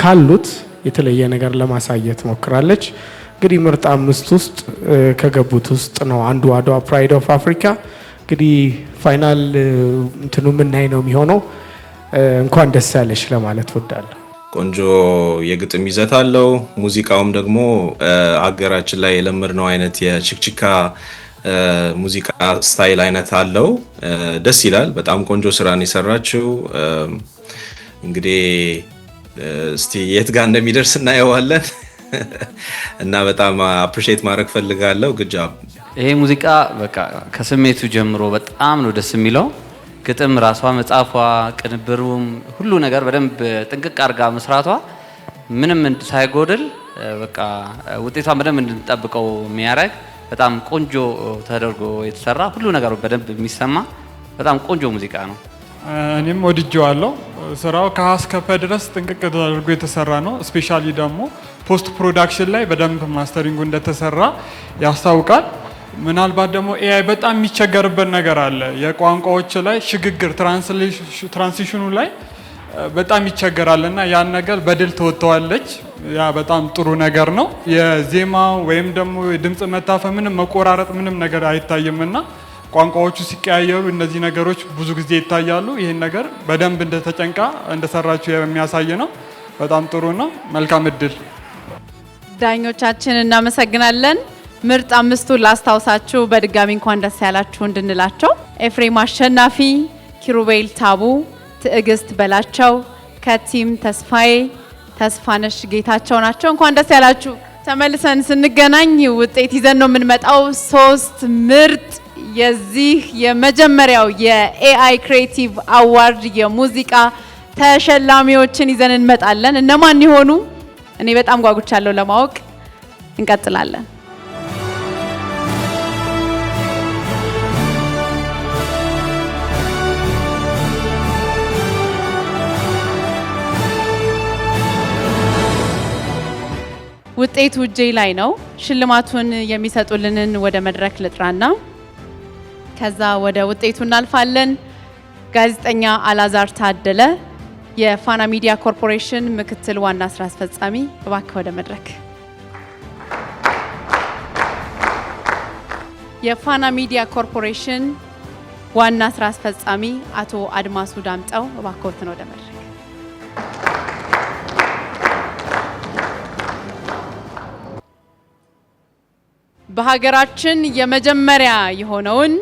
ካሉት የተለየ ነገር ለማሳየት ሞክራለች። እንግዲህ ምርጥ 5 ውስጥ ከገቡት ውስጥ ነው አንዱ አድዋ ፕራይድ ኦፍ አፍሪካ። እንግዲህ ፋይናል እንትኑ ምናይ ነው የሚሆነው። እንኳን ደስ ያለሽ ለማለት ወዳለሁ። ቆንጆ የግጥም ይዘት አለው። ሙዚቃውም ደግሞ አገራችን ላይ የለመድነው አይነት የችክችካ ሙዚቃ ስታይል አይነት አለው። ደስ ይላል። በጣም ቆንጆ ስራን የሰራችው እንግዲህ እስቲ የት ጋር እንደሚደርስ እናየዋለን እና በጣም አፕሪሺየት ማድረግ ፈልጋለሁ። ግድ ጃብ። ይሄ ሙዚቃ በቃ ከስሜቱ ጀምሮ በጣም ነው ደስ የሚለው። ግጥም ራሷ መጻፏ፣ ቅንብሩም ሁሉ ነገር በደንብ ጥንቅቅ አድርጋ መስራቷ ምንም ሳይጎድል በቃ ውጤቷን በደንብ እንድንጠብቀው የሚያደርግ በጣም ቆንጆ ተደርጎ የተሰራ ሁሉ ነገር በደንብ የሚሰማ በጣም ቆንጆ ሙዚቃ ነው። እኔም ወድጄዋለሁ። ስራው ከሀስከፈ ድረስ ጥንቅቅ ተደርጎ የተሰራ ነው። ስፔሻሊ ደግሞ ፖስት ፕሮዳክሽን ላይ በደንብ ማስተሪንጉ እንደተሰራ ያስታውቃል። ምናልባት ደግሞ ኤአይ በጣም የሚቸገርበት ነገር አለ። የቋንቋዎች ላይ ሽግግር ትራንሲሽኑ ላይ በጣም ይቸገራል እና ያን ነገር በድል ተወጥተዋለች። ያ በጣም ጥሩ ነገር ነው። የዜማ ወይም ደግሞ የድምጽ መታፈን ምንም መቆራረጥ ምንም ነገር አይታይምና ቋንቋዎቹ ሲቀያየሩ እነዚህ ነገሮች ብዙ ጊዜ ይታያሉ። ይህን ነገር በደንብ እንደተጨንቃ እንደሰራችሁ የሚያሳይ ነው። በጣም ጥሩ ነው። መልካም እድል። ዳኞቻችን እናመሰግናለን። ምርጥ አምስቱን ላስታውሳችሁ በድጋሚ እንኳን ደስ ያላችሁ እንድንላቸው ኤፍሬም አሸናፊ፣ ኪሩቤል ታቡ፣ ትዕግስት በላቸው፣ ከቲም ተስፋዬ፣ ተስፋነሽ ጌታቸው ናቸው። እንኳን ደስ ያላችሁ። ተመልሰን ስንገናኝ ውጤት ይዘን ነው የምንመጣው። 3 ምርጥ የዚህ የመጀመሪያው የኤአይ ክሬቲቭ አዋርድ የሙዚቃ ተሸላሚዎችን ይዘን እንመጣለን። እነማን ይሆኑ? እኔ በጣም ጓጉቻለሁ ለማወቅ። እንቀጥላለን። ውጤቱ እጄ ላይ ነው። ሽልማቱን የሚሰጡልንን ወደ መድረክ ልጥራና ከዛ ወደ ውጤቱ እናልፋለን። ጋዜጠኛ አላዛር ታደለ የፋና ሚዲያ ኮርፖሬሽን ምክትል ዋና ስራ አስፈጻሚ፣ እባክህ ወደ መድረክ። የፋና ሚዲያ ኮርፖሬሽን ዋና ስራ አስፈጻሚ አቶ አድማሱ ዳምጠው፣ እባክዎትን ወደ መድረክ። በሀገራችን የመጀመሪያ የሆነውን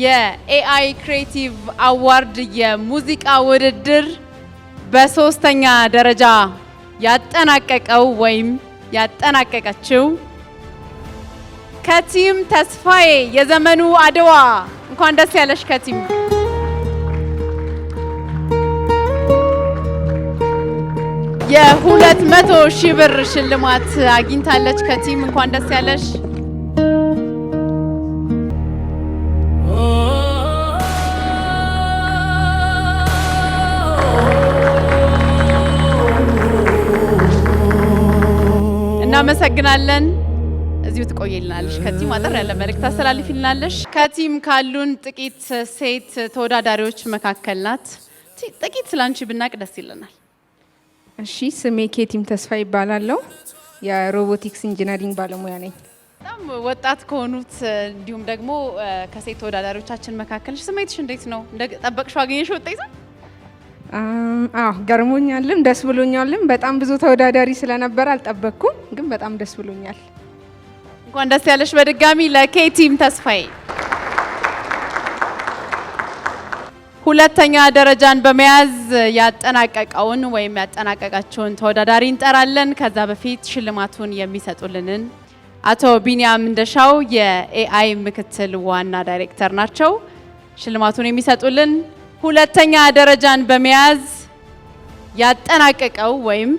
የኤአይ ክሬቲቭ አዋርድ የሙዚቃ ውድድር በ3ኛ ደረጃ ያጠናቀቀው ወይም ያጠናቀቀችው ከቲም ተስፋዬ የዘመኑ አድዋ። እንኳን ደስ ያለሽ ከቲም። የ200,000 ብር ሽልማት አግኝታለች ከቲም። እንኳን ደስ ያለሽ። እናመሰግናለን። እዚሁ ትቆይልናለሽ ከቲም። አጠር ያለ መልእክት አስተላልፊልናለሽ። ከቲም ካሉን ጥቂት ሴት ተወዳዳሪዎች መካከል ናት። ጥቂት ስላንቺ ብናቅ ደስ ይለናል። እሺ፣ ስሜ ኬቲም ተስፋ ይባላለሁ። የሮቦቲክስ ኢንጂነሪንግ ባለሙያ ነኝ። በጣም ወጣት ከሆኑት እንዲሁም ደግሞ ከሴት ተወዳዳሪዎቻችን መካከል ስሜትሽ እንዴት ነው? እንደጠበቅሽው አገኘሽው ውጤቱ? ገርሞኛልም ደስ ብሎኛልም። በጣም ብዙ ተወዳዳሪ ስለነበር አልጠበቅኩም፣ ግን በጣም ደስ ብሎኛል። እንኳን ደስ ያለሽ በድጋሚ ለኬቲም ተስፋዬ። ሁለተኛ ደረጃን በመያዝ ያጠናቀቀውን ወይም ያጠናቀቀችውን ተወዳዳሪ እንጠራለን። ከዛ በፊት ሽልማቱን የሚሰጡልንን አቶ ቢኒያም እንደሻው የኤአይ ምክትል ዋና ዳይሬክተር ናቸው። ሽልማቱን የሚሰጡልን ሁለተኛ ደረጃን በመያዝ ያጠናቀቀው ወይም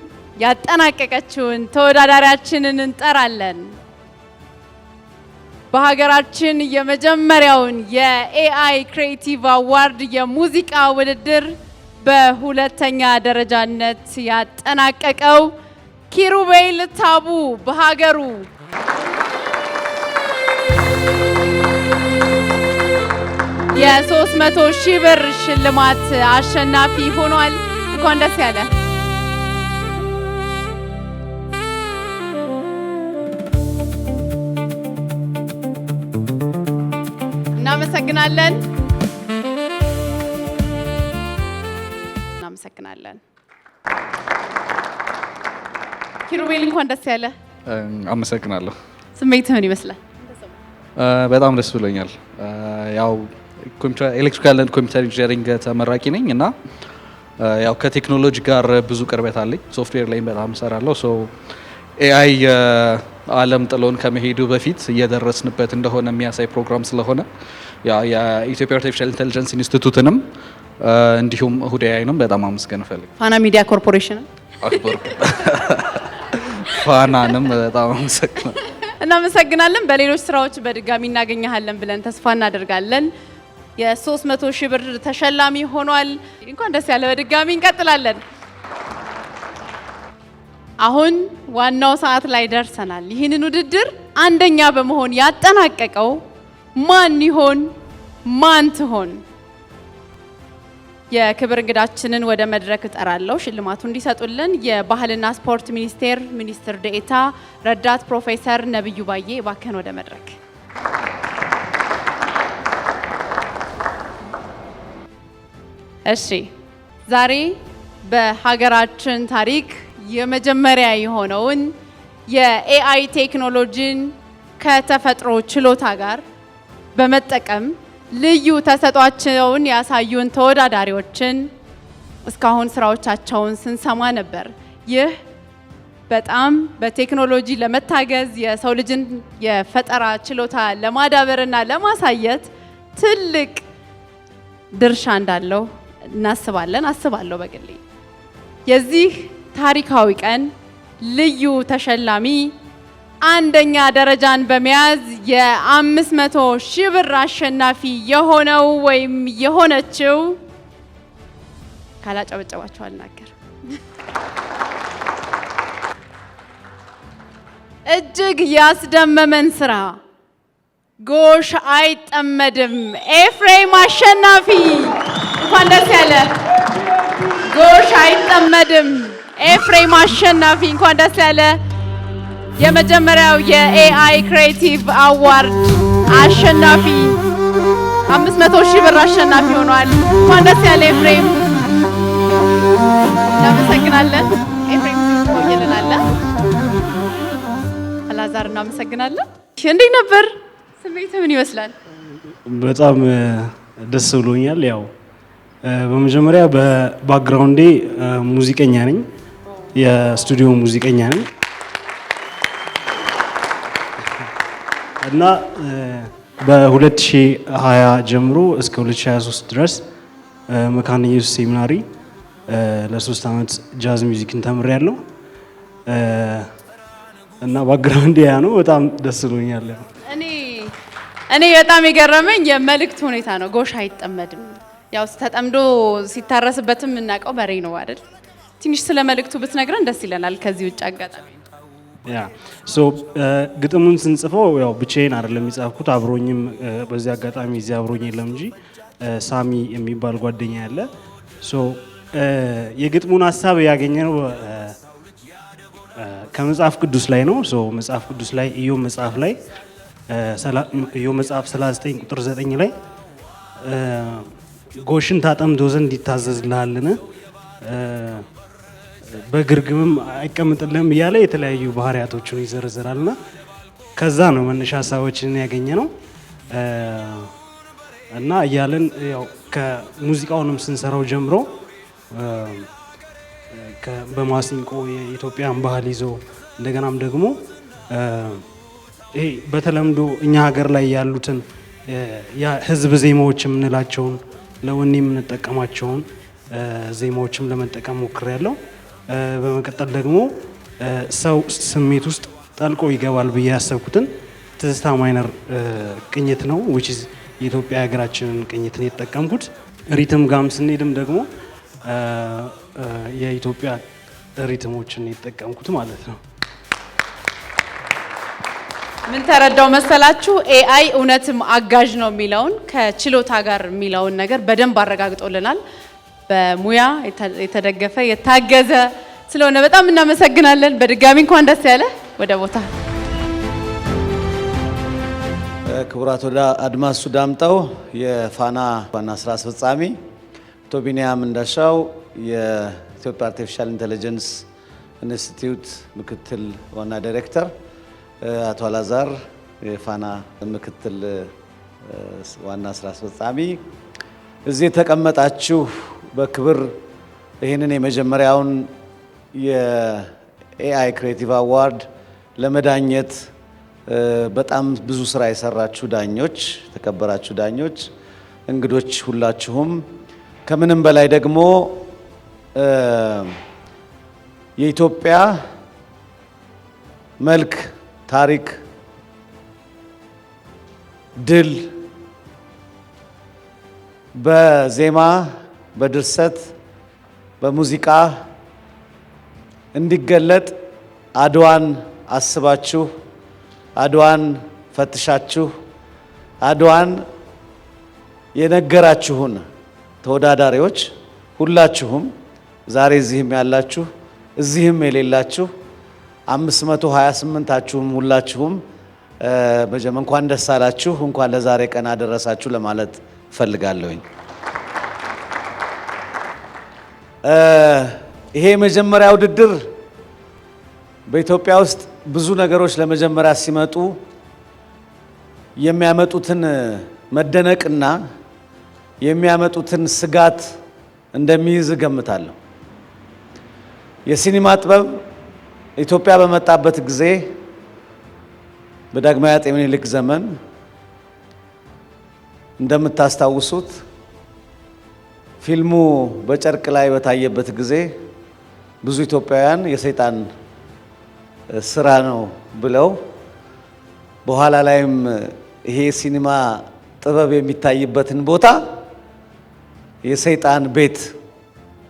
ያጠናቀቀችውን ተወዳዳሪያችንን እንጠራለን። በሀገራችን የመጀመሪያውን የኤአይ ክሬቲቭ አዋርድ የሙዚቃ ውድድር በሁለተኛ ደረጃነት ያጠናቀቀው ኪሩቤል ታቡ በሀገሩ የ300,000 ብር ሽልማት አሸናፊ ሆኗል። እንኳን ደስ ያለ። እናመሰግናለን። እናመሰግናለን። ኪሩቤል እንኳን ደስ ያለ። አመሰግናለሁ። ስሜት ምን ይመስላል? በጣም ደስ ብሎኛል። ያው ኤሌክትሪካል ኤንድ ኮምፒውተር ኢንጂነሪንግ ተመራቂ ነኝ እና ያው ከቴክኖሎጂ ጋር ብዙ ቅርበት አለኝ። ሶፍትዌር ላይ በጣም እሰራለሁ። ሶ ኤአይ ዓለም ጥሎን ከመሄዱ በፊት እየደረስንበት እንደሆነ የሚያሳይ ፕሮግራም ስለሆነ የኢትዮጵያ አርቲፊሻል ኢንተለጀንስ ኢንስቲትዩትንም እንዲሁም እሁድ ኤአይንም በጣም አመስገን እፈልጋለሁ። ፋና ሚዲያ ኮርፖሬሽንም ፋናንም በጣም እናመሰግናለን። በሌሎች ስራዎች በድጋሚ እናገኘሃለን ብለን ተስፋ እናደርጋለን። የ300 ሺህ ብር ተሸላሚ ሆኗል። እንኳን ደስ ያለ። በድጋሚ እንቀጥላለን። አሁን ዋናው ሰዓት ላይ ደርሰናል። ይህንን ውድድር አንደኛ በመሆን ያጠናቀቀው ማን ይሆን? ማን ትሆን? የክብር እንግዳችንን ወደ መድረክ እጠራለሁ ሽልማቱ እንዲሰጡልን። የባህልና ስፖርት ሚኒስቴር ሚኒስትር ዴኤታ ረዳት ፕሮፌሰር ነብዩ ባዬ እባክህን ወደ መድረክ። እሺ፣ ዛሬ በሀገራችን ታሪክ የመጀመሪያ የሆነውን የኤአይ ቴክኖሎጂን ከተፈጥሮ ችሎታ ጋር በመጠቀም ልዩ ተሰጧቸውን ያሳዩን ተወዳዳሪዎችን እስካሁን ስራዎቻቸውን ስንሰማ ነበር። ይህ በጣም በቴክኖሎጂ ለመታገዝ የሰው ልጅን የፈጠራ ችሎታ ለማዳበርና ለማሳየት ትልቅ ድርሻ እንዳለው እናስባለን። አስባለሁ በግሌ የዚህ ታሪካዊ ቀን ልዩ ተሸላሚ አንደኛ ደረጃን በመያዝ የ500 ሺህ ብር አሸናፊ የሆነው ወይም የሆነችው ካላጨበጨባችሁ አልናገር። እጅግ ያስደመመን ስራ ጎሽ አይጠመድም ኤፍሬም አሸናፊ፣ እንኳን ደስ ያለ። ጎሽ አይጠመድም ኤፍሬም አሸናፊ፣ እንኳን ደስ ያለ። የመጀመሪያው የኤአይ ክሬቲቭ አዋርድ አሸናፊ 500 ሺህ ብር አሸናፊ ሆኗል። እንኳን ደስ ያለ ኤፍሬም። እናመሰግናለን ኤፍሬም። ቆይልናለ አላዛር፣ እናመሰግናለን። እንዴት ነበር ስሜት? ምን ይመስላል? በጣም ደስ ብሎኛል። ያው በመጀመሪያ በባክግራውንዴ ሙዚቀኛ ነኝ፣ የስቱዲዮ ሙዚቀኛ ነኝ እና በ2020 ጀምሮ እስከ 2023 ድረስ መካነ ኢየሱስ ሴሚናሪ ለ3 ዓመት ጃዝ ሚውዚክን ተምሬያለሁ እና ባክግራውንድ ያ ነው። በጣም ደስ ብሎኛል። እኔ በጣም የገረመኝ የመልእክት ሁኔታ ነው። ጎሽ አይጠመድም፣ ያው ተጠምዶ ሲታረስበትም እናውቀው በሬ ነው አይደል? ትንሽ ስለ መልእክቱ ብትነግረን ደስ ይለናል። ከዚህ ውጭ አጋጣሚ ግጥሙን ስንጽፈው ያው ብቻዬን አይደለም የጻፍኩት፣ አብሮኝም በዚህ አጋጣሚ እዚህ አብሮኝ የለም እንጂ ሳሚ የሚባል ጓደኛ ያለ። የግጥሙን ሀሳብ ያገኘነው ከመጽሐፍ ቅዱስ ላይ ነው። መጽሐፍ ቅዱስ ላይ ኢዮብ መጽሐፍ ላይ ኢዮብ መጽሐፍ 39 ቁጥር 9 ላይ ጎሽን ታጠምዶ ዘንድ ይታዘዝልሃልን በግርግምም አይቀምጥልህም እያለ የተለያዩ ባህሪያቶችን ይዘረዘራልና ከዛ ነው መነሻ ሀሳቦችን ያገኘ ነው እና እያለን ያው ከሙዚቃውንም ስንሰራው ጀምሮ በማሲንቆ የኢትዮጵያን ባህል ይዞ እንደገናም ደግሞ ይሄ በተለምዶ እኛ ሀገር ላይ ያሉትን ህዝብ ዜማዎች የምንላቸውን ለወኔ የምንጠቀማቸውን ዜማዎችም ለመጠቀም ሞክሬያለሁ። በመቀጠል ደግሞ ሰው ስሜት ውስጥ ጠልቆ ይገባል ብዬ ያሰብኩትን ትዝታ ማይነር ቅኝት ነው which is የኢትዮጵያ ሀገራችንን ቅኝትን የተጠቀምኩት። ሪትም ጋም ስንሄድም ደግሞ የኢትዮጵያ ሪትሞችን የተጠቀምኩት ማለት ነው። ምን ተረዳው መሰላችሁ? ኤአይ እውነትም አጋዥ ነው የሚለውን ከችሎታ ጋር የሚለውን ነገር በደንብ አረጋግጦልናል። በሙያ የተደገፈ የታገዘ ስለሆነ በጣም እናመሰግናለን። በድጋሚ እንኳን ደስ ያለ። ወደ ቦታ ክቡራት ወደ አድማሱ ዳምጠው የፋና ዋና ስራ አስፈጻሚ፣ አቶ ቢኒያም እንደሻው የኢትዮጵያ አርቲፊሻል ኢንተለጀንስ ኢንስቲትዩት ምክትል ዋና ዳይሬክተር፣ አቶ አላዛር የፋና ምክትል ዋና ስራ አስፈጻሚ፣ እዚህ የተቀመጣችሁ በክብር ይህንን የመጀመሪያውን የኤአይ ክሬቲቭ አዋርድ ለመዳኘት በጣም ብዙ ስራ የሰራችሁ ዳኞች፣ ተከበራችሁ ዳኞች፣ እንግዶች ሁላችሁም፣ ከምንም በላይ ደግሞ የኢትዮጵያ መልክ፣ ታሪክ፣ ድል በዜማ በድርሰት በሙዚቃ እንዲገለጥ አድዋን አስባችሁ አድዋን ፈትሻችሁ አድዋን የነገራችሁን ተወዳዳሪዎች ሁላችሁም ዛሬ እዚህም ያላችሁ እዚህም የሌላችሁ 528ታችሁም ሁላችሁም በጀመ እንኳን ደስ አላችሁ፣ እንኳን ለዛሬ ቀን አደረሳችሁ ለማለት ፈልጋለሁኝ። ይሄ የመጀመሪያ ውድድር በኢትዮጵያ ውስጥ ብዙ ነገሮች ለመጀመሪያ ሲመጡ የሚያመጡትን መደነቅና የሚያመጡትን ስጋት እንደሚይዝ እገምታለሁ። የሲኒማ ጥበብ ኢትዮጵያ በመጣበት ጊዜ በዳግማዊ አጤ ምኒልክ ዘመን እንደምታስታውሱት ፊልሙ በጨርቅ ላይ በታየበት ጊዜ ብዙ ኢትዮጵያውያን የሰይጣን ስራ ነው ብለው በኋላ ላይም ይሄ ሲኒማ ጥበብ የሚታይበትን ቦታ የሰይጣን ቤት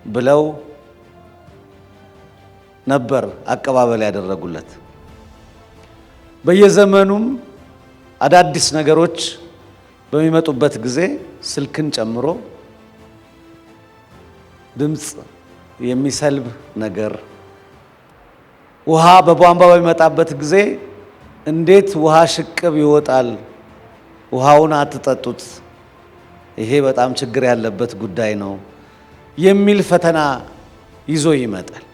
ብለው ነበር አቀባበል ያደረጉለት። በየዘመኑም አዳዲስ ነገሮች በሚመጡበት ጊዜ ስልክን ጨምሮ ድምፅ የሚሰልብ ነገር፣ ውሃ በቧንቧ በሚመጣበት ጊዜ እንዴት ውሃ ሽቅብ ይወጣል፣ ውሃውን አትጠጡት፣ ይሄ በጣም ችግር ያለበት ጉዳይ ነው የሚል ፈተና ይዞ ይመጣል።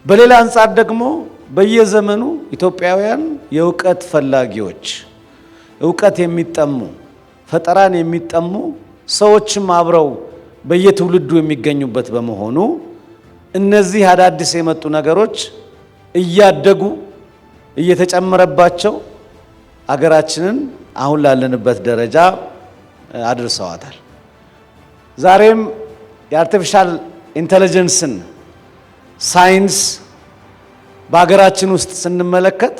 በሌላ አንጻር ደግሞ በየዘመኑ ኢትዮጵያውያን የእውቀት ፈላጊዎች፣ እውቀት የሚጠሙ ፈጠራን የሚጠሙ ሰዎችም አብረው በየትውልዱ የሚገኙበት በመሆኑ እነዚህ አዳዲስ የመጡ ነገሮች እያደጉ እየተጨመረባቸው አገራችንን አሁን ላለንበት ደረጃ አድርሰዋታል። ዛሬም የአርቲፊሻል ኢንተለጀንስን ሳይንስ በሀገራችን ውስጥ ስንመለከት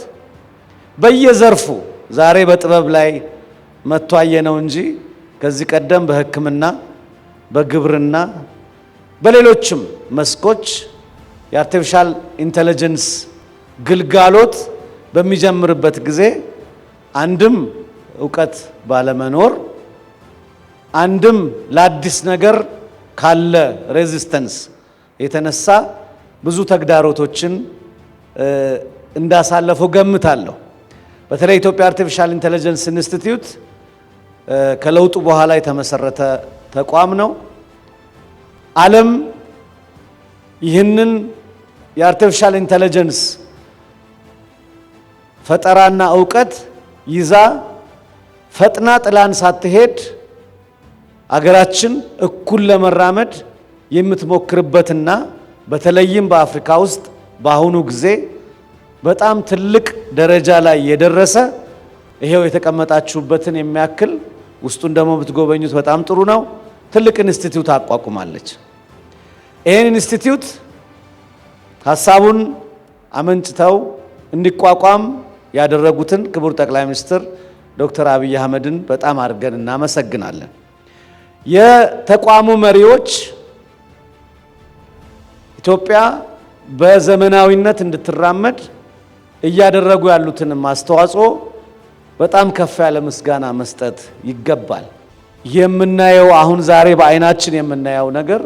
በየዘርፉ ዛሬ በጥበብ ላይ መጥቷየ ነው እንጂ ከዚህ ቀደም በሕክምና በግብርና በሌሎችም መስኮች የአርቲፊሻል ኢንተለጀንስ ግልጋሎት በሚጀምርበት ጊዜ አንድም እውቀት ባለመኖር፣ አንድም ለአዲስ ነገር ካለ ሬዚስተንስ የተነሳ ብዙ ተግዳሮቶችን እንዳሳለፈው ገምታለሁ። በተለይ ኢትዮጵያ አርቲፊሻል ኢንተለጀንስ ኢንስቲትዩት ከለውጡ በኋላ የተመሰረተ ተቋም ነው። ዓለም ይህንን የአርቲፊሻል ኢንተለጀንስ ፈጠራና እውቀት ይዛ ፈጥና ጥላን ሳትሄድ አገራችን እኩል ለመራመድ የምትሞክርበትና በተለይም በአፍሪካ ውስጥ በአሁኑ ጊዜ በጣም ትልቅ ደረጃ ላይ የደረሰ ይሄው የተቀመጣችሁበትን የሚያክል ውስጡን ደግሞ ብትጎበኙት በጣም ጥሩ ነው። ትልቅ ኢንስቲትዩት አቋቁማለች። ይህን ኢንስቲትዩት ሀሳቡን አመንጭተው እንዲቋቋም ያደረጉትን ክቡር ጠቅላይ ሚኒስትር ዶክተር አብይ አህመድን በጣም አድርገን እናመሰግናለን። የተቋሙ መሪዎች ኢትዮጵያ በዘመናዊነት እንድትራመድ እያደረጉ ያሉትን አስተዋጽኦ በጣም ከፍ ያለ ምስጋና መስጠት ይገባል። የምናየው አሁን ዛሬ በአይናችን የምናየው ነገር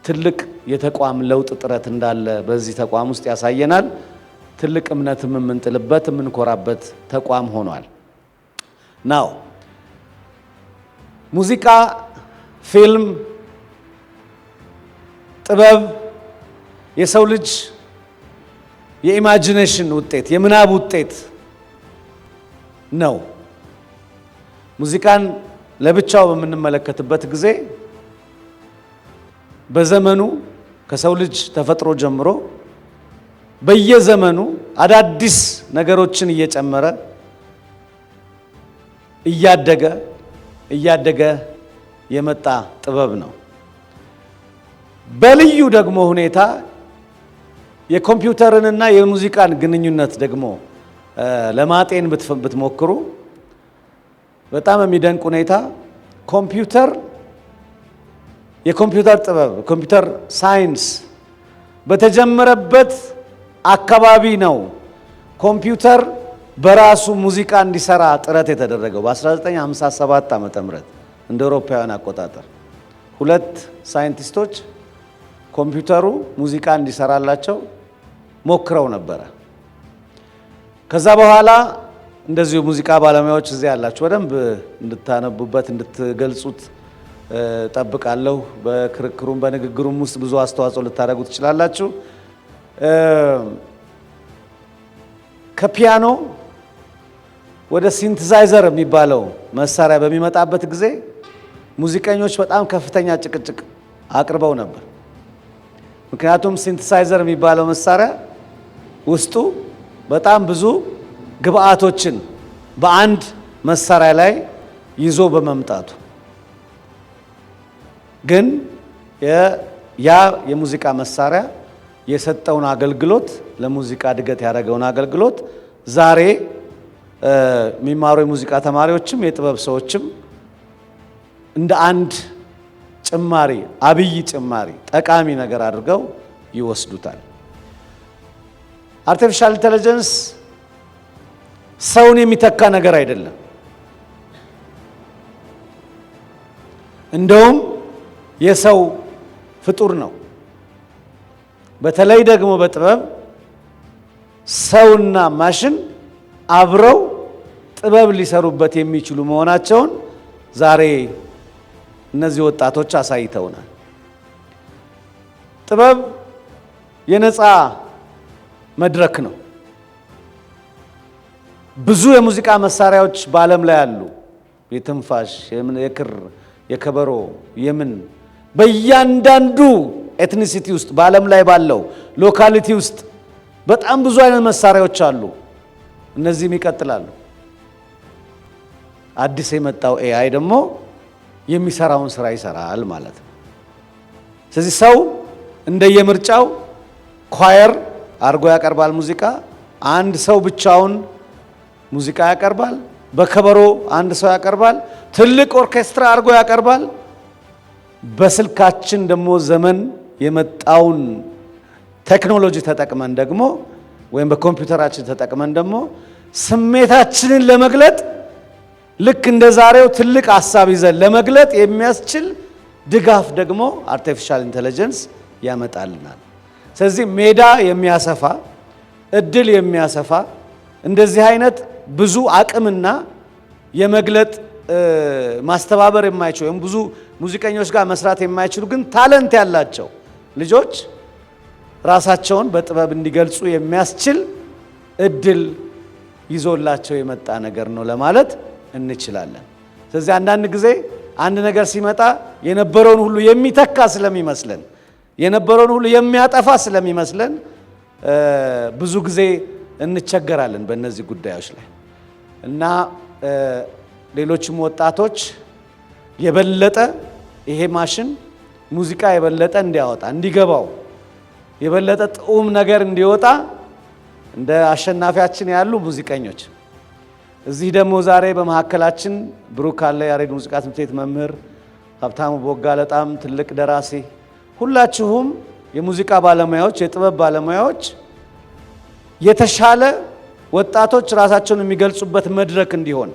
ትልቅ የተቋም ለውጥ ጥረት እንዳለ በዚህ ተቋም ውስጥ ያሳየናል። ትልቅ እምነትም የምንጥልበት የምንኮራበት ተቋም ሆኗል። ናው ሙዚቃ፣ ፊልም፣ ጥበብ የሰው ልጅ የኢማጂኔሽን ውጤት የምናብ ውጤት ነው። ሙዚቃን ለብቻው በምንመለከትበት ጊዜ በዘመኑ ከሰው ልጅ ተፈጥሮ ጀምሮ በየዘመኑ አዳዲስ ነገሮችን እየጨመረ እያደገ የመጣ ጥበብ ነው። በልዩ ደግሞ ሁኔታ የኮምፒውተርንና የሙዚቃን ግንኙነት ደግሞ ለማጤን ብትሞክሩ በጣም የሚደንቅ ሁኔታ የኮምፒውተር ጥበብ ኮምፒውተር ሳይንስ በተጀመረበት አካባቢ ነው ኮምፒውተር በራሱ ሙዚቃ እንዲሰራ ጥረት የተደረገው በ1957 ዓመተ ምህረት እንደ አውሮፓውያን አቆጣጠር ሁለት ሳይንቲስቶች ኮምፒውተሩ ሙዚቃ እንዲሰራላቸው ሞክረው ነበረ። ከዛ በኋላ እንደዚሁ ሙዚቃ ባለሙያዎች እዚህ ያላችሁ በደንብ እንድታነቡበት እንድትገልጹት ጠብቃለሁ። በክርክሩም በንግግሩም ውስጥ ብዙ አስተዋጽኦ ልታደርጉ ትችላላችሁ። ከፒያኖ ወደ ሲንተሳይዘር የሚባለው መሳሪያ በሚመጣበት ጊዜ ሙዚቀኞች በጣም ከፍተኛ ጭቅጭቅ አቅርበው ነበር። ምክንያቱም ሲንተሳይዘር የሚባለው መሳሪያ ውስጡ በጣም ብዙ ግብአቶችን በአንድ መሳሪያ ላይ ይዞ በመምጣቱ ግን ያ የሙዚቃ መሳሪያ የሰጠውን አገልግሎት ለሙዚቃ እድገት ያደረገውን አገልግሎት ዛሬ የሚማሩ የሙዚቃ ተማሪዎችም የጥበብ ሰዎችም እንደ አንድ ጭማሪ አብይ ጭማሪ ጠቃሚ ነገር አድርገው ይወስዱታል። አርቲፊሻል ኢንተለጀንስ ሰውን የሚተካ ነገር አይደለም። እንደውም የሰው ፍጡር ነው። በተለይ ደግሞ በጥበብ ሰውና ማሽን አብረው ጥበብ ሊሰሩበት የሚችሉ መሆናቸውን ዛሬ እነዚህ ወጣቶች አሳይተውናል። ጥበብ የነፃ መድረክ ነው። ብዙ የሙዚቃ መሳሪያዎች በዓለም ላይ አሉ። የትንፋሽ፣ የክር፣ የከበሮ፣ በእያንዳንዱ ኤትኒሲቲ ውስጥ በዓለም ላይ ባለው ሎካሊቲ ውስጥ በጣም ብዙ አይነት መሳሪያዎች አሉ። እነዚህም ይቀጥላሉ። አዲስ የመጣው ኤአይ ደግሞ የሚሰራውን ስራ ይሰራል ማለት ነው። ስለዚህ ሰው እንደየምርጫው ኳየር አድርጎ ያቀርባል ሙዚቃ። አንድ ሰው ብቻውን ሙዚቃ ያቀርባል። በከበሮ አንድ ሰው ያቀርባል። ትልቅ ኦርኬስትራ አድርጎ ያቀርባል። በስልካችን ደግሞ ዘመን የመጣውን ቴክኖሎጂ ተጠቅመን ደግሞ ወይም በኮምፒውተራችን ተጠቅመን ደግሞ ስሜታችንን ለመግለጥ ልክ እንደ ዛሬው ትልቅ ሀሳብ ይዘን ለመግለጥ የሚያስችል ድጋፍ ደግሞ አርቲፊሻል ኢንተለጀንስ ያመጣልናል። ስለዚህ ሜዳ የሚያሰፋ እድል የሚያሰፋ እንደዚህ አይነት ብዙ አቅምና የመግለጥ ማስተባበር የማይችሉ ወይም ብዙ ሙዚቀኞች ጋር መስራት የማይችሉ ግን ታለንት ያላቸው ልጆች ራሳቸውን በጥበብ እንዲገልጹ የሚያስችል እድል ይዞላቸው የመጣ ነገር ነው ለማለት እንችላለን። ስለዚህ አንዳንድ ጊዜ አንድ ነገር ሲመጣ የነበረውን ሁሉ የሚተካ ስለሚመስለን የነበረውን ሁሉ የሚያጠፋ ስለሚመስለን ብዙ ጊዜ እንቸገራለን በእነዚህ ጉዳዮች ላይ እና ሌሎችም ወጣቶች የበለጠ ይሄ ማሽን ሙዚቃ የበለጠ እንዲያወጣ እንዲገባው የበለጠ ጥዑም ነገር እንዲወጣ እንደ አሸናፊያችን ያሉ ሙዚቀኞች እዚህ ደግሞ ዛሬ በመካከላችን ብሩክ አለ፣ ያሬድ ሙዚቃ ትምህርት ቤት መምህር፣ ሀብታሙ ቦጋለ በጣም ትልቅ ደራሲ፣ ሁላችሁም የሙዚቃ ባለሙያዎች፣ የጥበብ ባለሙያዎች የተሻለ ወጣቶች ራሳቸውን የሚገልጹበት መድረክ እንዲሆን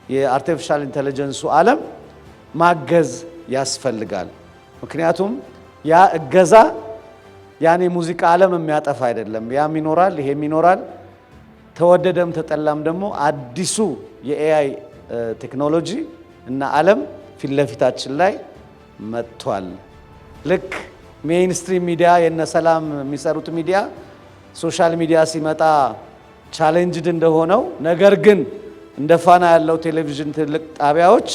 የአርቲፊሻል ኢንተለጀንሱ ዓለም ማገዝ ያስፈልጋል። ምክንያቱም ያ እገዛ ያኔ ሙዚቃ ዓለም የሚያጠፋ አይደለም። ያም ይኖራል፣ ይሄም ይኖራል። ተወደደም ተጠላም ደግሞ አዲሱ የኤአይ ቴክኖሎጂ እና ዓለም ፊት ለፊታችን ላይ መጥቷል። ልክ ሜይንስትሪም ሚዲያ የነሰላም የሚሰሩት ሚዲያ ሶሻል ሚዲያ ሲመጣ ቻሌንጅድ እንደሆነው ነገር ግን እንደ ፋና ያለው ቴሌቪዥን ትልቅ ጣቢያዎች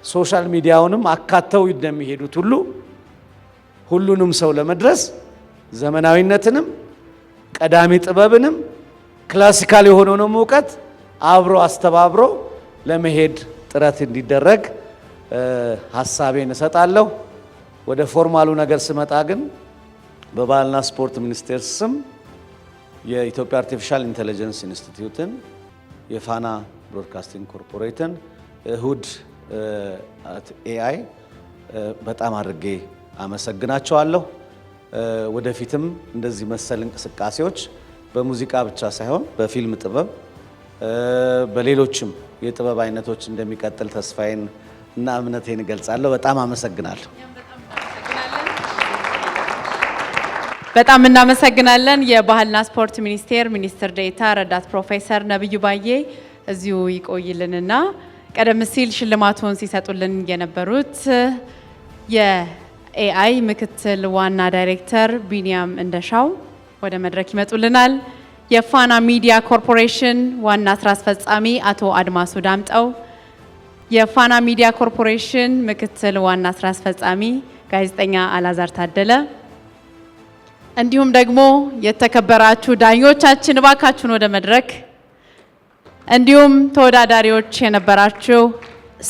ሶሻል ሚዲያውንም አካተው እንደሚሄዱት ሁሉ ሁሉንም ሰው ለመድረስ ዘመናዊነትንም ቀዳሚ ጥበብንም ክላሲካል የሆነውን እውቀት አብሮ አስተባብሮ ለመሄድ ጥረት እንዲደረግ ሐሳቤን እሰጣለሁ። ወደ ፎርማሉ ነገር ስመጣ ግን በባህልና ስፖርት ሚኒስቴር ስም የኢትዮጵያ አርቲፊሻል ኢንተለጀንስ ኢንስቲትዩትን የፋና ብሮድካስቲንግ ኮርፖሬትን እሁድ ኤአይ በጣም አድርጌ አመሰግናቸዋለሁ። ወደፊትም እንደዚህ መሰል እንቅስቃሴዎች በሙዚቃ ብቻ ሳይሆን በፊልም ጥበብ በሌሎችም የጥበብ አይነቶች እንደሚቀጥል ተስፋዬን እና እምነቴን እገልጻለሁ። በጣም አመሰግናለሁ። በጣም እናመሰግናለን። የባህልና ስፖርት ሚኒስቴር ሚኒስትር ዴኤታ ረዳት ፕሮፌሰር ነብዩ ባዬ እዚሁ ይቆይልንና ቀደም ሲል ሽልማቱን ሲሰጡልን የነበሩት የኤአይ ምክትል ዋና ዳይሬክተር ቢኒያም እንደሻው ወደ መድረክ ይመጡልናል። የፋና ሚዲያ ኮርፖሬሽን ዋና ስራ አስፈጻሚ አቶ አድማሱ ዳምጠው፣ የፋና ሚዲያ ኮርፖሬሽን ምክትል ዋና ስራ አስፈጻሚ ጋዜጠኛ አላዛር ታደለ፣ እንዲሁም ደግሞ የተከበራችሁ ዳኞቻችን እባካችሁን ወደ መድረክ፣ እንዲሁም ተወዳዳሪዎች የነበራችሁ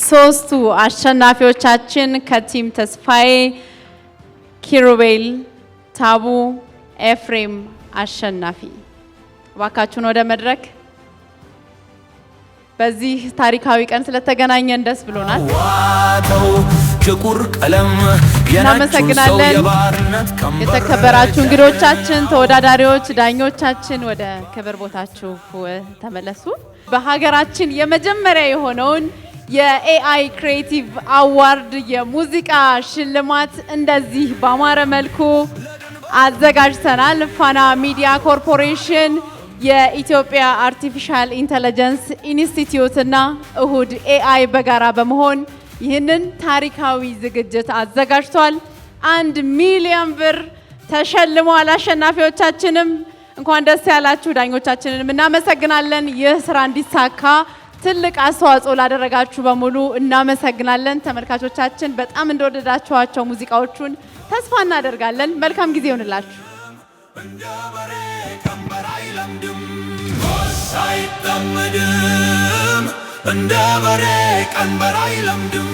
ሶስቱ አሸናፊዎቻችን ከቲም ተስፋዬ፣ ኪሩቤል፣ ታቡ፣ ኤፍሬም አሸናፊ እባካችሁን ወደ መድረክ። በዚህ ታሪካዊ ቀን ስለተገናኘን ደስ ብሎናል። እናመሰግናለን። የተከበራችሁ እንግዶቻችን፣ ተወዳዳሪዎች፣ ዳኞቻችን ወደ ክብር ቦታችሁ ተመለሱ። በሀገራችን የመጀመሪያ የሆነውን የኤአይ ክሬቲቭ አዋርድ የሙዚቃ ሽልማት እንደዚህ ባማረ መልኩ አዘጋጅተናል። ፋና ሚዲያ ኮርፖሬሽን፣ የኢትዮጵያ አርቲፊሻል ኢንተለጀንስ ኢንስቲትዩት እና እሁድ ኤአይ በጋራ በመሆን ይህንን ታሪካዊ ዝግጅት አዘጋጅቷል። 1 ሚሊዮን ብር ተሸልሟል። አሸናፊዎቻችንም እንኳን ደስ ያላችሁ፣ ዳኞቻችንንም እናመሰግናለን። ይህ ስራ እንዲሳካ ትልቅ አስተዋጽኦ ላደረጋችሁ በሙሉ እናመሰግናለን። ተመልካቾቻችን በጣም እንደወደዳችኋቸው ሙዚቃዎቹን ተስፋ እናደርጋለን። መልካም ጊዜ ይሆንላችሁ። እንደ በሬ ቀንበር አይለምድም።